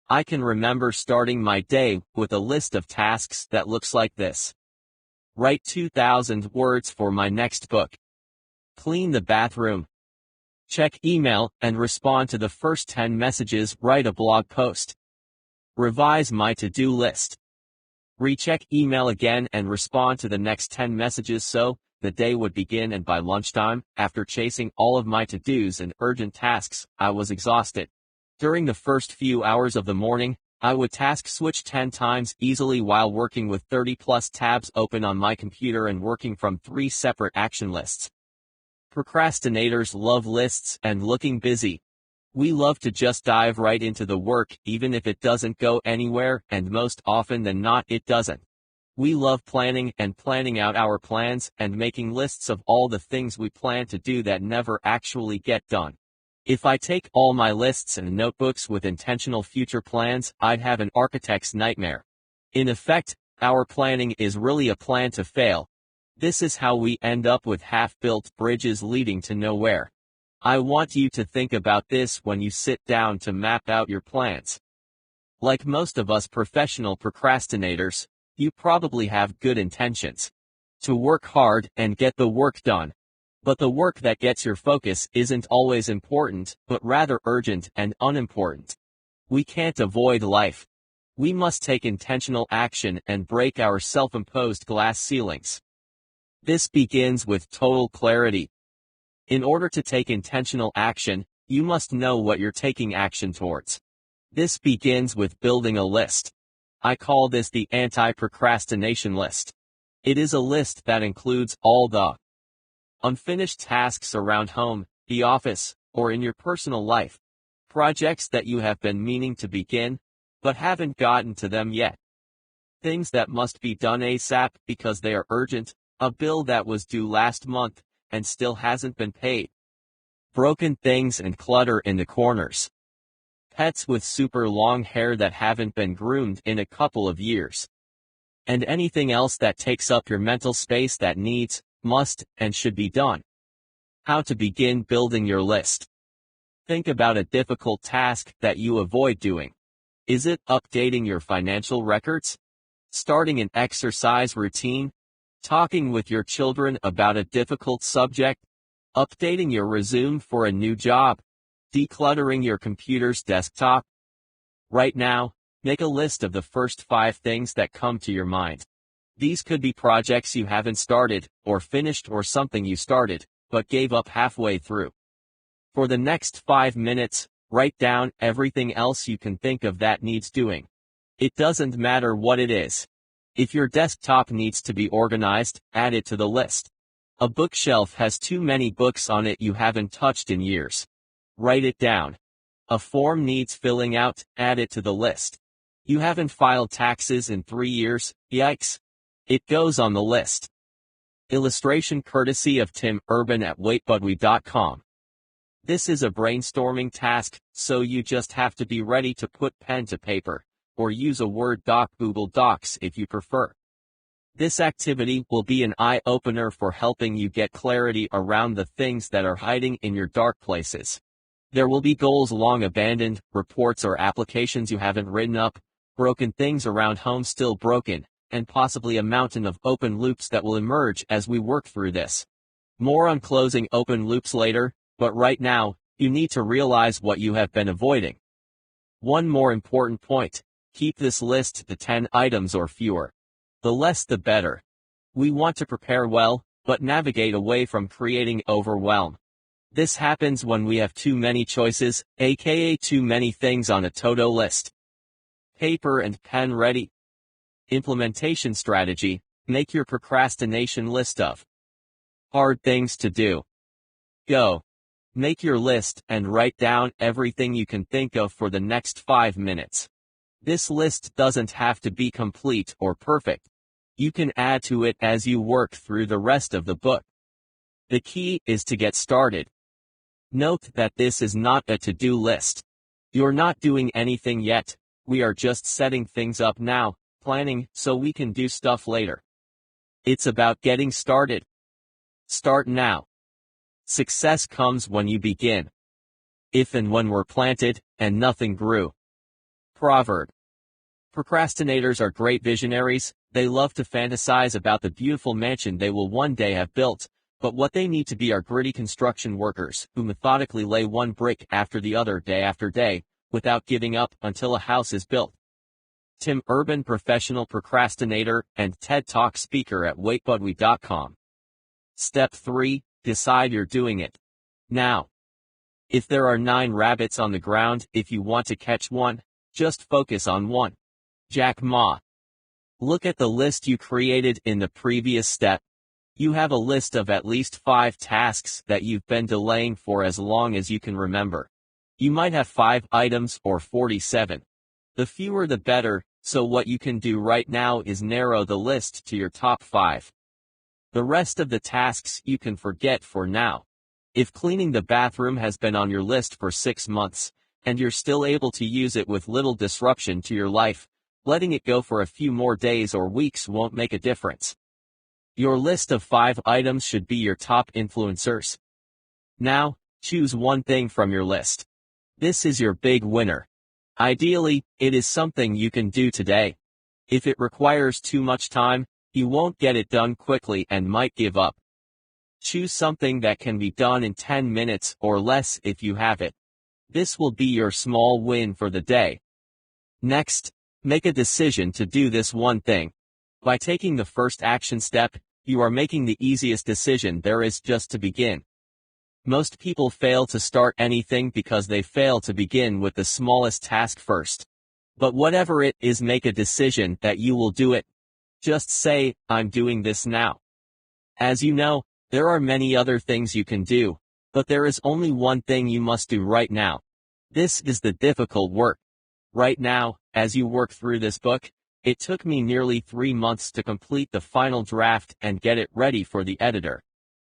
I can remember starting my day with a list of tasks that looks like this. Write 2,000 words for my next book. Clean the bathroom. Check email and respond to the first 10 messages. Write a blog post. Revise my to-do list. Recheck email again and respond to the next 10 messages so the day would begin, and by lunchtime, after chasing all of my to-dos and urgent tasks, I was exhausted. During the first few hours of the morning, I would task switch 10 times easily while working with 30+ tabs open on my computer and working from 3 separate action lists. Procrastinators love lists and looking busy. We love to just dive right into the work, even if it doesn't go anywhere, and most often than not, it doesn't. We love planning and planning out our plans and making lists of all the things we plan to do that never actually get done. If I take all my lists and notebooks with intentional future plans, I'd have an architect's nightmare. In effect, our planning is really a plan to fail. This is how we end up with half-built bridges leading to nowhere. I want you to think about this when you sit down to map out your plans. Like most of us professional procrastinators, you probably have good intentions to work hard and get the work done. But the work that gets your focus isn't always important, but rather urgent and unimportant. We can't avoid life. We must take intentional action and break our self-imposed glass ceilings. This begins with total clarity. In order to take intentional action, you must know what you're taking action towards. This begins with building a list. I call this the anti-procrastination list. It is a list that includes all the unfinished tasks around home, the office, or in your personal life. Projects that you have been meaning to begin, but haven't gotten to them yet. Things that must be done ASAP because they are urgent, a bill that was due last month and still hasn't been paid. Broken things and clutter in the corners. Pets with super long hair that haven't been groomed in a couple of years. And anything else that takes up your mental space that needs, must, and should be done. How to begin building your list. Think about a difficult task that you avoid doing. Is it updating your financial records? Starting an exercise routine? Talking with your children about a difficult subject? Updating your resume for a new job? Decluttering your computer's desktop? Right now, make a list of the first 5 things that come to your mind. These could be projects you haven't started, or finished, or something you started, but gave up halfway through. For the next 5 minutes, write down everything else you can think of that needs doing. It doesn't matter what it is. If your desktop needs to be organized, add it to the list. A bookshelf has too many books on it you haven't touched in years. Write it down. A form needs filling out, add it to the list. You haven't filed taxes in 3 years, yikes. It goes on the list. Illustration courtesy of Tim Urban at waitbudwe.com. This is a brainstorming task, so you just have to be ready to put pen to paper, or use a Word doc, Google Docs if you prefer. This activity will be an eye-opener for helping you get clarity around the things that are hiding in your dark places. There will be goals long abandoned, reports or applications you haven't written up, broken things around home still broken, and possibly a mountain of open loops that will emerge as we work through this. More on closing open loops later, but right now, you need to realize what you have been avoiding. One more important point. Keep this list to 10 items or fewer. The less the better. We want to prepare well, but navigate away from creating overwhelm. This happens when we have too many choices, aka too many things on a to-do list. Paper and pen ready. Implementation strategy. Make your procrastination list of hard things to do. Go. Make your list and write down everything you can think of for the next 5 minutes. This list doesn't have to be complete or perfect. You can add to it as you work through the rest of the book. The key is to get started. Note that this is not a to-do list. You're not doing anything yet. We are just setting things up now, planning so we can do stuff later. It's about getting started. Start now. Success comes when you begin. If and when we're planted, and nothing grew. Proverb. Procrastinators are great visionaries. They love to fantasize about the beautiful mansion they will one day have built, but what they need to be are gritty construction workers who methodically lay one brick after the other day after day, without giving up until a house is built. Tim Urban, professional procrastinator and TED Talk speaker at waitbudwe.com. Step 3. Decide you're doing it. Now. If there are 9 rabbits on the ground, if you want to catch one, just focus on one. Jack Ma. Look at the list you created in the previous step. You have a list of at least 5 tasks that you've been delaying for as long as you can remember. You might have 5 items or 47. The fewer the better, so what you can do right now is narrow the list to your top 5. The rest of the tasks you can forget for now. If cleaning the bathroom has been on your list for 6 months, and you're still able to use it with little disruption to your life, letting it go for a few more days or weeks won't make a difference. Your list of 5 items should be your top influencers. Now, choose one thing from your list. This is your big winner. Ideally, it is something you can do today. If it requires too much time, you won't get it done quickly and might give up. Choose something that can be done in 10 minutes or less if you have it. This will be your small win for the day. Next, make a decision to do this one thing. By taking the first action step, you are making the easiest decision there is just to begin. Most people fail to start anything because they fail to begin with the smallest task first. But whatever it is, make a decision that you will do it. Just say, I'm doing this now. As you know, there are many other things you can do, but there is only one thing you must do right now. This is the difficult work. Right now, as you work through this book, it took me nearly 3 months to complete the final draft and get it ready for the editor.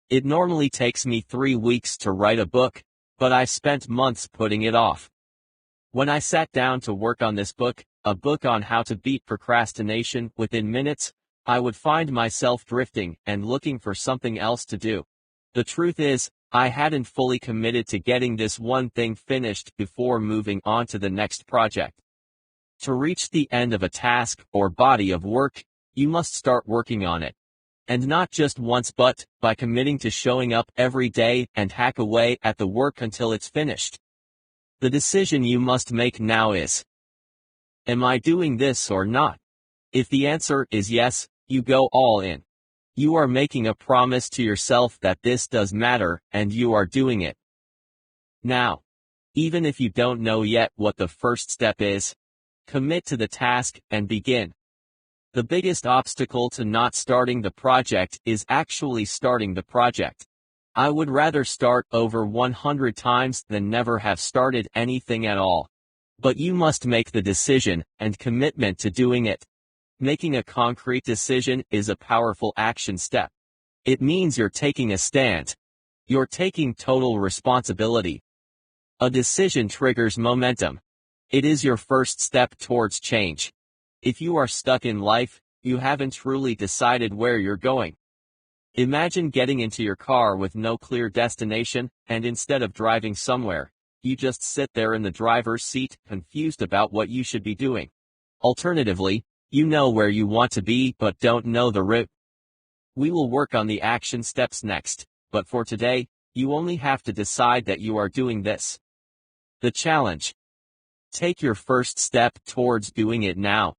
It normally takes me 3 weeks to write a book, but I spent months putting it off. When I sat down to work on this book, a book on how to beat procrastination within minutes, I would find myself drifting and looking for something else to do. The truth is, I hadn't fully committed to getting this one thing finished before moving on to the next project. To reach the end of a task or body of work, you must start working on it. And not just once but by committing to showing up every day and hack away at the work until it's finished. The decision you must make now is, am I doing this or not? If the answer is yes, you go all in. You are making a promise to yourself that this does matter, and you are doing it. Now, even if you don't know yet what the first step is, commit to the task and begin. The biggest obstacle to not starting the project is actually starting the project. I would rather start over 100 times than never have started anything at all. But you must make the decision and commitment to doing it. Making a concrete decision is a powerful action step. It means you're taking a stand. You're taking total responsibility. A decision triggers momentum. It is your first step towards change. If you are stuck in life, you haven't truly decided where you're going. Imagine getting into your car with no clear destination, and instead of driving somewhere, you just sit there in the driver's seat, confused about what you should be doing. Alternatively, you know where you want to be but don't know the route. We will work on the action steps next, but for today, you only have to decide that you are doing this. The challenge. Take your first step towards doing it now.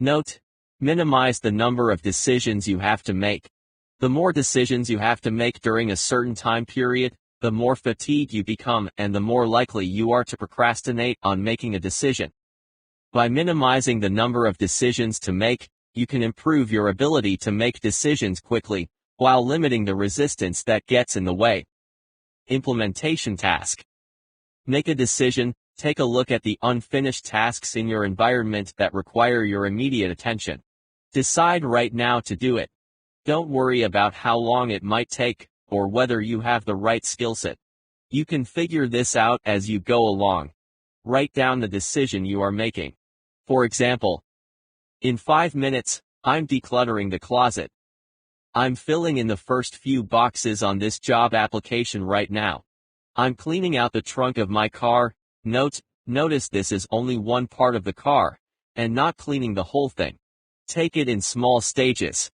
Note: minimize the number of decisions you have to make. The more decisions you have to make during a certain time period, the more fatigued you become and the more likely you are to procrastinate on making a decision. By minimizing the number of decisions to make, you can improve your ability to make decisions quickly, while limiting the resistance that gets in the way. Implementation task. Make a decision. Take a look at the unfinished tasks in your environment that require your immediate attention. Decide right now to do it. Don't worry about how long it might take, or whether you have the right skill set. You can figure this out as you go along. Write down the decision you are making. For example, in 5 minutes, I'm decluttering the closet. I'm filling in the first few boxes on this job application right now. I'm cleaning out the trunk of my car. Notice this is only one part of the car, and not cleaning the whole thing. Take it in small stages.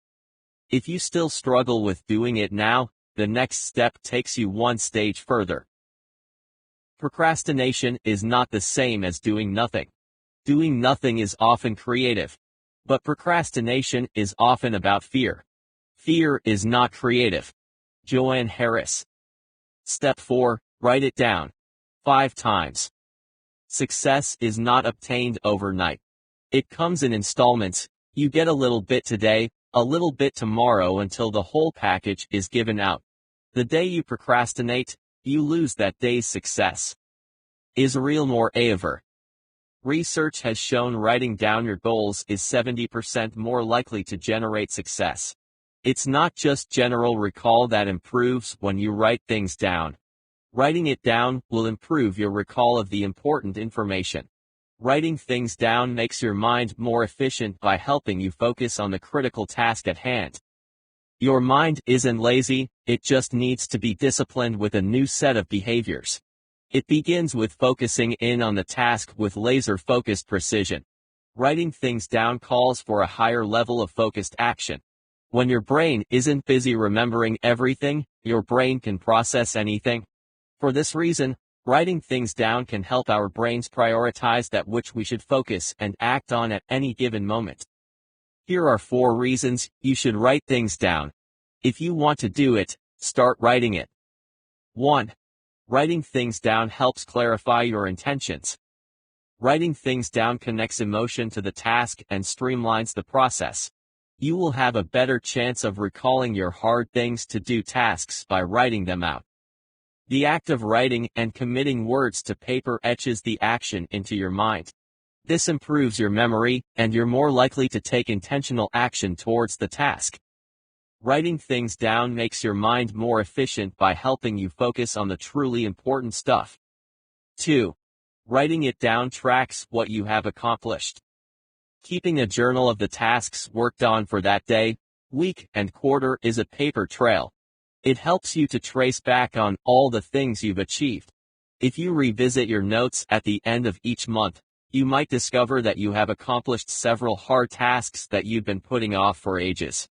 If you still struggle with doing it now, the next step takes you one stage further. Procrastination is not the same as doing nothing. Doing nothing is often creative, but procrastination is often about fear. Fear is not creative. Joanne Harris. Step 4, write it down. 5 times. Success is not obtained overnight. It comes in installments. You get a little bit today, a little bit tomorrow until the whole package is given out. The day you procrastinate, you lose that day's success. Israel Moreover. Research has shown writing down your goals is 70% more likely to generate success. It's not just general recall that improves when you write things down. Writing it down will improve your recall of the important information. Writing things down makes your mind more efficient by helping you focus on the critical task at hand. Your mind isn't lazy, it just needs to be disciplined with a new set of behaviors. It begins with focusing in on the task with laser-focused precision. Writing things down calls for a higher level of focused action. When your brain isn't busy remembering everything, your brain can process anything. For this reason, writing things down can help our brains prioritize that which we should focus and act on at any given moment. Here are 4 reasons you should write things down. If you want to do it, start writing it. 1. Writing things down helps clarify your intentions. Writing things down connects emotion to the task and streamlines the process. You will have a better chance of recalling your hard things to do tasks by writing them out. The act of writing and committing words to paper etches the action into your mind. This improves your memory, and you're more likely to take intentional action towards the task. Writing things down makes your mind more efficient by helping you focus on the truly important stuff. 2. Writing it down tracks what you have accomplished. Keeping a journal of the tasks worked on for that day, week, and quarter is a paper trail. It helps you to trace back on all the things you've achieved. If you revisit your notes at the end of each month, you might discover that you have accomplished several hard tasks that you've been putting off for ages.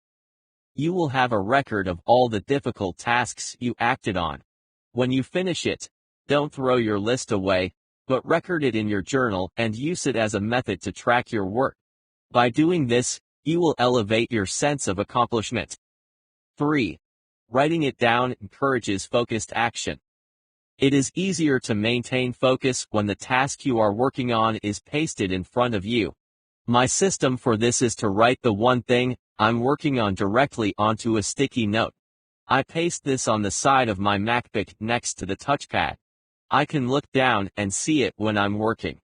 You will have a record of all the difficult tasks you acted on. When you finish it, don't throw your list away, but record it in your journal and use it as a method to track your work. By doing this, you will elevate your sense of accomplishment. 3. Writing it down encourages focused action. It is easier to maintain focus when the task you are working on is pasted in front of you. My system for this is to write the one thing I'm working on directly onto a sticky note. I paste this on the side of my MacBook next to the touchpad. I can look down and see it when I'm working.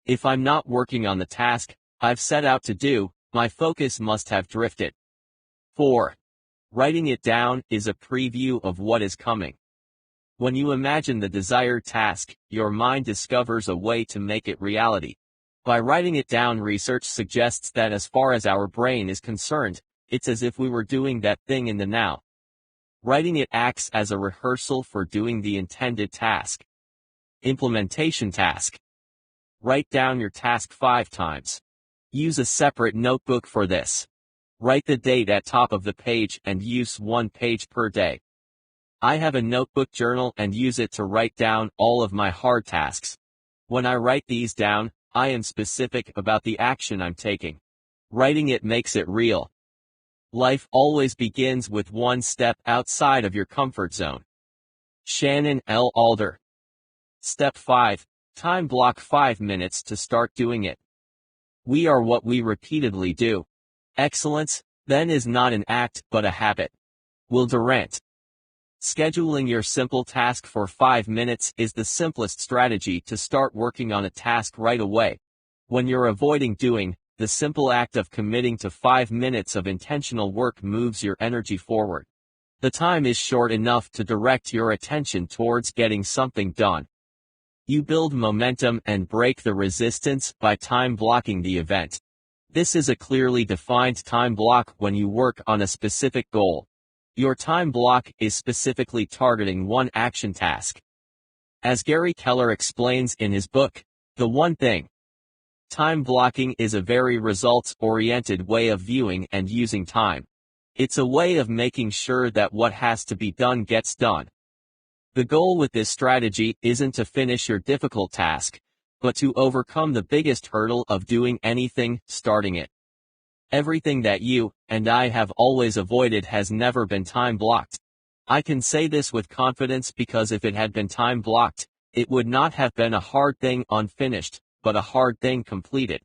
If I'm not working on the task I've set out to do, my focus must have drifted. 4. Writing it down is a preview of what is coming. When you imagine the desired task, your mind discovers a way to make it reality. By writing it down, research suggests that as far as our brain is concerned, it's as if we were doing that thing in the now. Writing it acts as a rehearsal for doing the intended task. Implementation task. Write down your task 5 times. Use a separate notebook for this. Write the date at top of the page and use 1 page per day. I have a notebook journal and use it to write down all of my hard tasks. When I write these down, I am specific about the action I'm taking. Writing it makes it real. Life always begins with one step outside of your comfort zone. Shannon L. Alder. Step 5. Time block 5 minutes to start doing it. We are what we repeatedly do. Excellence, then, is not an act but a habit. Will Durant. Scheduling your simple task for 5 minutes is the simplest strategy to start working on a task right away. When you're avoiding doing, the simple act of committing to 5 minutes of intentional work moves your energy forward. The time is short enough to direct your attention towards getting something done. You build momentum and break the resistance by time blocking the event. This is a clearly defined time block when you work on a specific goal. Your time block is specifically targeting one action task. As Gary Keller explains in his book, The One Thing, time blocking is a very results-oriented way of viewing and using time. It's a way of making sure that what has to be done gets done. The goal with this strategy isn't to finish your difficult task, but to overcome the biggest hurdle of doing anything, starting it. Everything that you and I have always avoided has never been time blocked. I can say this with confidence because if it had been time blocked, it would not have been a hard thing unfinished, but a hard thing completed.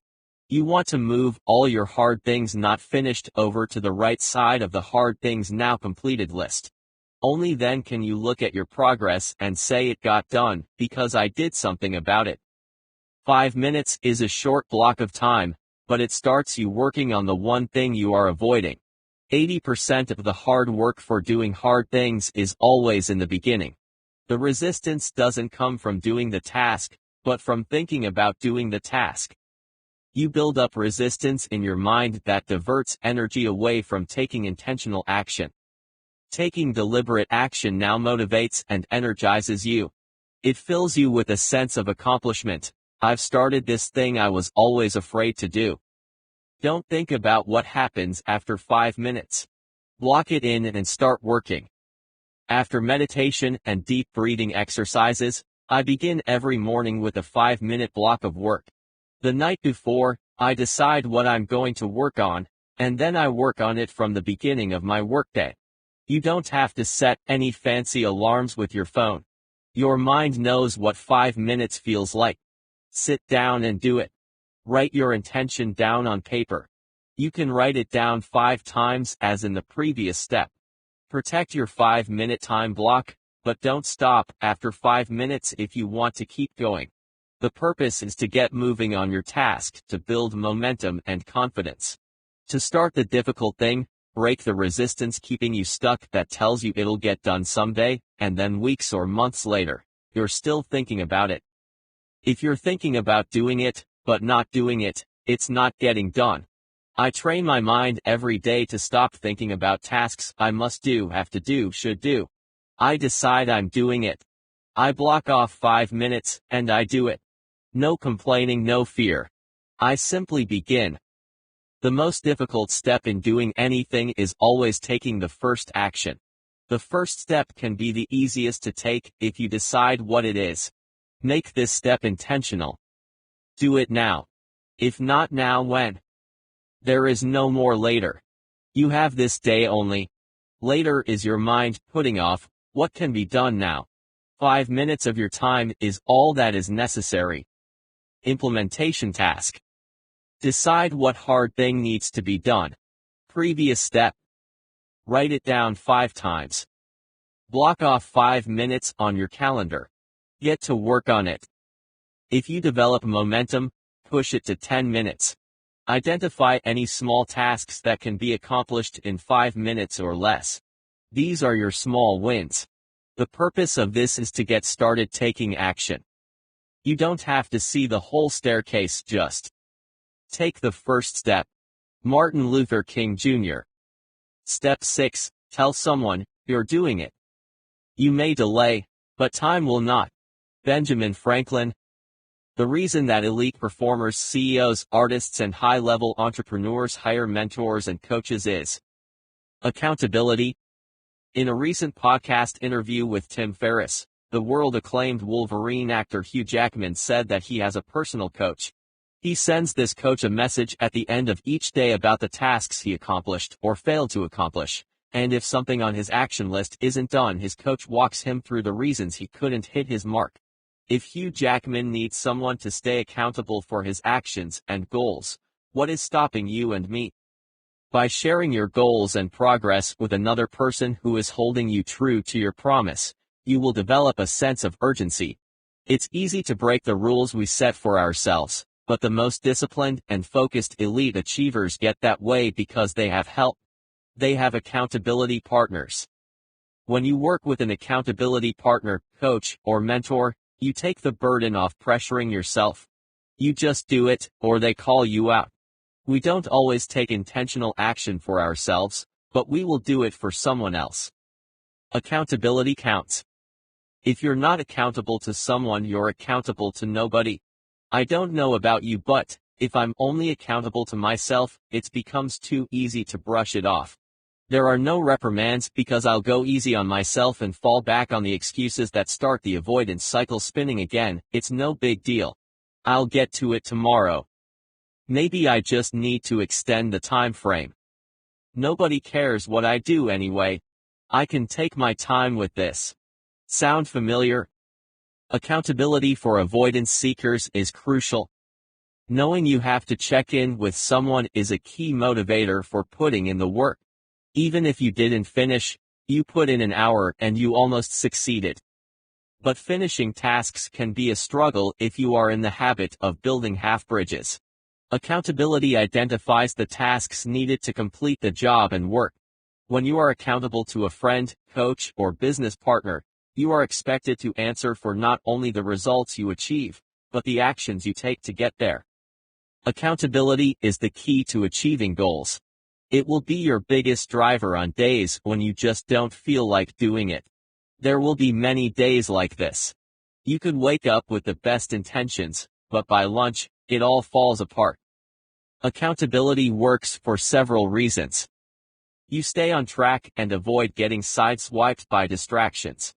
You want to move all your hard things not finished over to the right side of the hard things now completed list. Only then can you look at your progress and say it got done because I did something about it. 5 minutes is a short block of time, but it starts you working on the one thing you are avoiding. 80% of the hard work for doing hard things is always in the beginning. The resistance doesn't come from doing the task, but from thinking about doing the task. You build up resistance in your mind that diverts energy away from taking intentional action. Taking deliberate action now motivates and energizes you. It fills you with a sense of accomplishment. I've started this thing I was always afraid to do. Don't think about what happens after 5 minutes. Block it in and start working. After meditation and deep breathing exercises, I begin every morning with a 5-minute block of work. The night before, I decide what I'm going to work on, and then I work on it from the beginning of my workday. You don't have to set any fancy alarms with your phone. Your mind knows what 5 minutes feels like. Sit down and do it. Write your intention down on paper. You can write it down 5 times as in the previous step. Protect your 5-minute time block, but don't stop after 5 minutes if you want to keep going. The purpose is to get moving on your task to build momentum and confidence. To start the difficult thing, break the resistance keeping you stuck that tells you it'll get done someday, and then weeks or months later, you're still thinking about it. If you're thinking about doing it, but not doing it, it's not getting done. I train my mind every day to stop thinking about tasks I must do, have to do, should do. I decide I'm doing it. I block off 5 minutes, and I do it. No complaining, no fear. I simply begin. The most difficult step in doing anything is always taking the first action. The first step can be the easiest to take if you decide what it is. Make this step intentional. Do it now. If not now, when? There is no more later. You have this day only. Later is your mind putting off what can be done now. 5 minutes of your time is all that is necessary. Implementation task. Decide what hard thing needs to be done. Previous step. Write it down 5 times. Block off 5 minutes on your calendar. Get to work on it. If you develop momentum, push it to 10 minutes. Identify any small tasks that can be accomplished in 5 minutes or less. These are your small wins. The purpose of this is to get started taking action. You don't have to see the whole staircase, just take the first step. Martin Luther King Jr. Step 6. Tell someone you're doing it. You may delay, but time will not. Benjamin Franklin. The reason that elite performers, CEOs, artists, and high-level entrepreneurs hire mentors and coaches is accountability. In a recent podcast interview with Tim Ferriss, the world-acclaimed Wolverine actor Hugh Jackman said that he has a personal coach. He sends this coach a message at the end of each day about the tasks he accomplished or failed to accomplish, and if something on his action list isn't done, his coach walks him through the reasons he couldn't hit his mark. If Hugh Jackman needs someone to stay accountable for his actions and goals, what is stopping you and me? By sharing your goals and progress with another person who is holding you true to your promise, you will develop a sense of urgency. It's easy to break the rules we set for ourselves, but the most disciplined and focused elite achievers get that way because they have help. They have accountability partners. When you work with an accountability partner, coach, or mentor, you take the burden off pressuring yourself. You just do it, or they call you out. We don't always take intentional action for ourselves, but we will do it for someone else. Accountability counts. If you're not accountable to someone, you're accountable to nobody. I don't know about you, but if I'm only accountable to myself, it becomes too easy to brush it off. There are no reprimands because I'll go easy on myself and fall back on the excuses that start the avoidance cycle spinning again. It's no big deal. I'll get to it tomorrow. Maybe I just need to extend the time frame. Nobody cares what I do anyway. I can take my time with this. Sound familiar? Accountability for avoidance seekers is crucial. Knowing you have to check in with someone is a key motivator for putting in the work. Even if you didn't finish, you put in an hour and you almost succeeded. But finishing tasks can be a struggle if you are in the habit of building half bridges. Accountability identifies the tasks needed to complete the job and work. When you are accountable to a friend, coach, or business partner, you are expected to answer for not only the results you achieve, but the actions you take to get there. Accountability is the key to achieving goals. It will be your biggest driver on days when you just don't feel like doing it. There will be many days like this. You could wake up with the best intentions, but by lunch, it all falls apart. Accountability works for several reasons. You stay on track and avoid getting sideswiped by distractions.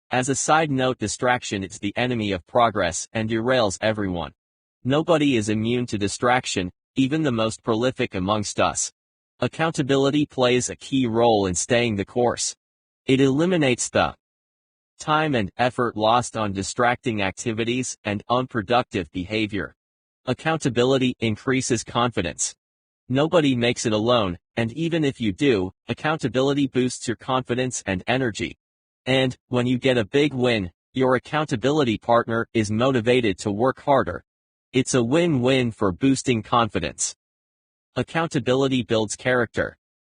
As a side note, distraction is the enemy of progress and derails everyone. Nobody is immune to distraction, even the most prolific amongst us. Accountability plays a key role in staying the course. It eliminates the time and effort lost on distracting activities and unproductive behavior. Accountability increases confidence. Nobody makes it alone, and even if you do, accountability boosts your confidence and energy. And when you get a big win, Your accountability partner is motivated to work harder. It's a win-win for boosting confidence. Accountability builds character.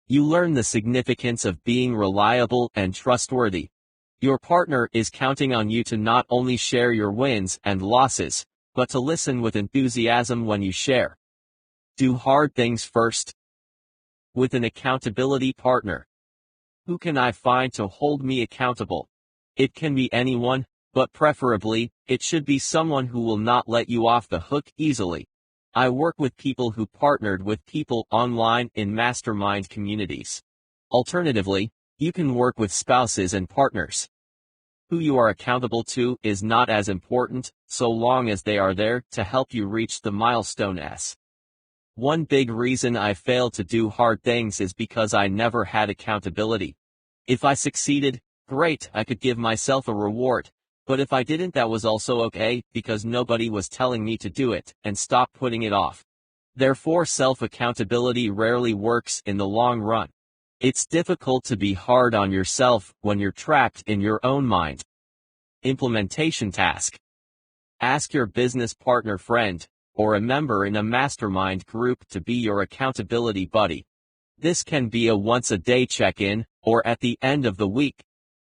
You learn the significance of being reliable and trustworthy. Your partner is counting on you to not only share your wins and losses, but to listen with enthusiasm when you share. Do hard things first. With an accountability partner, who can I find to hold me accountable? It can be anyone, but preferably, it should be someone who will not let you off the hook easily. I work with people who partnered with people online in mastermind communities. Alternatively, you can work with spouses and partners. Who you are accountable to is not as important, so long as they are there to help you reach the milestones. One big reason I failed to do hard things is because I never had accountability. If I succeeded, great, I could give myself a reward. But if I didn't, that was also okay, because nobody was telling me to do it, and stop putting it off. Therefore, self-accountability rarely works in the long run. It's difficult to be hard on yourself when you're trapped in your own mind. Implementation task. Ask your business partner, friend, or a member in a mastermind group to be your accountability buddy. This can be a once-a-day check-in, or at the end of the week.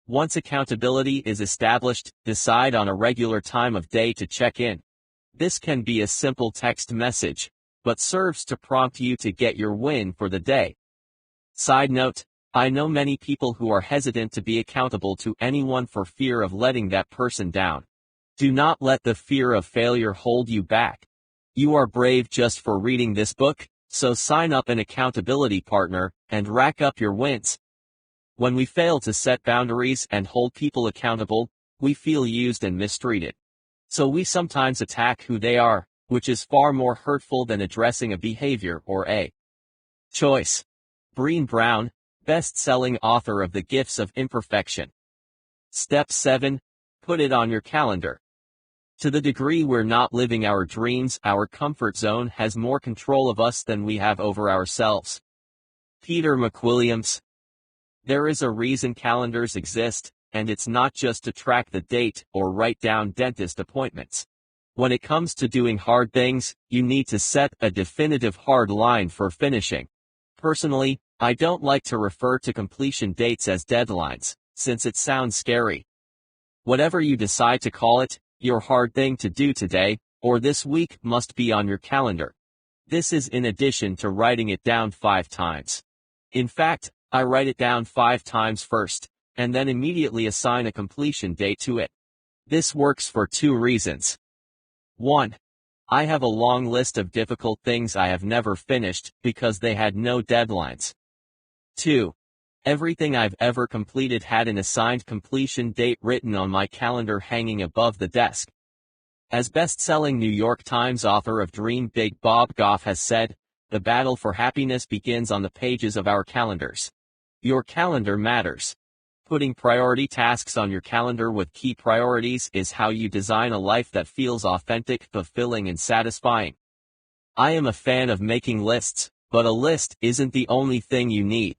Once accountability is established, decide on a regular time of day to check in. This can be a simple text message, but serves to prompt you to get your win for the day. Side note, I know many people who are hesitant to be accountable to anyone for fear of letting that person down. Do not let the fear of failure hold you back. You are brave just for reading this book, so sign up an accountability partner, and rack up your wins. When we fail to set boundaries and hold people accountable, we feel used and mistreated. So we sometimes attack who they are, which is far more hurtful than addressing a behavior or a choice. Brené Brown, best-selling author of The Gifts of Imperfection. Step 7. Put it on your calendar. To the degree we're not living our dreams, our comfort zone has more control of us than we have over ourselves. Peter McWilliams. There is a reason calendars exist, and it's not just to track the date or write down dentist appointments. When it comes to doing hard things, you need to set a definitive hard line for finishing. Personally, I don't like to refer to completion dates as deadlines, since it sounds scary. Whatever you decide to call it, your hard thing to do today, or this week, must be on your calendar. This is in addition to writing it down 5 times. In fact, I write it down 5 times first, and then immediately assign a completion date to it. This works for 2 reasons. 1. I have a long list of difficult things I have never finished because they had no deadlines. 2. Everything I've ever completed had an assigned completion date written on my calendar hanging above the desk. As best-selling New York Times author of Dream Big Bob Goff has said, the battle for happiness begins on the pages of our calendars. Your calendar matters. Putting priority tasks on your calendar with key priorities is how you design a life that feels authentic, fulfilling, and satisfying. I am a fan of making lists, but a list isn't the only thing you need.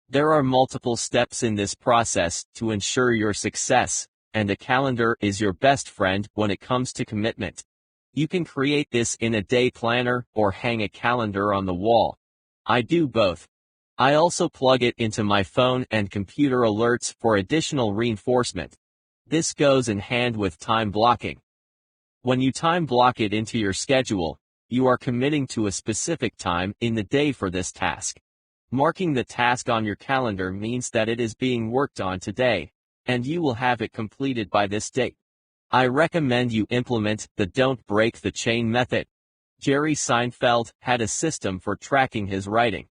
There are multiple steps in this process to ensure your success, and a calendar is your best friend when it comes to commitment. You can create this in a day planner or hang a calendar on the wall. I do both. I also plug it into my phone and computer alerts for additional reinforcement. This goes in hand with time blocking. When you time block it into your schedule, you are committing to a specific time in the day for this task. Marking the task on your calendar means that it is being worked on today, and you will have it completed by this date. I recommend you implement the Don't Break the Chain method. Jerry Seinfeld had a system for tracking his writing.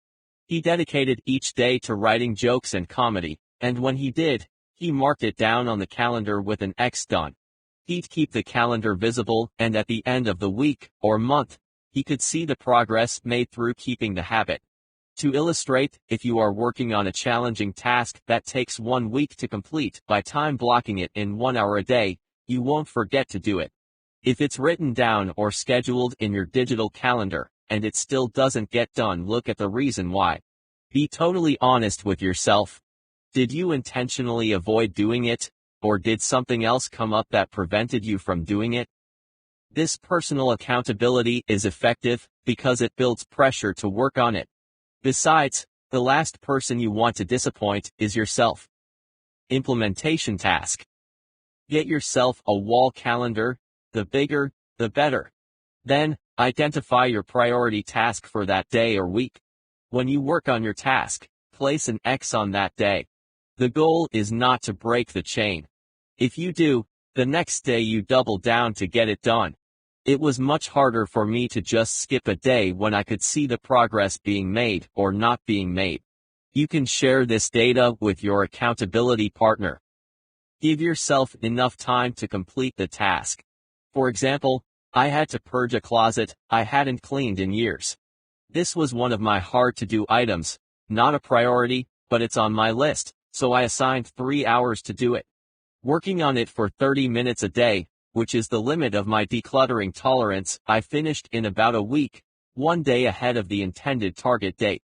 He dedicated each day to writing jokes and comedy, and when he did, he marked it down on the calendar with an X done. He'd keep the calendar visible, and at the end of the week, or month, he could see the progress made through keeping the habit. To illustrate, if you are working on a challenging task that takes 1 week to complete, by time blocking it in 1 hour a day, you won't forget to do it. If it's written down or scheduled in your digital calendar, and it still doesn't get done, look at the reason why. Be totally honest with yourself. Did you intentionally avoid doing it, or did something else come up that prevented you from doing it? This personal accountability is effective because it builds pressure to work on it. Besides, the last person you want to disappoint is yourself. Implementation task. Get yourself a wall calendar, the bigger, the better. Then, identify your priority task for that day or week. When you work on your task, place an X on that day. The goal is not to break the chain. If you do, the next day you double down to get it done. It was much harder for me to just skip a day when I could see the progress being made or not being made. You can share this data with your accountability partner. Give yourself enough time to complete the task. For example, I had to purge a closet I hadn't cleaned in years. This was one of my hard-to-do items, not a priority, but it's on my list, so I assigned 3 hours to do it. Working on it for 30 minutes a day, which is the limit of my decluttering tolerance, I finished in about a week, one day ahead of the intended target date.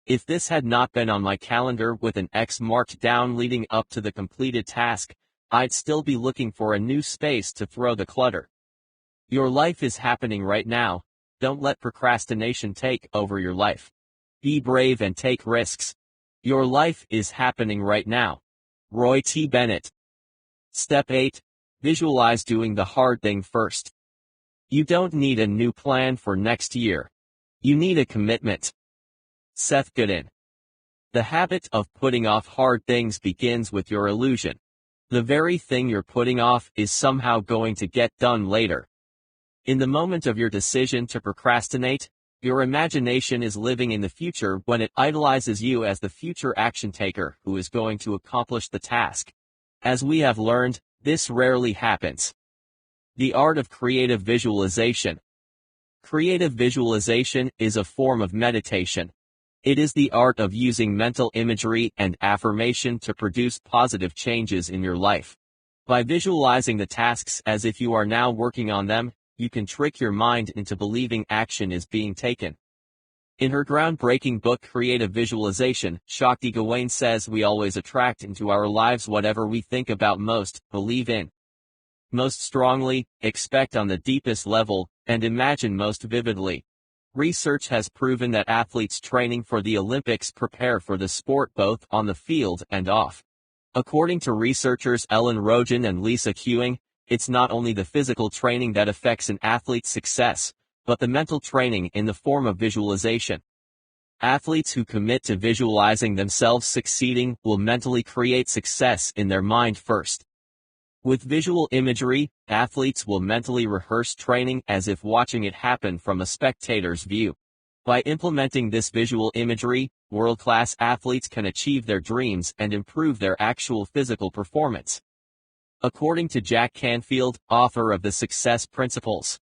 If this had not been on my calendar with an X marked down leading up to the completed task, I'd still be looking for a new space to throw the clutter. Your life is happening right now. Don't let procrastination take over your life. Be brave and take risks. Your life is happening right now. Roy T. Bennett. Step 8. Visualize doing the hard thing first. You don't need a new plan for next year. You need a commitment. Seth Godin. The habit of putting off hard things begins with your illusion. The very thing you're putting off is somehow going to get done later. In the moment of your decision to procrastinate, your imagination is living in the future when it idolizes you as the future action taker who is going to accomplish the task. As we have learned, this rarely happens. The art of creative visualization. Creative visualization is a form of meditation. It is the art of using mental imagery and affirmation to produce positive changes in your life. By visualizing the tasks as if you are now working on them, you can trick your mind into believing action is being taken. In her groundbreaking book Creative Visualization, Shakti Gawain says we always attract into our lives whatever we think about most, believe in most strongly, expect on the deepest level, and imagine most vividly. Research has proven that athletes training for the Olympics prepare for the sport both on the field and off. According to researchers Ellen Rogen and Lisa Kewing, it's not only the physical training that affects an athlete's success, but the mental training in the form of visualization. Athletes who commit to visualizing themselves succeeding will mentally create success in their mind first. With visual imagery, athletes will mentally rehearse training as if watching it happen from a spectator's view. By implementing this visual imagery, world-class athletes can achieve their dreams and improve their actual physical performance. According to Jack Canfield, author of The Success Principles,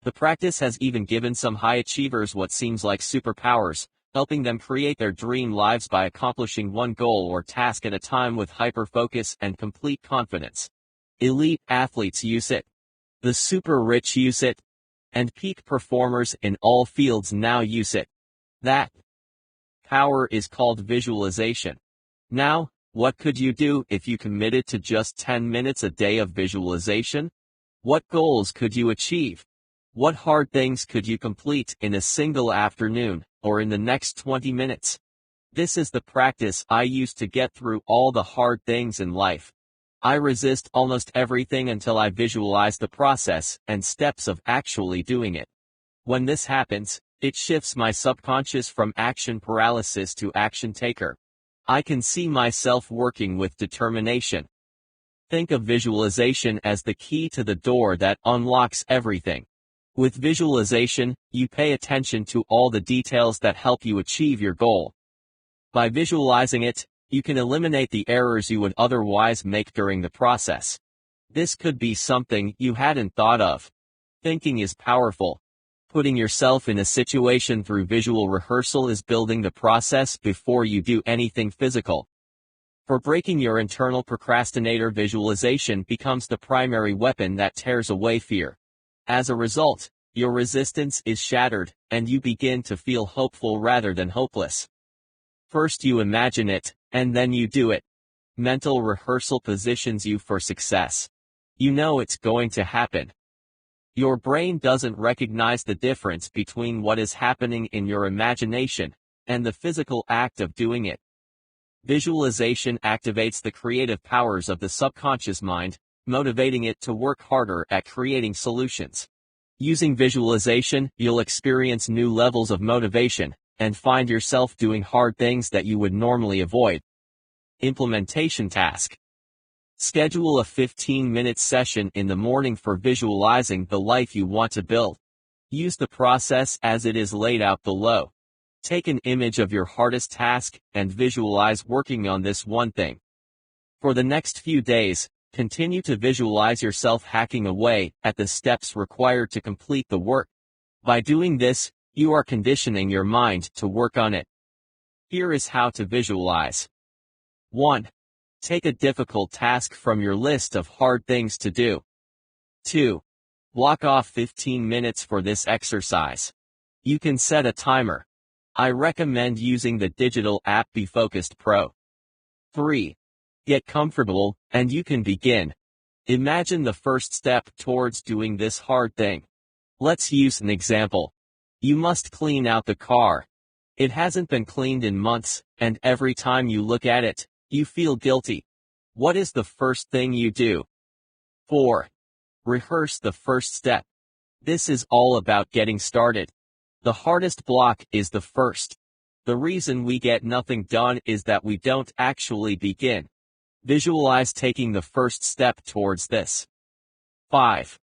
the practice has even given some high achievers what seems like superpowers, helping them create their dream lives by accomplishing one goal or task at a time with hyper-focus and complete confidence. Elite athletes use it. The super-rich use it. And peak performers in all fields now use it. That power is called visualization. Now, what could you do if you committed to just 10 minutes a day of visualization? What goals could you achieve? What hard things could you complete in a single afternoon, or in the next 20 minutes? This is the practice I use to get through all the hard things in life. I resist almost everything until I visualize the process and steps of actually doing it. When this happens, it shifts my subconscious from action paralysis to action taker. I can see myself working with determination. Think of visualization as the key to the door that unlocks everything. With visualization, you pay attention to all the details that help you achieve your goal. By visualizing it, you can eliminate the errors you would otherwise make during the process. This could be something you hadn't thought of. Thinking is powerful. Putting yourself in a situation through visual rehearsal is building the process before you do anything physical. For breaking your internal procrastinator, visualization becomes the primary weapon that tears away fear. As a result, your resistance is shattered, and you begin to feel hopeful rather than hopeless. First you imagine it, and then you do it. Mental rehearsal positions you for success. You know it's going to happen. Your brain doesn't recognize the difference between what is happening in your imagination and the physical act of doing it. Visualization activates the creative powers of the subconscious mind, motivating it to work harder at creating solutions. Using visualization, you'll experience new levels of motivation and find yourself doing hard things that you would normally avoid. Implementation task. Schedule a 15-minute session in the morning for visualizing the life you want to build. Use the process as it is laid out below. Take an image of your hardest task and visualize working on this one thing. For the next few days, continue to visualize yourself hacking away at the steps required to complete the work. By doing this, you are conditioning your mind to work on it. Here is how to visualize. 1. Take a difficult task from your list of hard things to do. 2. Block off 15 minutes for this exercise. You can set a timer. I recommend using the digital app BeFocused Pro. 3. Get comfortable, and you can begin. Imagine the first step towards doing this hard thing. Let's use an example. You must clean out the car. It hasn't been cleaned in months, and every time you look at it, you feel guilty. What is the first thing you do? 4. Rehearse the first step. This is all about getting started. The hardest block is the first. The reason we get nothing done is that we don't actually begin. Visualize taking the first step towards this. 5.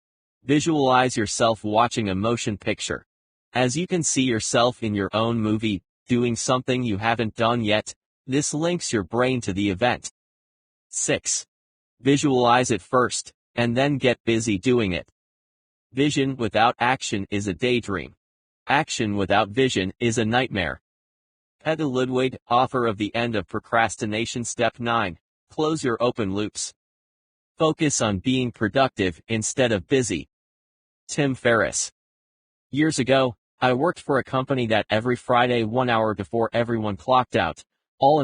Visualize yourself watching a motion picture. As you can see yourself in your own movie, doing something you haven't done yet, this links your brain to the event. 6. Visualize it first, and then get busy doing it. Vision without action is a daydream. Action without vision is a nightmare. Peter Ludwig, author of The End of Procrastination. Step 9. Close your open loops. Focus on being productive instead of busy. Tim Ferriss. Years ago, I worked for a company that every Friday 1 hour before everyone clocked out, all